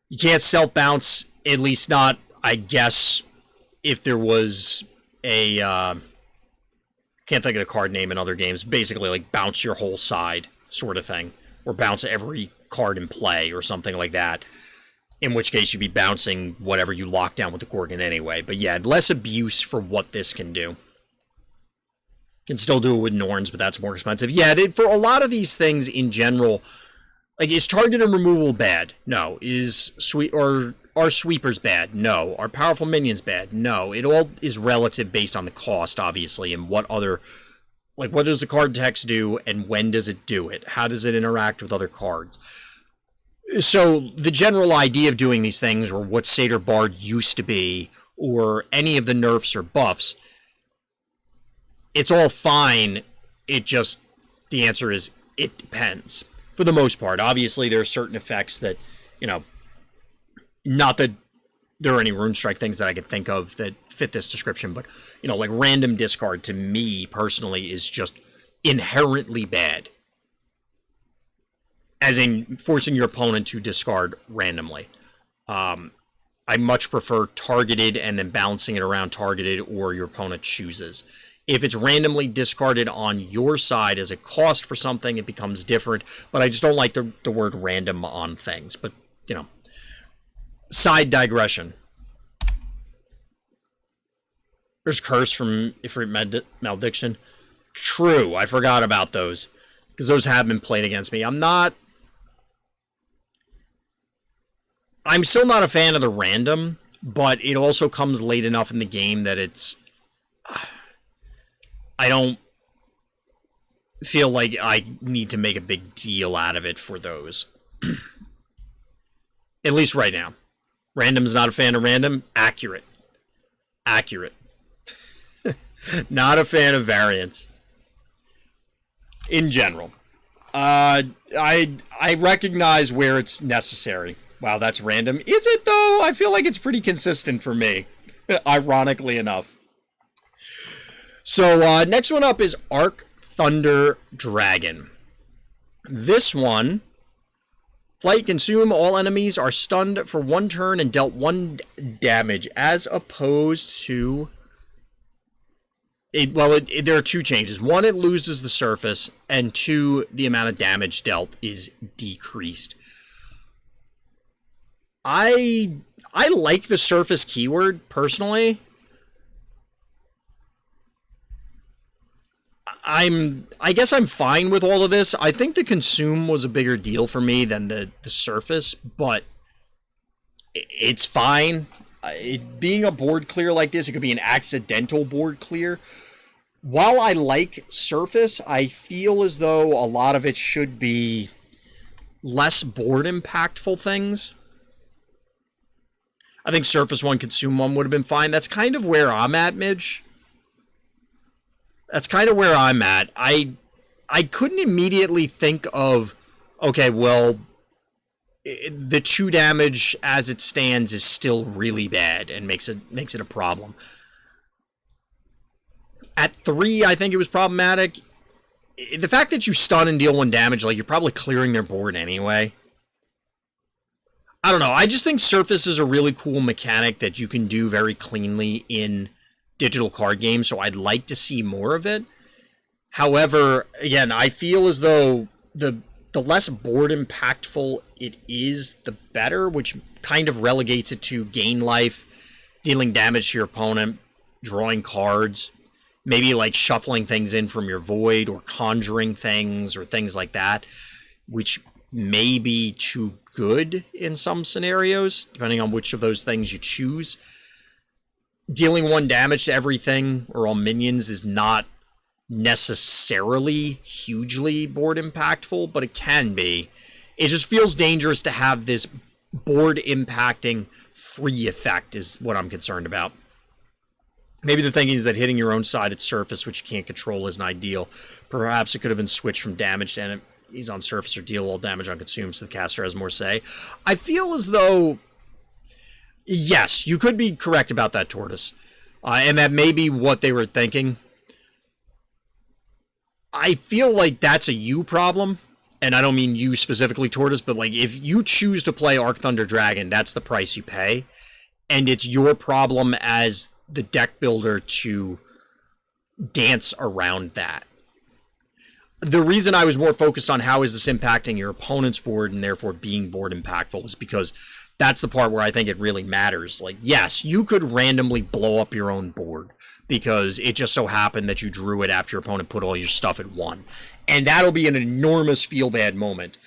You can't self-bounce, at least not, I guess, if there was a, can't think of the card name in other games, basically like bounce your whole side sort of thing, or bounce every card in play or something like that, in which case you'd be bouncing whatever you lock down with the Gorgon anyway. But yeah, less abuse for what this can do. Can still do it with Norns, but that's more expensive. Yeah, for a lot of these things in general, like, is targeted removal bad? No. Are sweepers bad? No. Are powerful minions bad? No. It all is relative based on the cost, obviously, and what other, like, what does the card text do, and when does it do it? How does it interact with other cards? So the general idea of doing these things, or what Satyr Bard used to be, or any of the nerfs or buffs, it's all fine. It just, the answer is, it depends. For the most part. Obviously, there are certain effects that, you know, not that there are any Runestrike things that I could think of that fit this description, but, you know, like random discard to me, personally, is just inherently bad. As in, forcing your opponent to discard randomly. I much prefer targeted and then balancing it around targeted, or your opponent chooses. If it's randomly discarded on your side as a cost for something, it becomes different. But I just don't like the word random on things. But, you know, side digression. There's Curse from Ifrit Malediction. True, I forgot about those, because those have been played against me. I'm still not a fan of the random, but it also comes late enough in the game that it's... I don't feel like I need to make a big deal out of it for those. At least right now. Random's not a fan of random. Accurate. Not a fan of variance. In general. I recognize where it's necessary. Wow, that's random. Is it, though? I feel like it's pretty consistent for me. Ironically enough. So, next one up is Arcthunder Dragon. This one, flight, consume, all enemies are stunned for 1 turn and dealt 1 damage, as opposed to... there are 2 changes. 1, it loses the surface, and 2, the amount of damage dealt is decreased. I like the surface keyword, personally. I guess I'm fine with all of this. I think the consume was a bigger deal for me than the surface, but it's fine. Being a board clear like this, it could be an accidental board clear. while I like surface, I feel as though a lot of it should be less board impactful things. I think surface 1, consume 1 would have been fine. That's kind of where I'm at, Midge. That's kind of where I'm at. I couldn't immediately think of, okay, well, the 2 damage as it stands is still really bad and makes it a problem. At 3, I think it was problematic. The fact that you stun and deal 1 damage, like, you're probably clearing their board anyway. I don't know. I just think surface is a really cool mechanic that you can do very cleanly in digital card games, so I'd like to see more of it. However, again, I feel as though the less board impactful it is, the better, which kind of relegates it to gain life, dealing damage to your opponent, drawing cards, maybe like shuffling things in from your void or conjuring things or things like that, which may be too good in some scenarios, depending on which of those things you choose. Dealing 1 damage to everything or all minions is not necessarily hugely board impactful, but it can be. It just feels dangerous to have this board impacting free effect is what I'm concerned about. Maybe the thing is that hitting your own side at surface, which you can't control, isn't ideal. Perhaps it could have been switched from damage to enemies on surface or deal all damage on consume so the caster has more say. I feel as though, yes, you could be correct about that, Tortoise. And that may be what they were thinking. I feel like that's a you problem, and I don't mean you specifically, Tortoise, but like if you choose to play Arcthunder Dragon, that's the price you pay, and it's your problem as the deck builder to dance around that. The reason I was more focused on how is this impacting your opponent's board and therefore being board impactful is because that's the part where I think it really matters. Like, yes, you could randomly blow up your own board because it just so happened that you drew it after your opponent put all your stuff at 1. And that'll be an enormous feel-bad moment.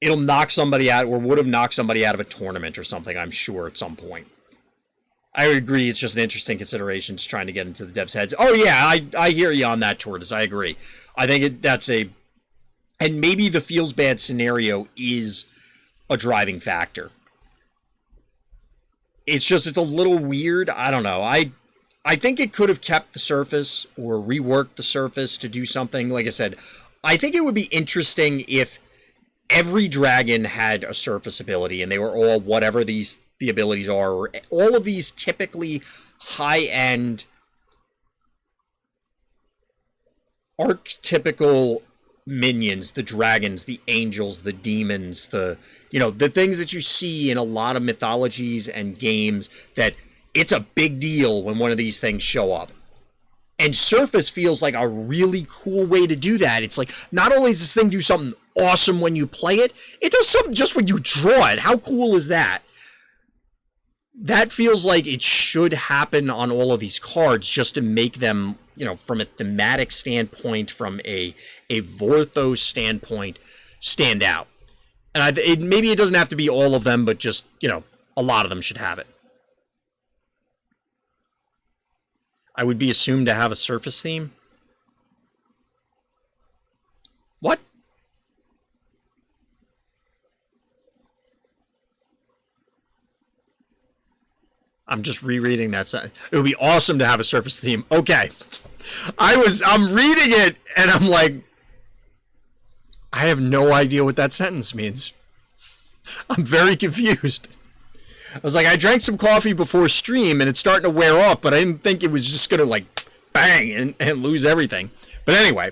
It'll knock somebody out, or would have knocked somebody out of a tournament or something, I'm sure, at some point. I agree, it's just an interesting consideration, just trying to get into the devs' heads. Oh yeah, I hear you on that, Tortoise, I agree. I think that's a... And maybe the feels-bad scenario is a driving factor. It's a little weird. I don't know. I think it could have kept the surface or reworked the surface to do something. Like I said, I think it would be interesting if every dragon had a surface ability and they were all whatever the abilities are, or all of these typically high-end archetypical minions, the dragons, the angels, the demons, the things that you see in a lot of mythologies and games, that it's a big deal when one of these things show up. And surface feels like a really cool way to do that. It's like, not only does this thing do something awesome when you play it, it does something just when you draw it. How cool is that? That feels like it should happen on all of these cards just to make them, from a thematic standpoint, from a Vorthos standpoint, stand out. And maybe it doesn't have to be all of them, but just, a lot of them should have it. I would be assumed to have a surface theme. What? I'm just rereading that sentence. It would be awesome to have a surface theme. Okay. I'm reading it, and I'm like, I have no idea what that sentence means. I'm very confused. I was like, I drank some coffee before stream, and it's starting to wear off, but I didn't think it was just going to, like, bang and lose everything. But anyway,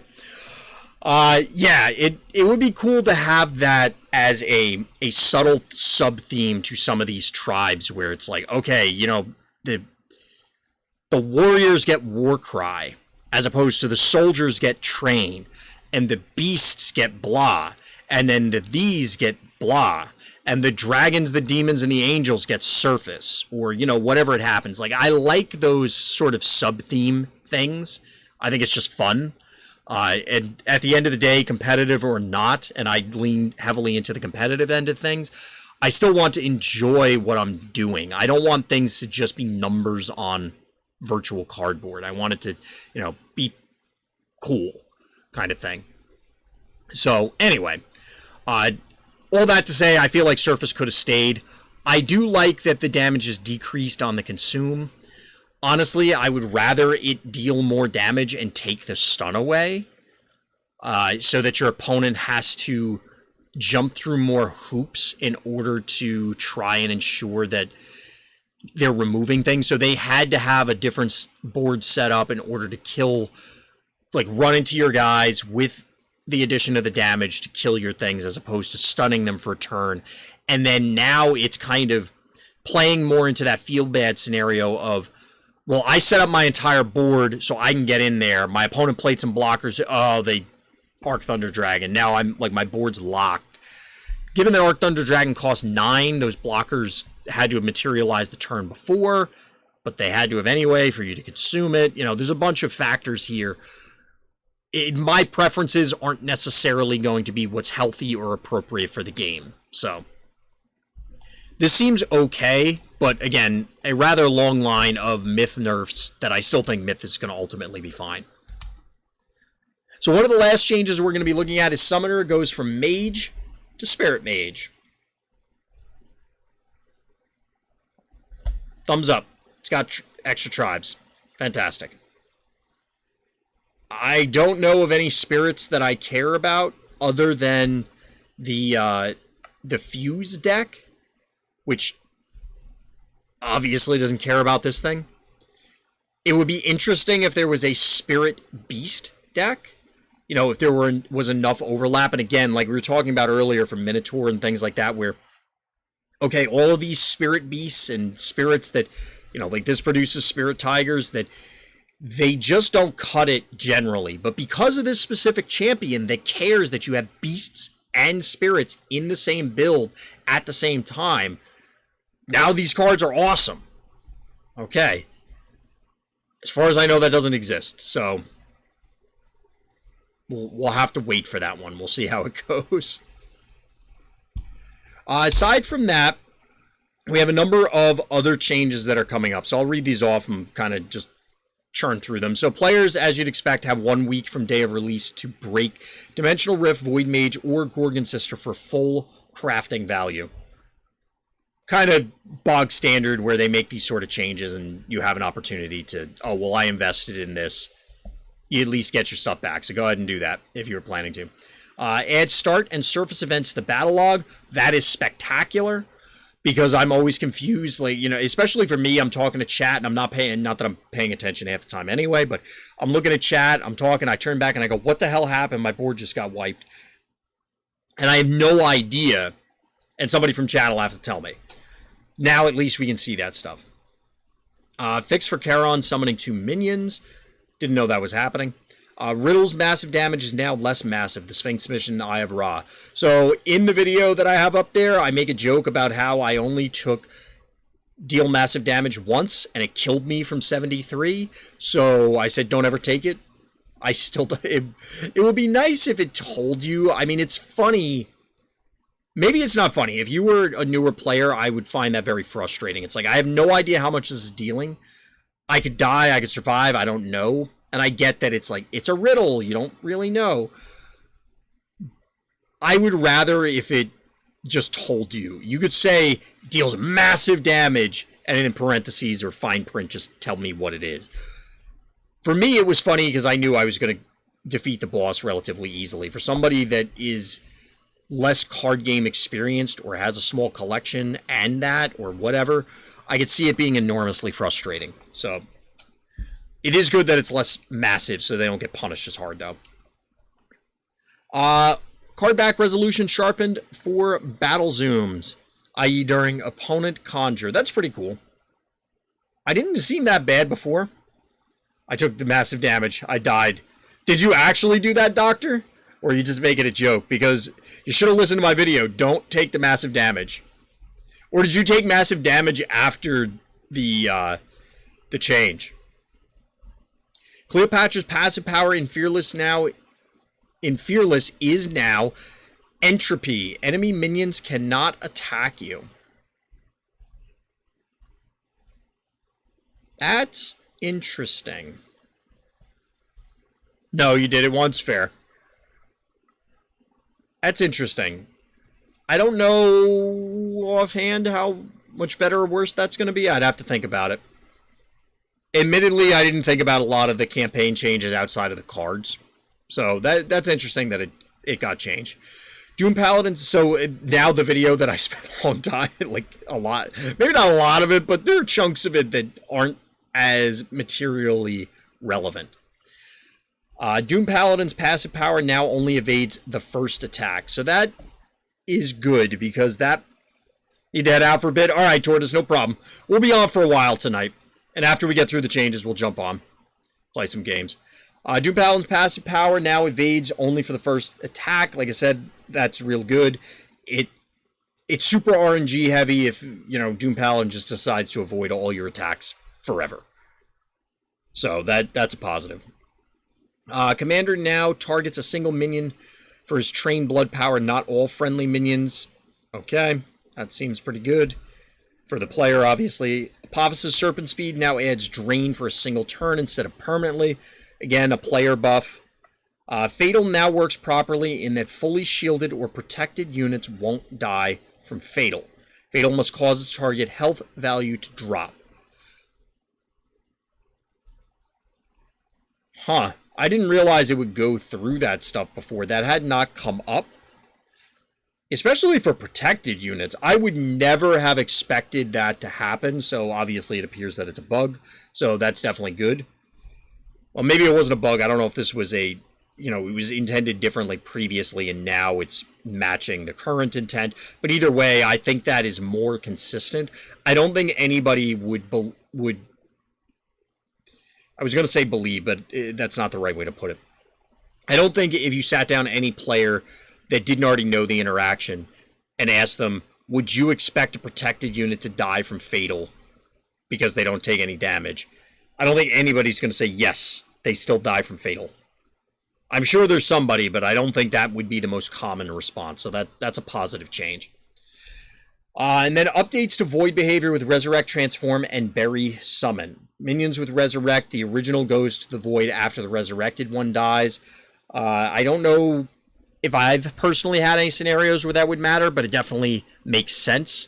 yeah, it would be cool to have that as a subtle sub-theme to some of these tribes where it's like, okay, the warriors get war cry, as opposed to the soldiers get train, and the beasts get blah, and then these get blah, and the dragons, the demons, and the angels get surface, or, whatever it happens. Like, I like those sort of sub-theme things. I think it's just fun. And at the end of the day, competitive or not, and I lean heavily into the competitive end of things, I still want to enjoy what I'm doing. I don't want things to just be numbers on virtual cardboard. I want it to, you know, be cool kind of thing. So anyway, all that to say, I feel like Surface could have stayed. I do like that the damage is decreased on the consume. Honestly, I would rather it deal more damage and take the stun away, so that your opponent has to jump through more hoops in order to try and ensure that they're removing things. So they had to have a different board set up in order to kill, like run into your guys with the addition of the damage to kill your things, as opposed to stunning them for a turn. And then now it's kind of playing more into that feel bad scenario of, well, I set up my entire board so I can get in there. My opponent played some blockers. Oh, they Arcthunder Dragon. Now I'm like, my board's locked. Given that Arcthunder Dragon cost 9, those blockers had to have materialized the turn before, but they had to have anyway for you to consume it. You know, there's a bunch of factors here. My preferences aren't necessarily going to be what's healthy or appropriate for the game. So this seems okay, but again, a rather long line of Myth nerfs that I still think Myth is going to ultimately be fine. So one of the last changes we're going to be looking at is Summoner goes from Mage to Spirit Mage. Thumbs up. It's got extra tribes. Fantastic. I don't know of any spirits that I care about other than the Fuse deck, which obviously doesn't care about this thing. It would be interesting if there was a Spirit Beast deck. You know, if there was enough overlap. And again, like we were talking about earlier from Minotaur and things like that, where, okay, all of these Spirit Beasts and spirits that, you know, like this produces Spirit Tigers, that they just don't cut it generally. But because of this specific champion that cares that you have beasts and spirits in the same build at the same time, now these cards are awesome. Okay. As far as I know, that doesn't exist. So we'll have to wait for that one. We'll see how it goes. Aside from that, we have a number of other changes that are coming up. So I'll read these off and kind of just churn through them. So players, as you'd expect, have 1 week from day of release to break Dimensional Rift, Void Mage, or Gorgon Sister for full crafting value. Kind of bog standard where they make these sort of changes and you have an opportunity to, oh, well, I invested in this. You at least get your stuff back. So go ahead and do that if you were planning to. Add start and surface events to the battle log. That is spectacular, because I'm always confused. Like, you know, especially for me, I'm talking to chat and I'm not that I'm paying attention half the time anyway, but I'm looking at chat, I'm talking, I turn back and I go, what the hell happened? My board just got wiped. And I have no idea. And somebody from chat will have to tell me. Now at least we can see that stuff. Fix for Charon summoning 2 minions. Didn't know that was happening. Riddle's massive damage is now less massive. The Sphinx mission, Eye of Ra. So in the video that I have up there, I make a joke about how I only took deal massive damage once, and it killed me from 73. So I said, don't ever take it. It would be nice if it told you. I mean, it's funny. Maybe it's not funny. If you were a newer player, I would find that very frustrating. It's like, I have no idea how much this is dealing. I could die, I could survive, I don't know. And I get that it's like, it's a riddle, you don't really know. I would rather if it just told you. You could say, deals massive damage, and in parentheses or fine print, just tell me what it is. For me, it was funny because I knew I was going to defeat the boss relatively easily. For somebody that is less card game experienced or has a small collection and that or whatever, I could see it being enormously frustrating. So it is good that it's less massive so they don't get punished as hard, though. Card back resolution sharpened for battle zooms, i.e. during opponent conjure. That's pretty cool. I didn't seem that bad before. I took the massive damage. I died. Did you actually do that, Doctor? Or are you just making a joke? Because you should have listened to my video. Don't take the massive damage. Or did you take massive damage after the change? Cleopatra's passive power in Fearless is now Entropy. Enemy minions cannot attack you. That's Interesting. No, you did it once, fair. That's interesting. I don't know offhand how much better or worse that's going to be. I'd have to think about it. Admittedly, I didn't think about a lot of the campaign changes outside of the cards. So that's interesting that it got changed. Doom Paladins, so now the video that I spent a long time, like a lot, maybe not a lot of it, but there are chunks of it that aren't as materially relevant. Doom Paladin's passive power now only evades the first attack. So that is good because that... Need to head out for a bit? Alright, Tortoise, no problem. We'll be on for a while tonight. And after we get through the changes, we'll jump on. Play some games. Doom Paladin's passive power now evades only for the first attack. Like I said, that's real good. It's super RNG heavy if, you know, Doom Paladin just decides to avoid all your attacks forever. So that's a positive. Commander now targets a single minion for his trained blood power, not all friendly minions. Okay, that seems pretty good. For the player, obviously. Apophis' Serpent Speed now adds Drain for a single turn instead of permanently. Again, a player buff. Fatal now works properly in that fully shielded or protected units won't die from Fatal. Fatal must cause its target health value to drop. Huh. I didn't realize it would go through that stuff before. That had not come up. Especially for protected units. I would never have expected that to happen. So obviously it appears that it's a bug. So that's definitely good. Well, maybe it wasn't a bug. I don't know if this was a... You know, it was intended differently previously and now it's matching the current intent. But either way, I think that is more consistent. I don't think anybody would I was going to say believe, but that's not the right way to put it. I don't think if you sat down any player that didn't already know the interaction and asked them, would you expect a protected unit to die from Fatal because they don't take any damage? I don't think anybody's going to say, yes, they still die from Fatal. I'm sure there's somebody, but I don't think that would be the most common response. So that's a positive change. And then updates to Void behavior with Resurrect, Transform, and Bury Summon. Minions with Resurrect, the original goes to the Void after the resurrected one dies. I don't know if I've personally had any scenarios where that would matter, but it definitely makes sense.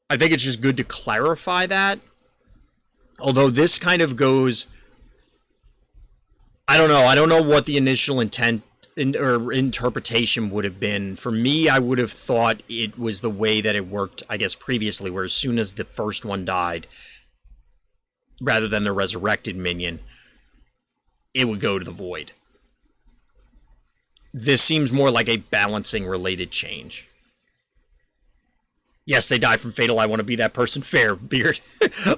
I think it's just good to clarify that. Although this kind of goes... I don't know what the initial intent or interpretation would have been. For me, I would have thought it was the way that it worked, I guess, previously, where as soon as the first one died, rather than the resurrected minion, it would go to the Void. This seems more like a balancing related change. Yes, they die from Fatal. I want to be that person. Fair, Beard.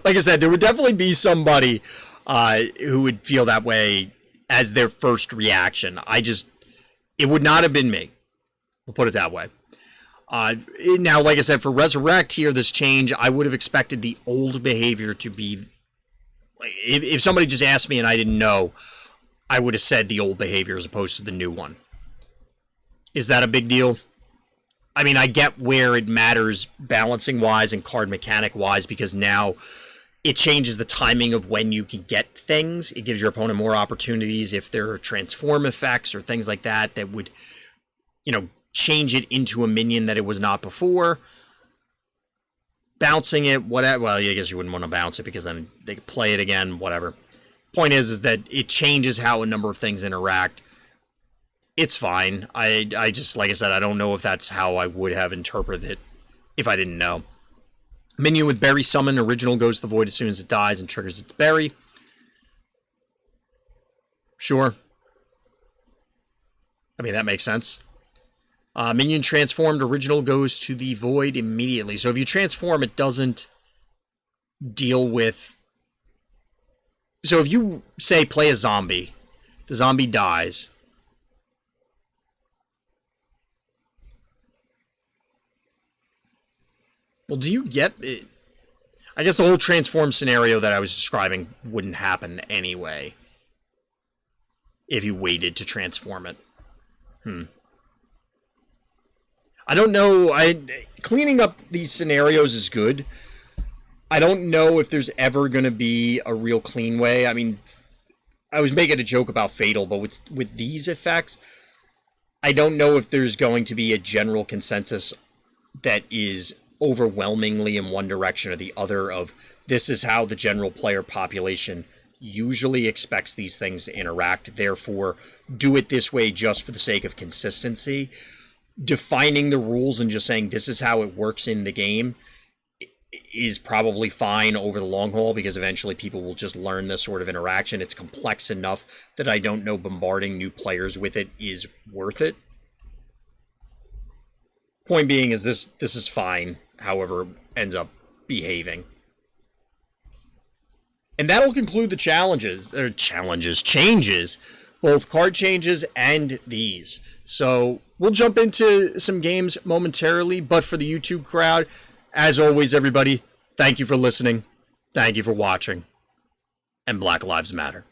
Like I said, there would definitely be somebody who would feel that way as their first reaction. It would not have been me. We'll put it that way. Now, like I said, for Resurrect here, this change, I would have expected the old behavior to be... If somebody just asked me and I didn't know, I would have said the old behavior as opposed to the new one. Is that a big deal? I mean, I get where it matters balancing-wise and card mechanic-wise, because now it changes the timing of when you can get things. It gives your opponent more opportunities if there are transform effects or things like that that would, you know, change it into a minion that it was not before. Bouncing it, whatever. Well, I guess you wouldn't want to bounce it because then they could play it again, whatever. Point is that it changes how a number of things interact. It's fine. I just, like I said, I don't know if that's how I would have interpreted it if I didn't know. Minion with Bury Summon, original goes to the Void as soon as it dies and triggers its Bury. Sure. I mean, that makes sense. Minion transformed, original goes to the Void immediately. So if you transform, it doesn't deal with... So if you, say, play a zombie, the zombie dies... Well, do you get it? I guess the whole transform scenario that I was describing wouldn't happen anyway if you waited to transform it. I don't know. Cleaning up these scenarios is good. I don't know if there's ever going to be a real clean way. I mean, I was making a joke about Fatal, but with these effects, I don't know if there's going to be a general consensus that is overwhelmingly in one direction or the other of this is how the general player population usually expects these things to interact, therefore do it this way just for the sake of consistency. Defining the rules and just saying this is how it works in the game is probably fine over the long haul, because eventually people will just learn this sort of interaction. It's complex enough that I don't know bombarding new players with it is worth it. Point being is this is fine, however it ends up behaving. And that'll conclude the changes, both card changes and these. So we'll jump into some games momentarily, but for the YouTube crowd, as always, everybody, thank you for listening, thank you for watching, and Black Lives Matter.